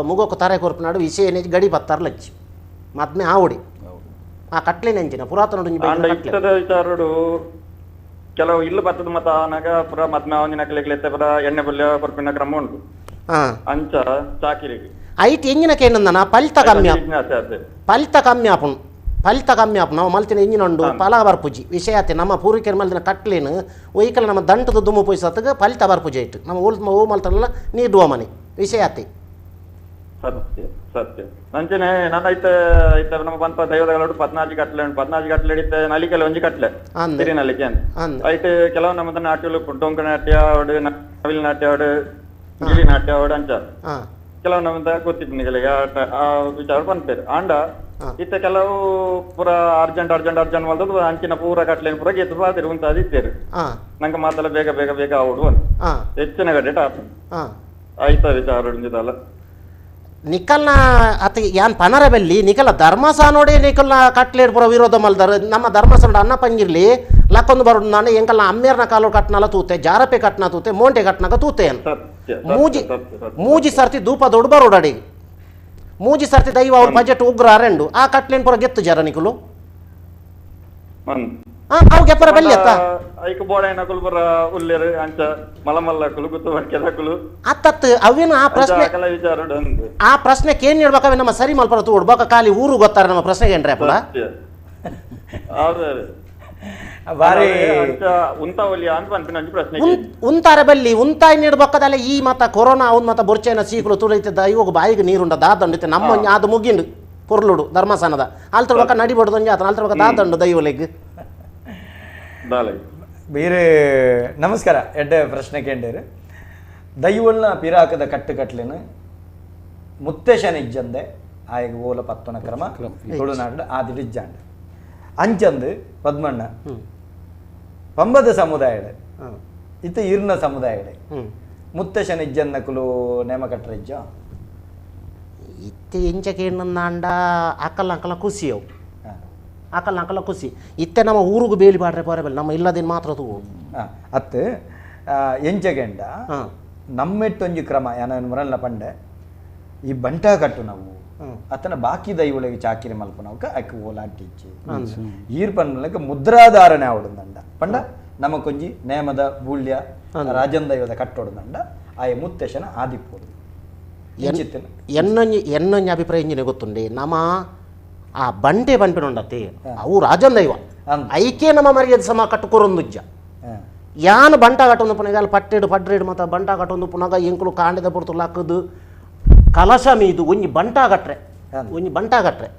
[SPEAKER 3] ಮುಗೋಕು ತರೆ ಕೊರ್ಪಿನಾಡು ವಿಷಯ ಗಡಿ ಬತ್ತಾರ್ಲಚ್ಚಿ ಮದ್ಮೆ ಆವಡಿ ಆ ಕಟ್ಲೇನೆ ಎಂಚಿನ ಪುರಾತನ
[SPEAKER 10] ಇಷ್ಟದ ವಿಚಾರಡು ಕೆಲವು ಇಲ್ಲು ಬತ್ತದ ಮತ ಆನಾಗ ಪುರ ಮದ್ಮೆ ಅವನ ನೆಕ್ಲಿಗೆ ಪುರ ಎಣ್ಣೆ ಬಲ್ಲೆ ಕೊರ್ಪಿನ ಕ್ರಮ ಉಂಟು ಅಂಚ ಚಾಕಿರಿಗೆ
[SPEAKER 3] ಐಟ್ ಎಂಜಿನಕ್ಕೆ ಏನಂದನ ಫಲಿತ ಕಮ್ಮಿ ಆಪುನು ನಾವು ಮಲ್ತಿನ ಇಂಜಿನುಂಡು ಫಲ ಬರ್ಪುಜಿ ವಿಷಯ ಆತೆ ನಮ್ಮ ಪೂರ್ವಿಕರು ಮಲ್ತಿನ ಕಟ್ಲೇನು ಒಯ್ಕಲ್ ನಮ್ಮ ದಂಟದ ದುಮ್ಮು ಪೋಯಿಸತ್ಗೆ ಫಲಿತ ಬರ್ಪುಜಿ ಆಯ್ತು ನಮ್ಮ ಓ ಮಲ್ತನಲ್ಲ ನೀಡುವ ಮನೆ ವಿಷಯ ಆತೆ
[SPEAKER 10] ಸತ್ಯ ಸತ್ಯ ನಂಚನೆ ನನ್ನ ಐತೆ ನಮ್ಮ ಬಂತ ದೈವದಗಳು 14 ಗಟ್ಲೆ ಹಿಡಿತೆ ನಲಿಕೆಲ್ಲ ಒಂಜಿ ಕಟ್ಲೆ ಸಿರಿ ನಲಿಕೆ ಐತೆ ಕೆಲವು ನಮ್ಮದ ನಾಟ್ಯಗಳು ಡೊಂಕ ನಾಟ್ಯ ಅವಡು ನವಿಲ್ ನಾಟ್ಯ ಅವಡು ಗಿಳಿ ನಾಟ್ಯ ಅವಡು ಅಂಚ ಕೆಲವು ನಮ್ಮದ ಗೊತ್ತಿಪ್ಪನಿಗಳಿಗೆ ಆ ವಿಚಾರ ಬಂತೇರು ಆಂಡ ಇತ್ತ ಕೆಲವು ಪೂರ ಅರ್ಜೆಂಟ್ ಮಾಡ್ದದು ಅಂಚಿನ ಪೂರ ಕಟ್ಲೇನು ಪೂರ ಗೆದ್ದು ಬಾದಿರು ಅಂತ ಅದಿತ್ತೇರು ನಂಗೆ ಮಾತೆಲ್ಲ ಬೇಗ ಅವಡು ಹೆಚ್ಚಿನ ಗಡ್ಡೆ ಟಾಪ್ ಆಯ್ತಾ ವಿಚಾರ ಅಲ್ಲ
[SPEAKER 3] ನಿಕಲ್ನ ಅತ ಯಾನ್ ಪನರ ಬೆಲ್ಲಿ ನಿಕಲ ಧರ್ಮಸ ನೋಡಿ ನಿಕಲ್ನ ಕಟ್ಲೇಡ್ ಪುರ ವಿರೋಧ ಮಲ್ದಾರ ನಮ್ಮ ಧರ್ಮಸಂಡ ಅನ್ನ ಪಂಗಿರ್ಲಿ ಲಕ್ಕೊಂದು ಬರೋದು ನಾನು ಎಂಕಲ್ನ ಅಮ್ಮೇರ್ನ ಕಾಲು ಕಟ್ನಲ್ಲ ತೂತೆ ಜಾರಪೆ ಕಟ್ನ ತೂತೆ ಮೋಂಟೆ ಕಟ್ನಾಗ ತೂತೆ ಅಂತ ಮೂಜಿ ಸರ್ತಿ ಧೂಪ ದೊಡ್ಡ ಬರೋಡಡಿ ಮೂಜಿ ಸರ್ತಿ ದೈವ ಅವ್ರ ಬಜೆಟ್ ಉಗ್ರ ಅರೆಂಡು ಆ ಕಟ್ಲೇನ್ ಪುರ ಗೆತ್ತು ಜರ ನಿಕಲು ಅವು ಗೆಪ್ಪರ ಬೆಲ್ಲಿ ಅತ್ತ
[SPEAKER 10] ಐಕ ಬೋಡೈನ ಕುಲ್ಬರ ಉಲ್ಲೇರು ಅಂಚ ಮಲಮಲ್ಲ ಕುಲು ಗುತ್ತು ವರ್ಕೆದ ಕುಲು
[SPEAKER 3] ಅತ್ತತ್ತು ಅವೇನು ಆ ಪ್ರಶ್ನೆಗೆ ಏನ್ ಹೇಳ್ಬೇಕವೆ ನಮ್ಮ ಸರಿ ಮಲ್ಪರ ತೋಡ್ಬೇಕ ಖಾಲಿ ಊರು ಗೊತ್ತಾರೆ ನಮ್ಮ ಪ್ರಶ್ನೆಗೆ ಏನ್ರಿ ಅಪ್ಪಳ
[SPEAKER 1] ಬಾರಿ
[SPEAKER 10] ಉಂತಾವಲಿ ಅಂತ ಅನ್ಪಿನ ಪ್ರಶ್ನೆ
[SPEAKER 3] ಉಂತಾರೆ ಬಲ್ಲಿ ಉಂತಾಯಿ ನೀಡ್ಬೇಕದಲ್ಲ ಈ ಮತ್ತ ಕೊರೋನಾ ಅವ್ನ ಮತ್ತ ಬೊರ್ಚೆನ ಸೀಕಲು ತುಳಿತದ ಇವಾಗ ಬಾಯಿಗೆ ನೀರುಂಡ ದಾದಂಡಿತೆ ನಮ್ಮ ಅದು ಮುಗಿಂಡು ಪೊರ್ಲುಡು ಧರ್ಮಸ್ಥಾನದ ಅಲ್ತರ್ಬೇಕ ನಡಿಬಾರ್ದು ಅಂಜ ಆತ ಅಲ್ತರ್ಬೇಕ ದಾದಂಡು ದೈವಲೆಗ್
[SPEAKER 1] ಬೇರೆ ನಮಸ್ಕಾರ ಎಡ್ಡೆ ಪ್ರಶ್ನೆ ಕೇಂದ್ರ ದೈವಲ್ನ ಪಿರಾಕದ ಕಟ್ಟುಕಟ್ಲೇನು ಮುತ್ತೇಶನಿಜ್ಜಂದೆ ಆಯ್ಗೆ ಓಲ ಪತ್ತನ ಕ್ರಮ ತುಳುನಾಡು ಆದಿಡಿಜ್ಜಾಂಡ ಅಂಚಂದು ಪದ್ಮಣ್ಣ ಪಂಬದ ಸಮುದಾಯಡೆ ಇತ್ತ ಇರ್ನ ಸಮುದಾಯಡೆ ಮುತ್ತೇಶನಿಜ್ಜನ್ನಕುಲು ನೇಮ ಕಟ್ರಿಜ್ಜ
[SPEAKER 3] ಇತ್ತೆ ಎಂಚಕ್ಕೆ ಏನಂದ ಅಕ್ಕಲ್ಲ ಖುಷಿಯವು ಆಕಲ್ಲ ಖುಷಿ ಇತ್ತೆ ನಮ್ಮ ಊರಿಗೂ ಬೇಲಿ ಬಾಡ್ರೆ ಪರಬಲ್ಲ ನಮ್ಮ ಇಲ್ಲದೇನು ಮಾತ್ರ ತೂ
[SPEAKER 1] ಅತ್ತು ಎಂಚಗೆಂಡ ನಮ್ಮೆಟ್ಟೊಂಜಿ ಕ್ರಮ ಯಾನ ಮುರಲ್ನ ಪಂಡೆ ಈ ಬಂಟ ಕಟ್ಟು ನಾವು ಅತನ ಬಾಕಿ ದೈವಳಿಗೆ ಚಾಕಿರಿ ಮಲ್ಪ ನಾವು ಅಕ್ಕ ಓಲಾಟಿಚ್ಚಿ ಈರ್ ಪಂಡ್ಲಕ್ಕೆ ಮುದ್ರಾಧಾರಣೆ ಆವಡುಂದಂಡ ಪಂಡ ನಮಕೊಂಜಿ ನೇಮದ ಬೂಳ್ಯ ರಾಜನ್ ದೈವದ ಕಟ್ಟೋಡುಂದಂಡ ಆಯ ಮುತ್ತೇಶನ ಆದಿಪ್ಪೋಡು
[SPEAKER 3] ಎನ್ನೊಂಜಿ ಅಭಿಪ್ರಾಯ ಇಂಜಿನ ಗೊತ್ತುಂಡೆ ನಮ್ಮ ಆ ಬಂಟೆ ಬಂಪಿನುಂಡತೆ ಅವು ರಾಜನ್ ದೈವ ಐಕೆ ನಮ್ಮ ಮರ್ಯಾದೆ ಸಮ ಕಟ್ಟುಕೊರೊಂದುಜ್ಜ ಯಾನು ಬಂಟ ಕಟ್ಟೊಂದು ಪುನಗ ಪಟ್ಟೆಡು ಪಡ್ರೇಡು ಮತ್ತು ಬಂಟ ಕಟ್ಟೊಂದು ಪುನಗ ಎಂಕುಲು ಕಾಂಡೆದ ಪುರ್ತು ಲಕ್ಕದು ಕಲಶ ಮೀದು ಒಂಜಿ ಬಂಟ ಕಟ್ರೆ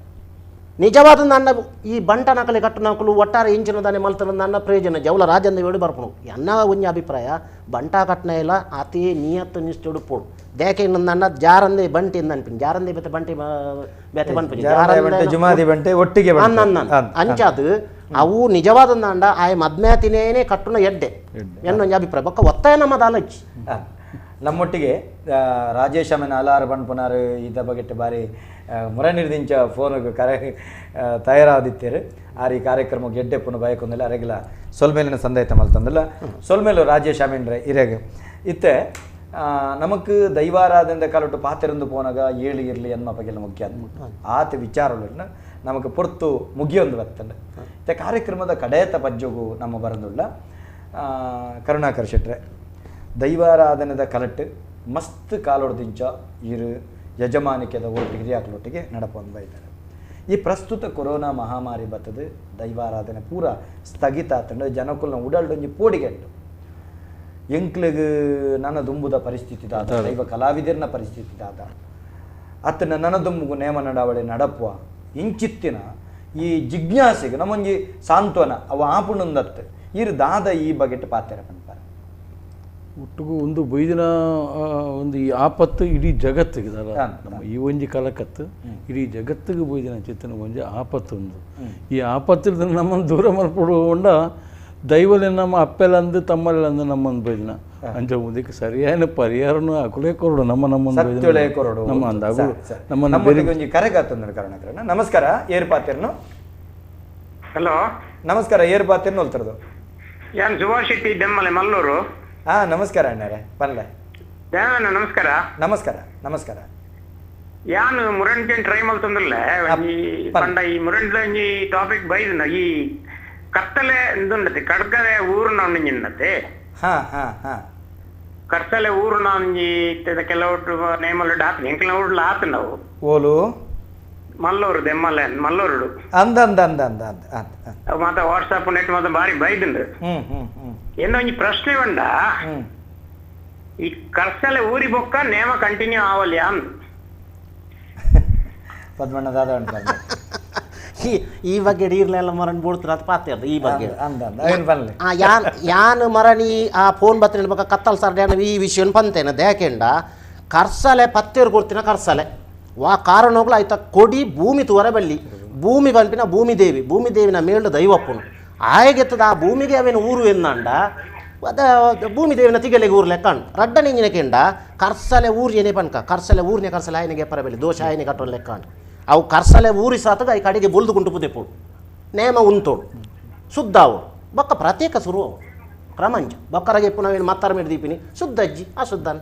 [SPEAKER 3] ನಿಜವಾದ ನನ್ನ ಈ ಬಂಟ ನಕಲೆ ಕಟ್ಟು ನಕಲು ಒಟ್ಟಾರೆ ಇಂಚಿನದಾನೆ ಮಲ್ತನ ನನ್ನ ಪ್ರಯೋಜನ ಜವಲ ರಾಜಂದ ವೇಡು ಬರ್ಪುಣು ಎನ್ನ ಒಂಜಿ ಅಭಿಪ್ರಾಯ ಬಂಟ ಕಟ್ನ ಇಲ್ಲ ಅತಿ ನಿಯತ್ತು ನಿಷ್ಠುಡು ಪೋಡು ದೇಕೆ ನನ್ನ ಜಾರಂದೆ ಬಂಟಿ ಅನ್ಪಿನ್ ಜಾರಂದೆ ಬೆತ್ತೆ ಬಂಟಿ ಬೆತ್ತೆ
[SPEAKER 1] ಬಂಟಿ ಒಟ್ಟಿಗೆ
[SPEAKER 3] ಅಂಚಾದು ಅವು ನಿಜವಾದ ಅಂಡ ಆಯ ಮದ್ಮ್ಯಾತಿನೇನೆ ಕಟ್ಟುನ ಎಡ್ಡೆ ಎನ್ನೊಂಜಿ ಅಭಿಪ್ರಾಯ ಬೊಕ್ಕ ಒತ್ತಾಯ ನಮ್ಮದ ಆಲೋಚಿ
[SPEAKER 1] ನಮ್ಮೊಟ್ಟಿಗೆ ರಾಜೇಶ್ ಅಮ್ಮನ ಅಲಾರ ಬಣ್ಪುನಾರು ಇದ ಬಗೆಟ್ಟು ಬಾರಿ ಮುರ ನಿರ್ದಿಂಚ ಫೋನ್ಗೆ ತಯಾರಾದಿತ್ತೇರು ಆರಿ ಕಾರ್ಯಕ್ರಮ ಗೆಡ್ಡೆ ಪುನಃ ಬಯಕೊಂದಿಲ್ಲ ಅರೆಗಿಲ್ಲ ಸೊಲ್ಮೇಲಿನ ಸಂದೇತ ಮಲ್ತಂದಿಲ್ಲ ಸೊಲ್ಮೇಲು ರಾಜೇಶ್ ಅಮೀನ್ರೆ ಇರೆಗೆ ಇತ್ತೆ ನಮಕ್ ದೈವಾರಾಧನೆ ಕಾಲೊಟ್ಟು ಪಾತೆರಂದು ಪೋನಾಗ ಏಳು ಇರಲಿ ಎನ್ಮಪಗೆಲ್ಲ ಮುಖ್ಯ ಆತ ವಿಚಾರಗಳನ್ನ ನಮಗೆ ಪೊರ್ತು ಮುಗಿಯೊಂದು ಬರ್ತಂಡೆ ಇತ್ತೆ ಕಾರ್ಯಕ್ರಮದ ಕಡೆಯತ ಪಜ್ಜೋಗು ನಮ್ಮ ಬರಂದುಳ್ಳ ಕರುಣಾಕರ್ ಶೆಟ್ರೆ ದೈವಾರಾಧನೆದ ಕಲಟ್ಟು ಮಸ್ತ್ ಕಾಲೊಡ್ದಿಂಚ ಇರು ಯಜಮಾನಿಕೆದ ಒಟ್ಟಿಗೆ ಹಿರಿಯಾಕ್ಲೊಟ್ಟಿಗೆ ನಡಪೊಂದು ಬೈತಾರೆ ಈ ಪ್ರಸ್ತುತ ಕೊರೋನಾ ಮಹಾಮಾರಿ ಬರ್ತದೆ ದೈವಾರಾಧನೆ ಪೂರ ಸ್ಥಗಿತ ಆತಂಡ ಜನಕುಲ್ನ ಉಡಲ್ಡೊಂಜಿ ಪೋಡಿಗೆಟ್ಟು ಎಂಕ್ಲಿಗೆ ನನ್ನ ದುಂಬುದ ಪರಿಸ್ಥಿತಿ ದಾದ ದೈವ ಕಲಾವಿದರ್ನ ಪರಿಸ್ಥಿತಿ ದಾದ ಅತ್ತನ ನನ್ನ ದುಂಬುಗು ನೇಮ ನಡಾವಳಿ ನಡಪುವ ಇಂಚಿತ್ತಿನ ಈ ಜಿಜ್ಞಾಸೆಗೆ ನಮ್ಮೊಂಜಿ ಸಾಂತ್ವನ ಅವ ಆಪುಣಂದತ್ತು ಇರು ದಾದ ಈ ಬಗೆಟ್ ಪಾತೆರ ಪಂಪಾರ
[SPEAKER 2] ಒಟ್ಟಿಗೂ ಒಂದು ಬೈದಿನ ಒಂದು ಈ ಆಪತ್ತು ಇಡೀ ಜಗತ್ತಿಗೆ ನಮ್ಮ ಈ ಒಂಜಿ ಕಲಕತ್ತು ಇಡೀ ಜಗತ್ತಿಗೆ ಬೈದಿನ ಚಿತ್ತನ ಒಂಜಿ ಆಪತ್ತು ಒಂದು ಈ ಆಪತ್ತಿನ ನಮ್ಮನ್ನು ದೂರ ಮಲ್ಪಡು ಹೊಂಡ ದೈವಲೆ ನಮ್ಮ ಅಪ್ಪೆಲ್ಲಂದು ತಮ್ಮಲ್ಲಂದು ನಮ್ಮನ್ನು ಬೈದಿನ ಅಂಚ ಮುಂದಕ್ಕೆ ಸರಿಯಾದ ಪರಿಹಾರನು ಅಕುಲೇ ಕೊರಡು ನಮ್ಮನ್ನು
[SPEAKER 1] ಕೊರಡು
[SPEAKER 2] ನಮ್ಮ ಅಂದಾಗು
[SPEAKER 1] ನಮ್ಮನ್ನು ಕರೆಗಾತಂದ್ರೆ ಕಾರಣಕರಣ ನಮಸ್ಕಾರ ಏರ್ಪಾತಿರ್ನು
[SPEAKER 6] ಹಲೋ
[SPEAKER 1] ನಮಸ್ಕಾರ ಏರ್ಪಾತಿರ್ನು ಹೇಳ್ತಿರೋದು
[SPEAKER 6] ಯಾನ್ ಸುಭಾಷ್ ಶೆಟ್ಟಿ ದೆಮ್ಮಲೆ ಮಲ್ಲೂರು.
[SPEAKER 1] ನಮಸ್ಕಾರ ಅಣ್ಣರೇ ಪನ್ಲೆ
[SPEAKER 6] ನಮಸ್ಕಾರ
[SPEAKER 1] ನಮಸ್ಕಾರ ನಮಸ್ಕಾರ
[SPEAKER 6] ಯಾನ್ ಮುರಂಟೆನ್ ಟ್ರೈ ಮಲ್ತಂದ್ರಲ್ಲ ಈ ಪಂಡ ಈ ಮುರಂಡ ಈ ಟಾಪಿಕ್ ಬೈದಿನ ಈ ಕತ್ತಲೆ ಎಂದುಂಡತೆ ಕಡ್ಗದೆ ಊರ್ನ ಉಂಡಿನ್ನತೆ ಕರ್ತಲೆ ಊರ್ನ ಒಂಜಿ ಕೆಲವು ನೇಮಲ್ ಡಾತ್ ಎಂಕಲ ಆತ ನಾವು
[SPEAKER 1] ಓಲು
[SPEAKER 6] ಮಲ್ಲೂರು ದೆಮ್ಮಲೆ ಮಲ್ಲೂರು
[SPEAKER 1] ಅಂದ ಅಂದ ಅಂದ ಅಂದ ಅಂದ
[SPEAKER 6] ಮಾತ ವಾಟ್ಸಾಪ್ ನೆಟ್ ಮಾತ ಬಾರಿ ಬೈದಿಂದು ಏನೋ ಒಂಜಿ ಪ್ರಶ್ನೆ ಬಂಡ ಈ ಕರ್ಸಲೆ ಊರಿ ಬೊಕ್ಕ ನೇಮ ಕಂಟಿನ್ಯೂ ಆವಲ್ಯ ಅಂದ್
[SPEAKER 1] ಪದ್ಮಣ್ಣದಾದ
[SPEAKER 3] ಈ ಬಗ್ಗೆ ಡೀರ್ಲೆಲ್ಲ ಮರಣಿ ಬೋಡ್ತಾರೆ ಅದು ಪಾತ್ರದ ಈ ಬಗ್ಗೆ
[SPEAKER 1] ಯಾನ್
[SPEAKER 3] ಯಾನ್ ಮರಣಿ ಆ ಫೋನ್ ಬತ್ತಿನ ಬಕ್ಕ ಕತ್ತಲ್ ಸರ್ಡ್ಯಾನ ಈ ವಿಷಯ ಪಂತೇನ ದೇಕೆಂಡ ಕರ್ಸಲೆ ಪತ್ತೇರು ಕೊಡ್ತಿನ ಕರ್ಸಲೆ ವಾ ಕಾರಣಗಳು ಆಯ್ತ ಕೊಡಿ ಭೂಮಿ ತುವರ ಬಲ್ಲಿ ಭೂಮಿ ಪಂಪಿನ ಭೂಮಿದೇವಿನ ಮೇಳು ದೈವಪ್ಪನು ಆಯಗೆತ್ತದ ಆ ಭೂಮಿಗೆ ಅವೇನು ಊರು ಎನ್ನಂಡ ಅದ ಭೂಮಿದೇವಿನ ತಿಗಲೆಗೆ ಊರು ಲೆಕ್ಕಂಡು ರಡ್ಡನಿಂಜಿನ ಕೆಂಡ ಕರ್ಸಲೆ ಊರು ಏನೇ ಪನ್ಕ ಕರ್ಸಲೆ ಊರಿನ ಕರ್ಸಲೆ ಆಯನಿಗೆ ಪರಬೆಲ್ಲಿ ದೋಷ ಆಯನಿಗೆ ಕಟ್ಟೋ ಲೆಕ್ಕಂಡು ಅವು ಕರ್ಸಲೆ ಊರಿ ಸಾತಗ ಈ ಕಡೆಗೆ ಬೊಲ್ದುಗುಂಟು ಪುದೆಪೋಡು ನೇಮ ಉಂತೋಡು ಶುದ್ಧ ಅವಳು ಬೊಕ್ಕ ಪ್ರತ್ಯೇಕ ಶುರು ಕ್ರಮಂಜ ಬೊಕ್ಕರಗೆ ಪುನಃ ಮತ್ತಾರ ಮೇಲೆ ದೀಪಿನಿ ಶುದ್ಧ ಅಜ್ಜಿ ಅಶುದ್ಧನ್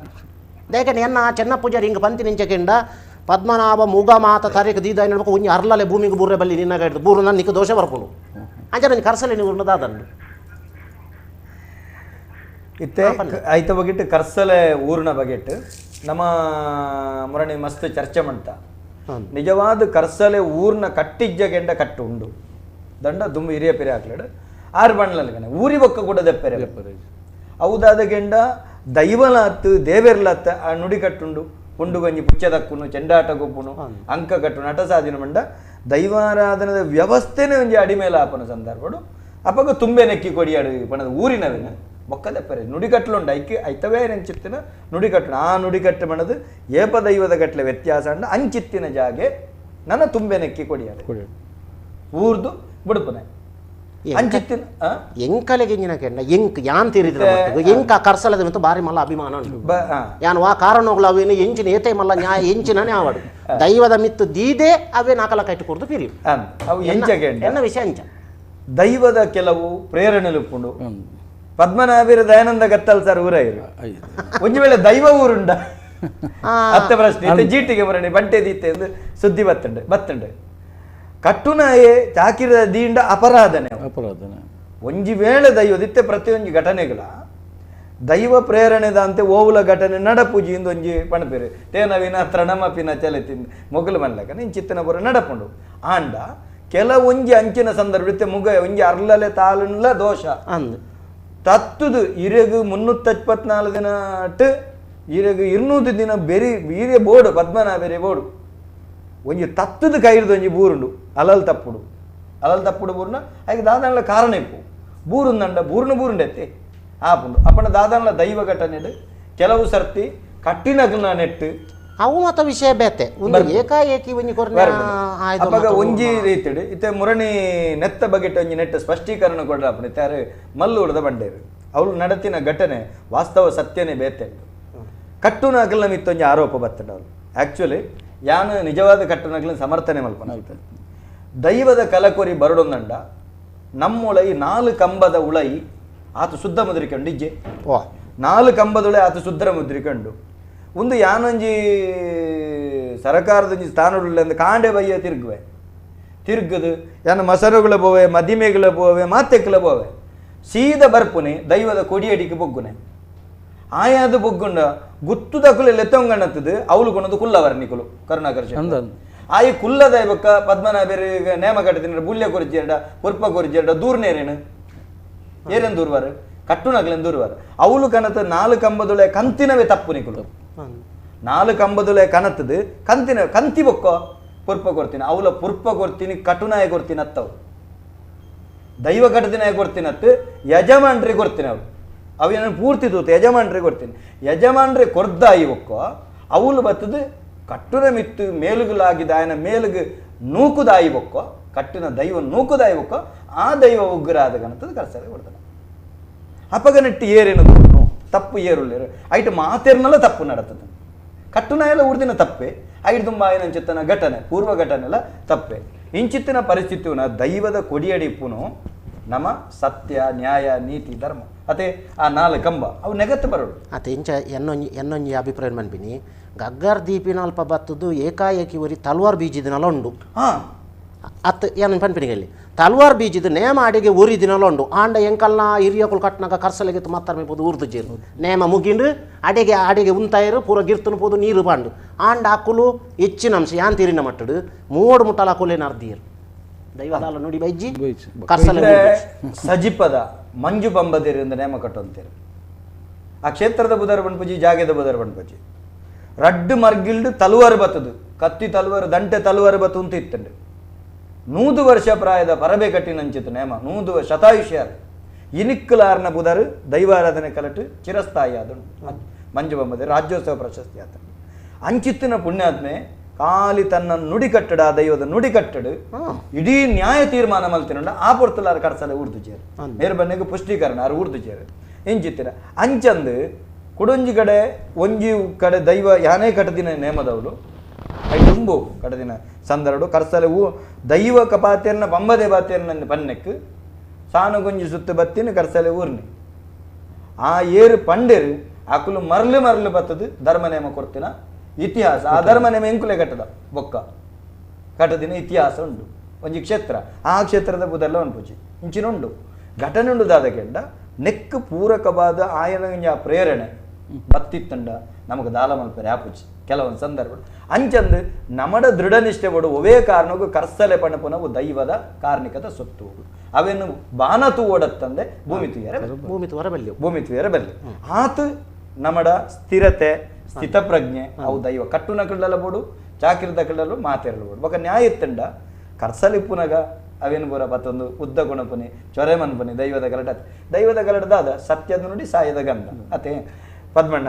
[SPEAKER 3] ದೇಕನೆ ಎನ್ನ ಚೆನ್ನ ಪೂಜಾರಿ ಹಿಂಗೆ ಪಂತಿ ನಿಂಚಕೆಂಡ ಪದ್ಮನಾಭ ಮೂಗ ಮಾತ ತಾರೀಕು ದೀದ ಹೇಳ್ಬೇಕು ಒಂಜಿ ಅರ್ಲಲೆ ಭೂಮಿಗೆ ಬೂರೆ ಬಲ್ಲಿ ನಿನ್ನಾಗ ಹಿಡಿದು ಬೂರು ನನ್ನ ನಿಕ್ಕ ದೋಷ ಬರ್ಕೊಂಡು ಅಂಚ ನನಗೆ ಕರ್ಸಲೆ ನೀವು ಉಣ್ಣದಾದಂಡು
[SPEAKER 1] ಇತ್ತೆ ಐತ ಬಗೆಟ್ ಕರ್ಸಲೆ ಊರಿನ ಬಗೆಟ್ ನಮ್ಮ ಮುರಣಿ ಮಸ್ತ್ ಚರ್ಚೆ ಮಾಡ್ತಾ ನಿಜವಾದ ಕರ್ಸಲೆ ಊರ್ನ ಕಟ್ಟಿಜ್ಜಗೆಂಡ ಕಟ್ಟು ಉಂಡು ದಂಡ ದುಂಬ ಹಿರಿಯ ಪೆರೆ ಹಾಕ್ಲಾಡು ಆರು ಬಣ್ಣಲ್ಗನೆ ಊರಿ ಬೊಕ್ಕ ಕೂಡ ದೆಪ್ಪೆರೆ ಹೌದಾದ ಗೆಂಡ ದೈವಲಾತ್ ದೇವೆರ್ಲಾತ್ ಆ ನುಡಿ ಕಟ್ಟುಂಡು ಉಂಡು ಗಂಜಿ ಪುಚ್ಚದಕ್ಕುನು ಚೆಂಡಾಟ ಗೊಪ್ಪುನು ಅಂಕ ಕಟ್ಟು ನಟ ಸಾಧಿನ ಮಂಡ ದೈವಾರಾಧನದ ವ್ಯವಸ್ಥೆನೇ ಒಂಜಿ ಅಡಿಮೇಲೆ ಆಪನ ಸಂದರ್ಭಡು ಅಪ್ಪಗ ತುಂಬೆ ನೆಕ್ಕಿ ಕೊಡಿಯಾಡು ಪಣದ ಊರಿನವಿನ ಬೊಕ್ಕದ ಪೆರೆ ನುಡಿಕಟ್ಲುಂಡು ಐಕೆ ಐತವೇ ನೆಂಚಿತ್ತಿನ ನುಡಿಕಟ್ಟು ಆ ನುಡಿಕಟ್ಟು ಮಣದು ಏಪದೈವದ ಗಟ್ಲೆ ವ್ಯತ್ಯಾಸ ಅಂಡ ಅಂಚಿತ್ತಿನ ಜಾಗೆ ನನ್ನ ತುಂಬೆ ನೆಕ್ಕಿ ಕೊಡಿಯಾಡು ಊರ್ದು ಬಿಡುಪನೆ ಅಂಚಿತ್ತಿನ
[SPEAKER 3] ಎಂಕಲೆಗೆ ಕೆಂಡ ಎಂಕ್ ಯಾನ್ ತಿರಿದ್ರೆ ಎಂಕ ಕರ್ಸಲದ ಮತ್ತು ಬಾರಿ ಮಲ್ಲ ಅಭಿಮಾನ ಯಾನ್ ವಾ ಕಾರಣಗಳು ಅವೇನು ಎಂಚಿನ ಏತೆ ಮಲ್ಲ ನ್ಯಾಯ ಎಂಚಿನೇ ಆವಾಡು ದೈವದ ಮಿತ್ತು ದೀದೆ ಅವೇ ನಾಕಲ ಕಟ್ಟು ಕೊಡ್ದು ಪಿರಿ
[SPEAKER 1] ಅವು ಎಂಚಗೆ
[SPEAKER 3] ಎನ್ನ ವಿಷಯ ಅಂಚ
[SPEAKER 1] ದೈವದ ಕೆಲವು ಪ್ರೇರಣೆಲುಪ್ಪುಂಡು ಪದ್ಮನಾಭಿರ ದಯಾನಂದ ಗತ್ತಲ್ ಸರ್ ಊರಾಯಿರು ಒಂದು ವೇಳೆ ದೈವ ಊರುಂಡ ಹತ್ತ ಪ್ರಶ್ನೆ ಜೀಟಿಗೆ ಮರಣಿ ಬಂಟೆ ದೀತೆ ಎಂದು ಸುದ್ದಿ ಬತ್ತಂಡೆ ಕಟ್ಟುನಾಯೇ ಚಾಕಿರದ ದೀಂಡ ಅಪರಾಧನೆ ಒಂಜಿ ವೇಳೆ ದೈವದಿತ್ತೆ ಪ್ರತಿಯೊಂದು ಘಟನೆಗಳ ದೈವ ಪ್ರೇರಣೆದಂತೆ ಓವುಲ ಘಟನೆ ನಡಪೂಜಿಯಿಂದ ಒಂಜಿ ಪಣಪೇರು ತೇನವಿನ ತ್ರಣಮಪಿನ ಚಲತಿಂದ ಮೊಗಲು ಮನ್ಲಕ ನಿನ್ ಚಿತ್ತನ ಬರ ನಡಪುಂಡು ಆಂಡ ಕೆಲವೊಂಜಿ ಅಂಚಿನ ಸಂದರ್ಭ ಮುಗ ಒಂಜಿ ಅರ್ಲಲೆ ತಾಲುನ್ಲ ದೋಷ
[SPEAKER 3] ಅಂದ್
[SPEAKER 1] ತತ್ತುದು ಇರೆಗು 374 ದಿನ ಇರೆಗು 200 ದಿನ ಬೆರಿ ವೀರ್ಯ ಬೋಡು ಪದ್ಮನಾಭೆರೆ ಬೋಡು ಒಂಜಿ ತತ್ತುದು ಕೈರ್ದು ಒಂಜಿ ಬೂರುಂಡು ಅಲಲ್ ತಪ್ಪುಡು ಬೂರ್ನ ಹಾಗೆ ದಾದಾನ್ಲ ಕಾರಣ ಇಪ್ಪು ಬೂರುಂದಂಡ ಬೂರುಂಡೆತ್ತೆ ಆಪುಂಡು ಅಪ್ಪನ ದಾದಾನ್ಲ ದೈವ ಘಟನೆ ಕೆಲವು ಸರ್ತಿ ಕಟ್ಟಿನಗ್ನ ನೆಟ್ಟು
[SPEAKER 3] ಅವು ಮತ ವಿಷಯ ಬೇತೆ ಏಕಾಏಕಿ ಒಂಜಿ
[SPEAKER 1] ಅಪ್ಪಗ ಒಂಜಿ ರೀತಿಡು ಇತ್ತೆ ಮುರಣಿ ನೆತ್ತ ಬಗೆಟ್ ಒಂಜಿ ನೆಟ್ಟ ಸ್ಪಷ್ಟೀಕರಣ ಕೊಡ್ರ ಅಪ್ಪನ ಇತ್ತಾರೆ ಮಲ್ಲೂರದ ಬಂಡೇರು ಅವಳು ನಡತಿನ ಘಟನೆ ವಾಸ್ತವ ಸತ್ಯನೇ ಬೇತೆ ಕಟ್ಟುನಗಲ ಮಿತ್ತೊಂಜಿ ಆರೋಪ ಬರ್ತಡ ಅವಳು ಆ್ಯಕ್ಚುಲಿ ಯಾನು ನಿಜವಾದ ಕಟ್ಟುನಗಲನ್ನು ಸಮರ್ಥನೆ ಮಲ್ಪನ ದೈವದ ಕಲಕೊರಿ ಬರಡೊಂದಂಡ ನಮ್ಮುಳೈ 4 ಕಂಬದ ಉಳೈ ಆತ ಶುದ್ಧ ಮುದ್ರಿಕೊಂಡು ಇಜ್ಜೆ 4 ಕಂಬದ ಉಳೈ ಆತ ಶುದ್ಧ ಮುದ್ರಿಕೊಂಡು ಒಂದು ಯಾನೊಂಜಿ ಸರಕಾರದ ಸ್ಥಾನಗಳು ಕಾಂಡೆ ಬಯ್ಯ ತಿರುಗುದು ಯಾನ ಮಸರುಗಳ ಬೋವೆ ಮದಿಮೆಗಳ ಬೋವೆ ಮಾತೆಕ್ಕಲ ಬೋವೆ ಸೀದ ಬರ್ಪುನೆ ದೈವದ ಕೊಡಿಯಡಿಗೆ ಬೊಗ್ಗುನೆ ಆಯಾದ ಬೊಗ್ಗುಂಡ ಗುತ್ತುದಕ್ಕಲು ಲೆತ್ತೊಂಗಣ್ಣತ್ತದು ಅವಳು ಕೊಣದು ಕುಲ್ಲವರ್ಣಿಕುಲು ಕರುಣಾಕರ್ಷ ಆಯಿ ಕುಲ್ಲ ದೈವಕ್ಕ ಪದ್ಮನಾಭೇರಿ ನೇಮ ಕಟ್ಟದಿನ ಬುಲ್ಯ ಕೊರಿಜೇರಡ ಪುರ್ಪ ಕೊರಿಜೇರಡ ದೂರ್ನೇರೇನು ಏರೇನು ದೂರ್ವಾರು ಕಟ್ಟುನಗ್ಲೆನ್ ದೂರ್ವಾರು ಅವಳು ಕನತ 4 ಕಂಬದೊಳೆ ಕಂತಿನವೇ ತಪ್ಪು ನಿಕುಲು 4 ಕಂಬದೊಳೆ ಕನತದು ಕಂತಿ ಬೊಕ್ಕ ಪುರ್ಪ ಕೊಡ್ತೀನಿ ಅವಳ ಪುರ್ಪ ಕೊಡ್ತೀನಿ ಕಟುನಾಯ ಕೊಡ್ತೀನಿ ಅತ್ತವು ದೈವ ಕಟ್ಟದಿನಾಯ ಕೊಡ್ತೀನಿ ಅತ್ತು ಯಜಮಾನ್ರಿ ಕೊಡ್ತೀನಿ ಅವಳು ಅವೇನು ಪೂರ್ತಿ ತೂತು ಯಜಮಾನ್ರಿಗೆ ಕೊಡ್ತೀನಿ ಯಜಮಾನ್ರೆ ಕೊರ್ದಾಯಿ ಒಕ್ಕೋ ಅವಳು ಬತ್ತದು ಕಟ್ಟುನ ಮಿತ್ತು ಮೇಲುಗುಲಾಗಿದ್ದ ఆయన ಮೇಲುಗು ನೂಕುದಾಯಿ ಒಕ್ಕೋ ಕಟ್ಟಿನ ದೈವ ನೂಕುದಾಯಿ ಒಕ್ಕೋ ಆ ದೈವ ಉಗ್ರ ಆದ ಗಣತದ ಕರ್ಸಲೆ ಕೊಡ್ತಾನೆ ಅಪಗನಟ್ಟಿ ಏರೇನು ತಪ್ಪು ಏರುಳ್ಳೇರು ಐಟ್ ಮಾತೇರ್ನೆಲ್ಲ ತಪ್ಪು ನಡತದೆ ಕಟ್ಟುನ ಎಲ್ಲ ಉರ್ದಿನ ತಪ್ಪೆ ಐದು ತುಂಬ ಏನಂಚಿತ್ತನ ಘಟನೆ ಪೂರ್ವ ಘಟನೆ ಎಲ್ಲ ತಪ್ಪೆ ಇಂಚಿತ್ತಿನ ಪರಿಸ್ಥಿತಿನ ದೈವದ ಕೊಡಿಯಡಿಪ್ಪುನು ನಮ್ಮ ಸತ್ಯ ನ್ಯಾಯ ನೀತಿ ಧರ್ಮ ಅದೇ ಆ ನಾಲ್ಕು ಕಂಬ ಅವು ನೆಗತ್ತು ಬರೋಡು
[SPEAKER 3] ಅತ್ತೆ ಇಂಚ ಎನ್ನೊಂಜಿ ಅಭಿಪ್ರಾಯ ಮನ್ಪಿನಿ ಗಗ್ಗರ್ ದೀಪಿನಲ್ಪ ಬತ್ತದು ಏಕಾಏಕಿ ಒರಿ ತಲ್ವಾರ್ ಬೀಜಿದಿನಲ್ಲ ಉಂಡು ಅತ್ತು ಏನು ಪನ್ಪಿನಿಗಲ್ಲಿ ತಲ್ವಾರ್ ಬೀಜಿದ ನೇಮ ಅಡಿಗೆ ಉರಿ ದಿನಲ್ಲ ಉಂಡು ಆಂಡ ಎಂಕಲ್ನ ಹಿರಿಯಕುಲು ಕಟ್ನಾಗ ಕರ್ಸಲೆಗಿತ್ತು ಮಾತಾಡ್ಮೆ ಪೋದು ಊರ್ದು ಜೇರು ನೇಮ ಮುಗಿಂಡು ಅಡಿಗೆ ಉಂತಾಯಿರು ಪೂರ ಗಿರ್ತನು ಪೋದು ನೀರು ಬಾಂಡು ಆಂಡ ಅಕ್ಕುಲು ಹೆಚ್ಚಿನ ಅಂಶ ಯಾನ್ ತೀರಿನ ಮಟ್ಟಡು ಮೂಡು ಮುಟ್ಟಲ ಅಕ್ಕುಲೇನು ಅರ್ದಿಯರು ದೈವದಾಲ ನೋಡಿ ಬೈಜಿ ಕರ್ಸಲೆ
[SPEAKER 1] ಸಜಿಪದ ಮಂಜು ಬಂಬದಿರಿಂದ ನೇಮ ಕಟ್ಟುವಂತೇರು ಆ ಕ್ಷೇತ್ರದ ಬುಧರ ಬಣ್ಪುಜಿ ಜಾಗದ ಬುಧರ ಬಣ್ಪುಜಿ ರಡ್ಡು ಮರ್ಗಿಲ್ಡು ತಲುವಾರು ಬತ್ತದು ಕತ್ತಿ ತಲುವಾರು ದಂಟೆ ತಲುವಾರು ಬತ್ತು ಅಂತ ಇತ್ತಂಡು 100 ವರ್ಷ ಪ್ರಾಯದ ಪರಬೆ ಕಟ್ಟಿನಂಚಿತ್ತು ನೇಮ 100 ಶತಾಯುಷ್ಯ ಇನಿಕ್ಕಲಾರ್ನ ಬುಧರು ದೈವಾರಾಧನೆ ಕಲಟು ಚಿರಸ್ಥಾಯಿ ಆದನು ಮಂಜು ಬಂಬದೆ ರಾಜ್ಯೋತ್ಸವ ಪ್ರಶಸ್ತಿ ಆತ ಅಂಚಿತ್ತಿನ ಪುಣ್ಯಾತ್ಮೆ ಖಾಲಿ ತನ್ನ ನುಡಿ ಕಟ್ಟಡ ಆ ದೈವದ ನುಡಿ ಕಟ್ಟಡು ಇಡೀ ನ್ಯಾಯ ತೀರ್ಮಾನ ಮಲ್ತಿನಂಡ ಆ ಪೊರ್ತಲಾರ ಕರ್ಸಲೆ ಉರ್ದು ಚೇರು ಮೇರು ಬನ್ನೆಗೆ ಪುಷ್ಟೀಕರಣ ಆರು ಉರ್ದು ಚೇರು ಇಂಚಿತ್ತಿನ ಅಂಚಂದು ಕುಡೊಂಜಿ ಕಡೆ ಒಂಜಿ ಕಡೆ ದೈವ ಯಾನೇ ಕಟ್ಟದಿನ ನೇಮದವಳು ತುಂಬು ಕಡದಿನ ಸಂದರಡು ಕರ್ಸಲೆ ದೈವ ಕಪಾತಿಯನ್ನ ಬಂಬದೆ ಬಾತಿಯನ್ನ ಪನ್ನೆಕ್ಕು ಸಾನು ಗೊಂಜಿ ಸುತ್ತು ಬತ್ತಿನ ಕರ್ಸಲೆ ಊರ್ನಿ ಆ ಏರು ಪಂಡೇರು ಆಕುಲು ಮರಳು ಬತ್ತದು ಧರ್ಮ ನೇಮ ಕೊಡ್ತಿನ ಇತಿಹಾಸ ಆ ಧರ್ಮ ನೇಮ ಎಂಕುಲೆ ಕಟ್ಟದ ಬೊಕ್ಕ ಕಟ್ಟದಿನ ಇತಿಹಾಸ ಉಂಟು ಒಂಜಿ ಕ್ಷೇತ್ರ ಆ ಕ್ಷೇತ್ರದ ಬುದೆಲ್ಲ ಉಂಟು ಇಂಚಿನುಂಡು ಘಟನೆ ಉಂಡುದಾದ ಕೆಂಡ ನೆಕ್ಕು ಪೂರಕವಾದ ಆಯನ ಪ್ರೇರಣೆ ಬತ್ತಿತ್ತಂಡ ನಮಗೆ ದಾಲ ಮಲ್ಪರೆ ಆಪುಜಿ ಕೆಲವೊಂದು ಸಂದರ್ಭ ಅಂಚಂದು ನಮಡ ದೃಢ ನಿಷ್ಠೆ ಬಡು ಒವೇ ಕಾರಣಕ್ಕೂ ಕರ್ಸಲೆ ಪಣಪುನವು ದೈವದ ಕಾರ್ಣಿಕದ ಸೊತ್ತು ಅವೇನು ಬಾನತು ಓಡತ್ತಂದೆ ಭೂಮಿ ತುಯರ ಬಲ್ಲಿ ಆತು ನಮಡ ಸ್ಥಿರತೆ ಸ್ಥಿತಪ್ರಜ್ಞೆ ಅವು ದೈವ ಕಟ್ಟುನ ಕಳ್ಳಲ ಬೋಡು ಚಾಕಿರದ ಕಳ್ಳಲು ಮಾತೆರಲು ಬೋಡು ಬೊಕ ನ್ಯಾಯ ಇತ್ತಂಡ ಕರ್ಸಲಿಪ್ಪುನಗ ಅವೇನು ಬರ ಮತ್ತೊಂದು ಉದ್ದ ಗುಣಪುನಿ ಚೊರೆ ಮನ್ಪುನಿ ದೈವದ ಗಲಡದಾದ ಸತ್ಯದ ನುಡಿ ಸಾಯದ ಗಂಧ ಅತೆ ಪದ್ಮಣ್ಣ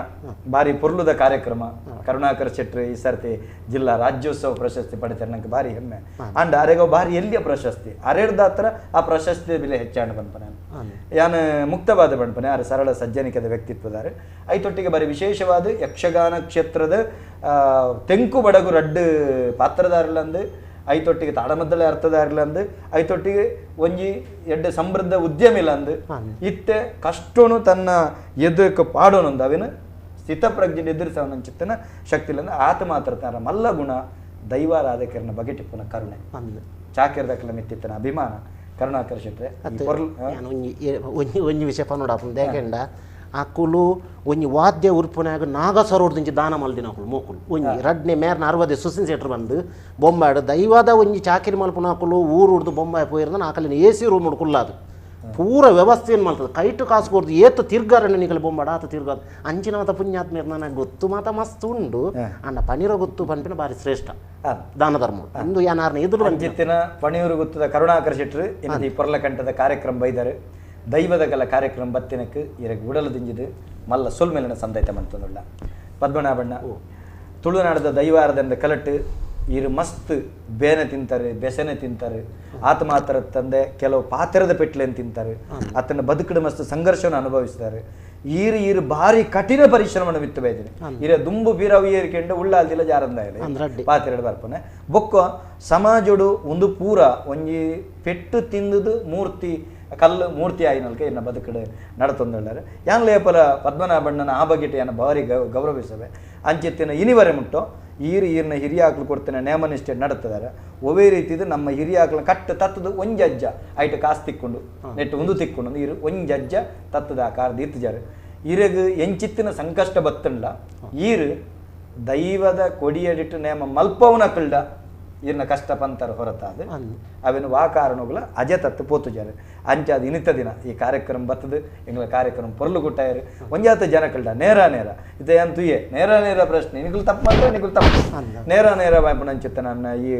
[SPEAKER 1] ಬಾರಿ ಪೊರ್ಲುದ ಕಾರ್ಯಕ್ರಮ ಕರುಣಾಕರ್ ಶೆಟ್ಟಿ ಈ ಸರ್ತಿ ಜಿಲ್ಲಾ ರಾಜ್ಯೋತ್ಸವ ಪ್ರಶಸ್ತಿ ಪಡಿತಾರೆ ನಂಗೆ ಬಾರಿ ಹೆಮ್ಮೆ ಅಂಡ್ ಅರೆಗೋ ಬಾರಿ ಎಲ್ಲಿಯ ಪ್ರಶಸ್ತಿ ಅರೆಡ್ದ ಹತ್ರ ಆ ಪ್ರಶಸ್ತಿ ಬೆಲೆ ಹೆಚ್ಚಾಂಡ್ ಬಂದ್ಪನೆ ಯಾನು ಮುಕ್ತವಾದ ಬಂದ್ಪನೆ ಆರು ಸರಳ ಸಜ್ಜನಿಕದ ವ್ಯಕ್ತಿತ್ವದಾರೆ ಐತೊಟ್ಟಿಗೆ ಬಾರಿ ವಿಶೇಷವಾದ ಯಕ್ಷಗಾನ ಕ್ಷೇತ್ರದ ತೆಂಕು ಬಡಗು ರಡ್ಡು ಪಾತ್ರದಾರಲಂದು ಐತೊಟ್ಟಿಗೆ ತಾಡಮದ್ದಲೆ ಅರ್ಥದಾರಲಂದು ಐತೊಟ್ಟಿಗೆ ಒಂಜಿ ಎಡ್ಡೆ ಸಮೃದ್ಧ ಉದ್ಯಮಿಲಂದು ಇತ್ತೆ ಕಷ್ಟೋನು ತನ್ನ ಎದುರು ಪಾಡೋನೊಂದು ಅವೇನು ಸ್ಥಿತಪ್ರಜ್ಞೆ ಎದುರಿಸವನಂಚಿತ್ತನ ಶಕ್ತಿಲಂದ ಆತ ಮಾತ್ರ ತಾರ ಮಲ್ಲ ಗುಣ ದೈವಾರಾಧಕರನ್ನ ಬಗೆಟಿಪ್ಪನ ಕರುಣೆ ಚಾಕಿರ್ದಕ್ಕಲ ಮೆತ್ತಿತ್ತನ ಅಭಿಮಾನ ಕರುಣಾಕರ ಶೆಟ್ಟಿ
[SPEAKER 3] ಒಂಜಿ ವಿಷಯ ಪನ್ನೋಡಾಪುಂಡು ಯಾಕೆಂಡ ಅಕ್ಕುಲು ಒಂಜಿ ವಾದ್ಯ ಉರ್ಪುನಾಗ ನಾಗಸರೋಡ್ದಿಂಚಿ ದಾನ ಮಲ್ದಿನ ಅಕ್ಕುಲು ಮೋಕುಲು ಒಂಜಿ ರಡ್ನೆ ಮೇರ್ನ 60 ಸುಸಿನ್ ಸೆಟ್ರ್ ಬಂದು ಬೊಂಬಾಡು ದೈವದ ಒಂಜಿ ಚಾಕಿರಿ ಮಲ್ಪುನ ಅಕ್ಕುಲು ಊರು ಉಡ್ದು ಬೊಂಬಾಯಿ ಪೋಯಿರ್ದ ನಾಕಲ್ಲಿನ AC ರೂಮ್ ಉಡ್ಕುಲ್ಲಾದು ಪೂರ ವ್ಯವಸ್ಥೆಯನ್ನು ಮಾಡ್ತದೆ ಕೈಟು ಕಾಸು ಕೊಡ್ದು ಏತು ತಿರ್ಗಾರಣ್ಣ ನಿಗಲು ಬೊಂಬಾಡ ಆತ ತಿರ್ಗಾದ ಅಂಚಿನ ಮಾತ ಪುಣ್ಯಾತ್ಮ ನನಗೆ ಗೊತ್ತು ಮಾತ ಮಸ್ತ್ ಉಂಡು ಅಣ್ಣ ಪನೀರ ಗೊತ್ತು ಪನ್ಪಿನ ಬಾರಿ ಶ್ರೇಷ್ಠ ದಾನ ಧರ್ಮ ಇಂದು ಏನಾರನ್ನ ಎದುರು
[SPEAKER 1] ಅಂಚಿತ್ತಿನ ಪಣಿಯೂರು ಗೊತ್ತದ ಕರುಣಾಕರ ಶೆಟ್ರು ಈ ಪೊರ್ಲಕಂಠದ ಕಾರ್ಯಕ್ರಮ ಬೈದಾರೆ ದೈವದ ಕಲ ಕಾರ್ಯಕ್ರಮ ಬತ್ತಿನಕ್ಕೆ ಇರಗೆ ಉಡಲು ದಿಂಜಿದು ಮಲ್ಲ ಸೊಲ್ಮೇಲಿನ ಸಂದೈತ ಮಂತೊಂದುಳ್ಳ ಪದ್ಮನಾಭಣ್ಣ ತುಳುನಾಡದ ದೈವಾರದಿಂದ ಕಲಟ್ಟು ಇರು ಮಸ್ತ್ ಬೇನೆ ತಿಂತಾರೆ ಬೆಸೆನೆ ತಿಂತಾರೆ ಆತ ಮಾತ್ರ ತಂದೆ ಕೆಲವು ಪಾತ್ರದ ಪೆಟ್ಲೆನ್ ತಿಂತಾರೆ ಆತನ ಬದುಕಡ ಮಸ್ತ್ ಸಂಘರ್ಷವನ್ನು ಅನುಭವಿಸ್ತಾರೆ ಈರು ಭಾರಿ ಕಠಿಣ ಪರಿಶ್ರಮವನ್ನು ಬಿತ್ತು ಬೈದಿನಿ ಇರ ದುಂಬು ಬೀರವು ಏರಿಕೆಂಡು ಉಳ್ಳಾಲ್ದಿಲ್ಲ ಜಾರಂದಾಯಿಲ್ಲ ಪಾತ್ರೆಡು ಬರ್ಪನೆ ಬೊಕ್ಕ ಸಮಾಜಡು ಒಂದು ಪೂರ ಒಂಜಿ ಪೆಟ್ಟು ತಿಂದುದು ಕಲ್ಲು ಮೂರ್ತಿ ಆಯ್ನಲ್ಕೆ ಇನ್ನ ಬದುಕಡೆ ನಡತೊಂದುಳ್ಳಾರೆ ಯಾನ್ ಲೇಪಲ ಪದ್ಮನಾಭಣ್ಣನ ಆ ಬಗೆಟ್ ಯಾನ ಭಾರಿ ಗೌರವಿಸವೆ ಅಂಚಿತ್ತಿನ ಇನಿವರೆ ಮುಟ್ಟೋ ಈರ್ನ ಹಿರಿಯಾಕ್ಲು ಕೊಡ್ತೇನೆ ನೇಮನಿಷ್ಠೆ ನಡತದಾರೆ ಒವೇ ರೀತಿದು ನಮ್ಮ ಹಿರಿಯಾಕ್ಲ ಕಟ್ಟು ತತ್ತದು ಒಂಜಜ್ಜ ಐಟ ಕಾಸು ತಿಕ್ಕೊಂಡು ನೆಟ್ಟು ಒಂದು ತಿಕ್ಕೊಂಡು ಇರು ಒಂಜಜ್ಜ ತತ್ತದ ಆ ಕಾರ್ದು ಇತ್ತಜಾರೆ ಇರಗು ಎಂಚಿತ್ತಿನ ಸಂಕಷ್ಟ ಬತ್ತಂಡ ಈರು ದೈವದ ಕೊಡಿಯಡಿಟ್ಟು ನೇಮ ಮಲ್ಪವನ ಕಳ್ಳ ಇರ್ನ ಕಷ್ಟ ಪಂತರ ಹೊರತಾದ ಅವೇನು ವಾ ಕಾರಣಗಳ ಅಜೆ ತತ್ತು ಪೋತುಜಾರೆ ಅಂಚಾದ ಇನಿತ ದಿನ ಈ ಕಾರ್ಯಕ್ರಮ ಬರ್ತದೆ ಎಂಗ್ಲ ಕಾರ್ಯಕ್ರಮ ಪೊರ್ಲು ಗುಟ್ಟಾಯರು ಒಂಜಾತ ಜನ ಕಳ್ಳ ನೇರ ಇದೇ ಅಂತುಯೇ ನೇರ ಪ್ರಶ್ನೆ ನಿಗುಲು ತಪ್ಪು ಮಾತ್ರ ನಿಗುಲು ತಪ್ಪು ನೇರ ವಾಯ್ಪಣಂಚಿತ್ತ ನನ್ನ ಈ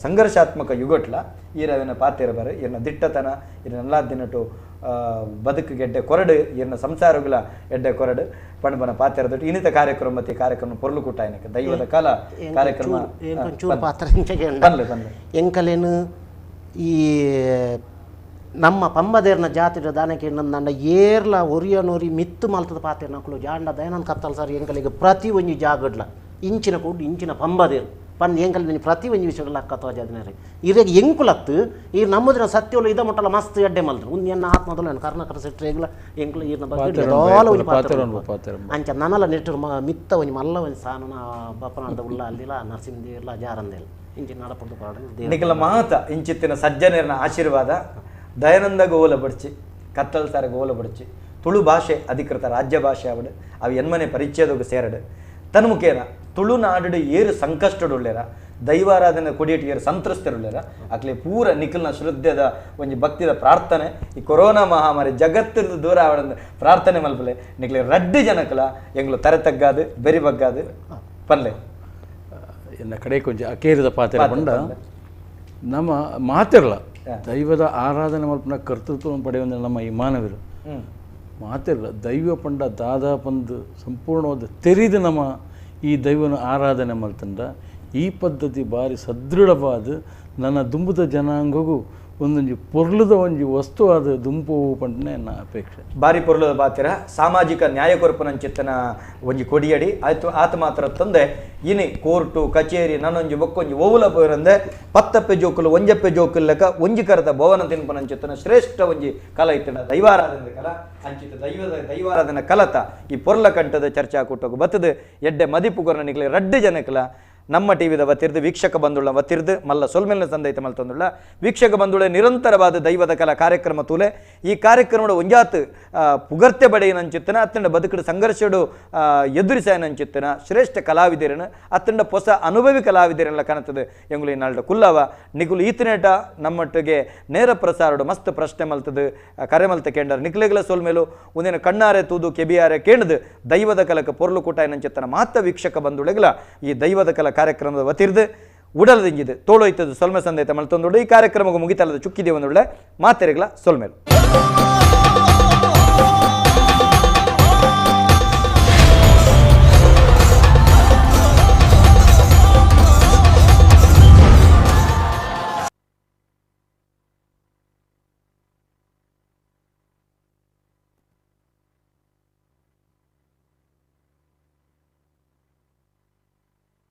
[SPEAKER 1] ಸಂಘರ್ಷಾತ್ಮಕ ಯುಗಟ್ಲ ಈರವಿನ ಪಾತಿರ ಬರ ಇರ್ನ ದಿಟ್ಟತನ ಇರ್ನೆಲ್ಲ ದಿನಟು ಬದುಕಿಗೆ ಎಡ್ಡೆ ಕೊರಡು ಇನ್ನ ಸಂಸಾರಗಳ ಎಡ್ಡೆ ಕೊರಡು ಪಣ ಪಣ ಪಾತ್ರ ಇನ್ನಿತ ಕಾರ್ಯಕ್ರಮ ಮತ್ತೆ ಕಾರ್ಯಕ್ರಮ ಪೊರ್ಲು ಕೂಟಾಯನಕ್ಕೆ ದೈವದ ಕಾಲ ಕಾರ್ಯಕ್ರಮ
[SPEAKER 3] ಎಂಕಲೇನು ಈ ನಮ್ಮ ಪಂಬದೇರ್ನ ಜಾತಿರ ದಾನಕ್ಕೆ ನಂದ ಏರ್ಲ ಒರಿಯನೋರಿ ಮಿತ್ತು ಮಲ್ತದ ಪಾತ್ರ ನಕ್ಕಲು ಜಾಂಡ ದಯಾನಂದ ಕತ್ತಲ್ ಸರ್ ಎಂಕಲಿಗೆ ಪ್ರತಿ ಒಂಜಿ ಜಾಗಡ್ಲ ಇಂಚಿನ ಕೂಡು ಇಂಚಿನ ಪಂಬದೇರು ಪನ್ ಎಂಕಲ್ ಪ್ರತಿ ಒಂಜಿ ವಿಷಯಗಳ ಅಕ್ಕತ್ವ ಜಾದಿನಾರಿ ಇರೆಗೆ ಎಂಕುಲತ್ತು ಈ ನಮ್ಮದಿನ ಸತ್ಯೋಲು ಇದ ಮುಟ್ಟಲ ಮಸ್ತ್ ಎಡ್ಡೆ ಮಲ್ತು ಒಂದು ಎನ್ನ ಆತ್ಮದಲ್ಲ ಕರ್ನಾಟಕ ಸೆಟ್ರೇಗ್ಲ ಎಂಕಲು ಈರ್ನ ಬಗ್ಗೆ ಅಂಚ ನನಲ ನೆಟ್ಟರು ಮಿತ್ತ ಒಂಜಿ ಮಲ್ಲ ಒಂಜಿ ಸಾನ ಬಪ್ಪನಾಡದ ಉಲ್ಲ ಅಲ್ಲಿಲ್ಲ ನರಸಿಂಹದೇರ್ಲ ಜಾರಂದೇಲ ಇಂಚಿನ ನಡಪಡ್ದು ಪಾಡ
[SPEAKER 1] ನಿಖಲ ಮಾತ ಇಂಚಿತ್ತಿನ ಸಜ್ಜನೇರನ ಆಶೀರ್ವಾದ ದಯಾನಂದ ಗೋಲ ಬಡ್ಚಿ ಕತ್ತಲ್ ಸಾರ ಗೋಲ ಬಡ್ಚಿ ತುಳು ಭಾಷೆ ಅಧಿಕೃತ ರಾಜ್ಯ ಭಾಷೆ ಅವಡು ಅವು ಎನ್ಮನೆ ಪರಿಚಯದೋಗ ಸೇರಡು ತನ್ಮುಖೇನ ತುಳುನಾಡು ಏರು ಸಂಕಷ್ಟಡುಳ್ಳೇರ ದೈವಾರಾಧನೆ ಕೊಡಿಯಟ್ಟು ಏರು ಸಂತ್ರಸ್ತರುಳ್ಳೇರ ಅಕ್ಲೆ ಪೂರ ನಿಖಲ್ನ ಶ್ರದ್ಧೆದ ಒಂಜಿ ಭಕ್ತಿದ ಪ್ರಾರ್ಥನೆ ಈ ಕೊರೋನಾ ಮಹಾಮಾರಿ ಜಗತ್ತಿನ ದೂರ ಅವಳಂದು ಪ್ರಾರ್ಥನೆ ಮಲ್ಪಲೆ ನಿಖಲೆ ರಡ್ಡು ಜನಕಲ ಎಂಗ್ಲು ತರೆ ತಗ್ಗಾದು ಬೆರಿ ಬಗ್ಗಾದು ಪನ್ಲೆ
[SPEAKER 2] ಎನ್ನ ಕಡೆ ಕೊಂಚ ಅಕೇರಿದ ಪಾತ್ರ ಬಂಡ ನಮ್ಮ ಮಾತಿರಲ್ಲ ದೈವದ ಆರಾಧನೆ ಮಲ್ಪನ ಕರ್ತೃತ್ವ ಪಡೆಯುವ ನಮ್ಮ ಈ ಮಾನವರು ಮಾತಿರಲ್ಲ ದೈವ ಪಂಡ ದಾದಾ ಪಂದು ಸಂಪೂರ್ಣವಾದ ತೆರಿದು ನಮ್ಮ ಈ ದೈವನ ಆರಾಧನೆ ಮಲ್ತಂಡ ಈ ಪದ್ಧತಿ ಭಾರಿ ಸದೃಢವಾದ ನನ್ನ ದುಂಬುದ ಜನಾಂಗಗೂ ಒಂದೊಂದು ಪೊರ್ಲದ ಒಂಜಿ ವಸ್ತು ಅದು ದುಂಪು ಪಂಡನೆ ನನ್ನ ಅಪೇಕ್ಷೆ
[SPEAKER 1] ಬಾರಿ ಪೊರ್ಲದ ಬಾತಿರ ಸಾಮಾಜಿಕ ನ್ಯಾಯ ಕೊರಪನಂಚಿತ್ತನ ಒಂಜಿ ಕೊಡಿಯಡಿ ಆಯ್ತು ಆತ ಮಾತ್ರ ತಂದೆ ಇನಿ ಕೋರ್ಟು ಕಚೇರಿ ನನ್ನೊಂಜಿ ಬೊಕ್ಕೊಂಜಿ ಓವುಲ ಪೋರಂದೆ ಪತ್ತಪ್ಪೆ ಜೋಕುಲು ಒಂಜಪ್ಪೆ ಜೋಕುಲ್ಲಕ ಒಂಜಿ ಕರದ ಭವನ ತಿನ್ಪನಂಚಿತ್ತನ ಶ್ರೇಷ್ಠ ಒಂಜಿ ಕಲ ಇತ್ತಿನ ದೈವಾರಾಧನೆ ಕಲ ಅಂಚಿತ ದೈವಾರಾಧನೆ ಕಲತ ಈ ಪೊರ್ಲ ಕಂಠದ ಚರ್ಚಾ ಕೂಟೋಗು ಬತ್ತದು ಎಡ್ಡೆ ಮದಿಪುಗರ್ನ ನಿಕ್ಲೆ ರಡ್ಡು ಜನಕಲ ನಮ್ಮ ಟಿವಿದ ವತ್ತಿರ್ದು ವೀಕ್ಷಕ ಬಂಧುಳ ವತ್ತಿರ್ದು ಮಲ್ಲ ಸೊಲ್ಮೆಲ್ನ ಸಂದೈತ ಮಲ್ತೊಂದುಳ್ಳ ವೀಕ್ಷಕ ಬಂಧುಳೆ ನಿರಂತರವಾದ ದೈವದ ಕಲಾ ಕಾರ್ಯಕ್ರಮ ತೂಲೆ ಈ ಕಾರ್ಯಕ್ರಮದ ಒಂಜಾತ್ ಪುಗರ್ತೆ ಬಡೆಯನಂಚಿತ್ತನ ಅತ್ತಂಡ ಬದುಕಡ ಸಂಘರ್ಷಡು ಎದುರಿಸಾಯನಂಚಿತ್ತನ ಶ್ರೇಷ್ಠ ಕಲಾವಿದರನ ಅತ್ತಂಡ ಹೊಸ ಅನುಭವಿ ಕಲಾವಿದರೆಲ್ಲ ಕಾಣುತ್ತದೆ ಎಂಗುಲು ಈ ನಾಲ್ಡ ಕುಲ್ಲವ ನಿಗುಲು ಈತನೇಟ ನಮ್ಮೊಟ್ಟಿಗೆ ನೇರ ಪ್ರಸಾರಡು ಮಸ್ತ್ ಪ್ರಶ್ನೆ ಮಲ್ತದು ಕರೆ ಮಲ್ತ ಕೇಂದ್ರ ನಿಕ್ಲೆಗಳ ಸೋಲ್ಮೇಲು ಒಂದಿನ ಕಣ್ಣಾರೆ ತೂದು ಕೆಬಿಯಾರೆ ಕೇಣದು ದೈವದ ಕಲಕ ಪೊರ್ಲು ಕೂಟಾಯನಂಚಿತ್ತನ ಮಾತ ವೀಕ್ಷಕ ಬಂಧುಳೆಗಳ ಈ ದೈವದ ಕಲಾ ಕಾರ್ಯಕ್ರಮದ ವತಿರ್ದು ಉಡಲದಿಂಜಿದು ತೋಳೋಯ್ತದು ಸೊಲ್ಮೆ ಸಂದೇತ ಮಲ್ತೊಂದು ಈ ಕಾರ್ಯಕ್ರಮಕ್ಕೆ ಮುಗಿತಲ್ಲದ ಚುಕ್ಕಿದೆ ಒಂದೊಳ್ಳೆ ಮಾತೆರೆಗಳ ಸೊಲ್ಮೇಲು.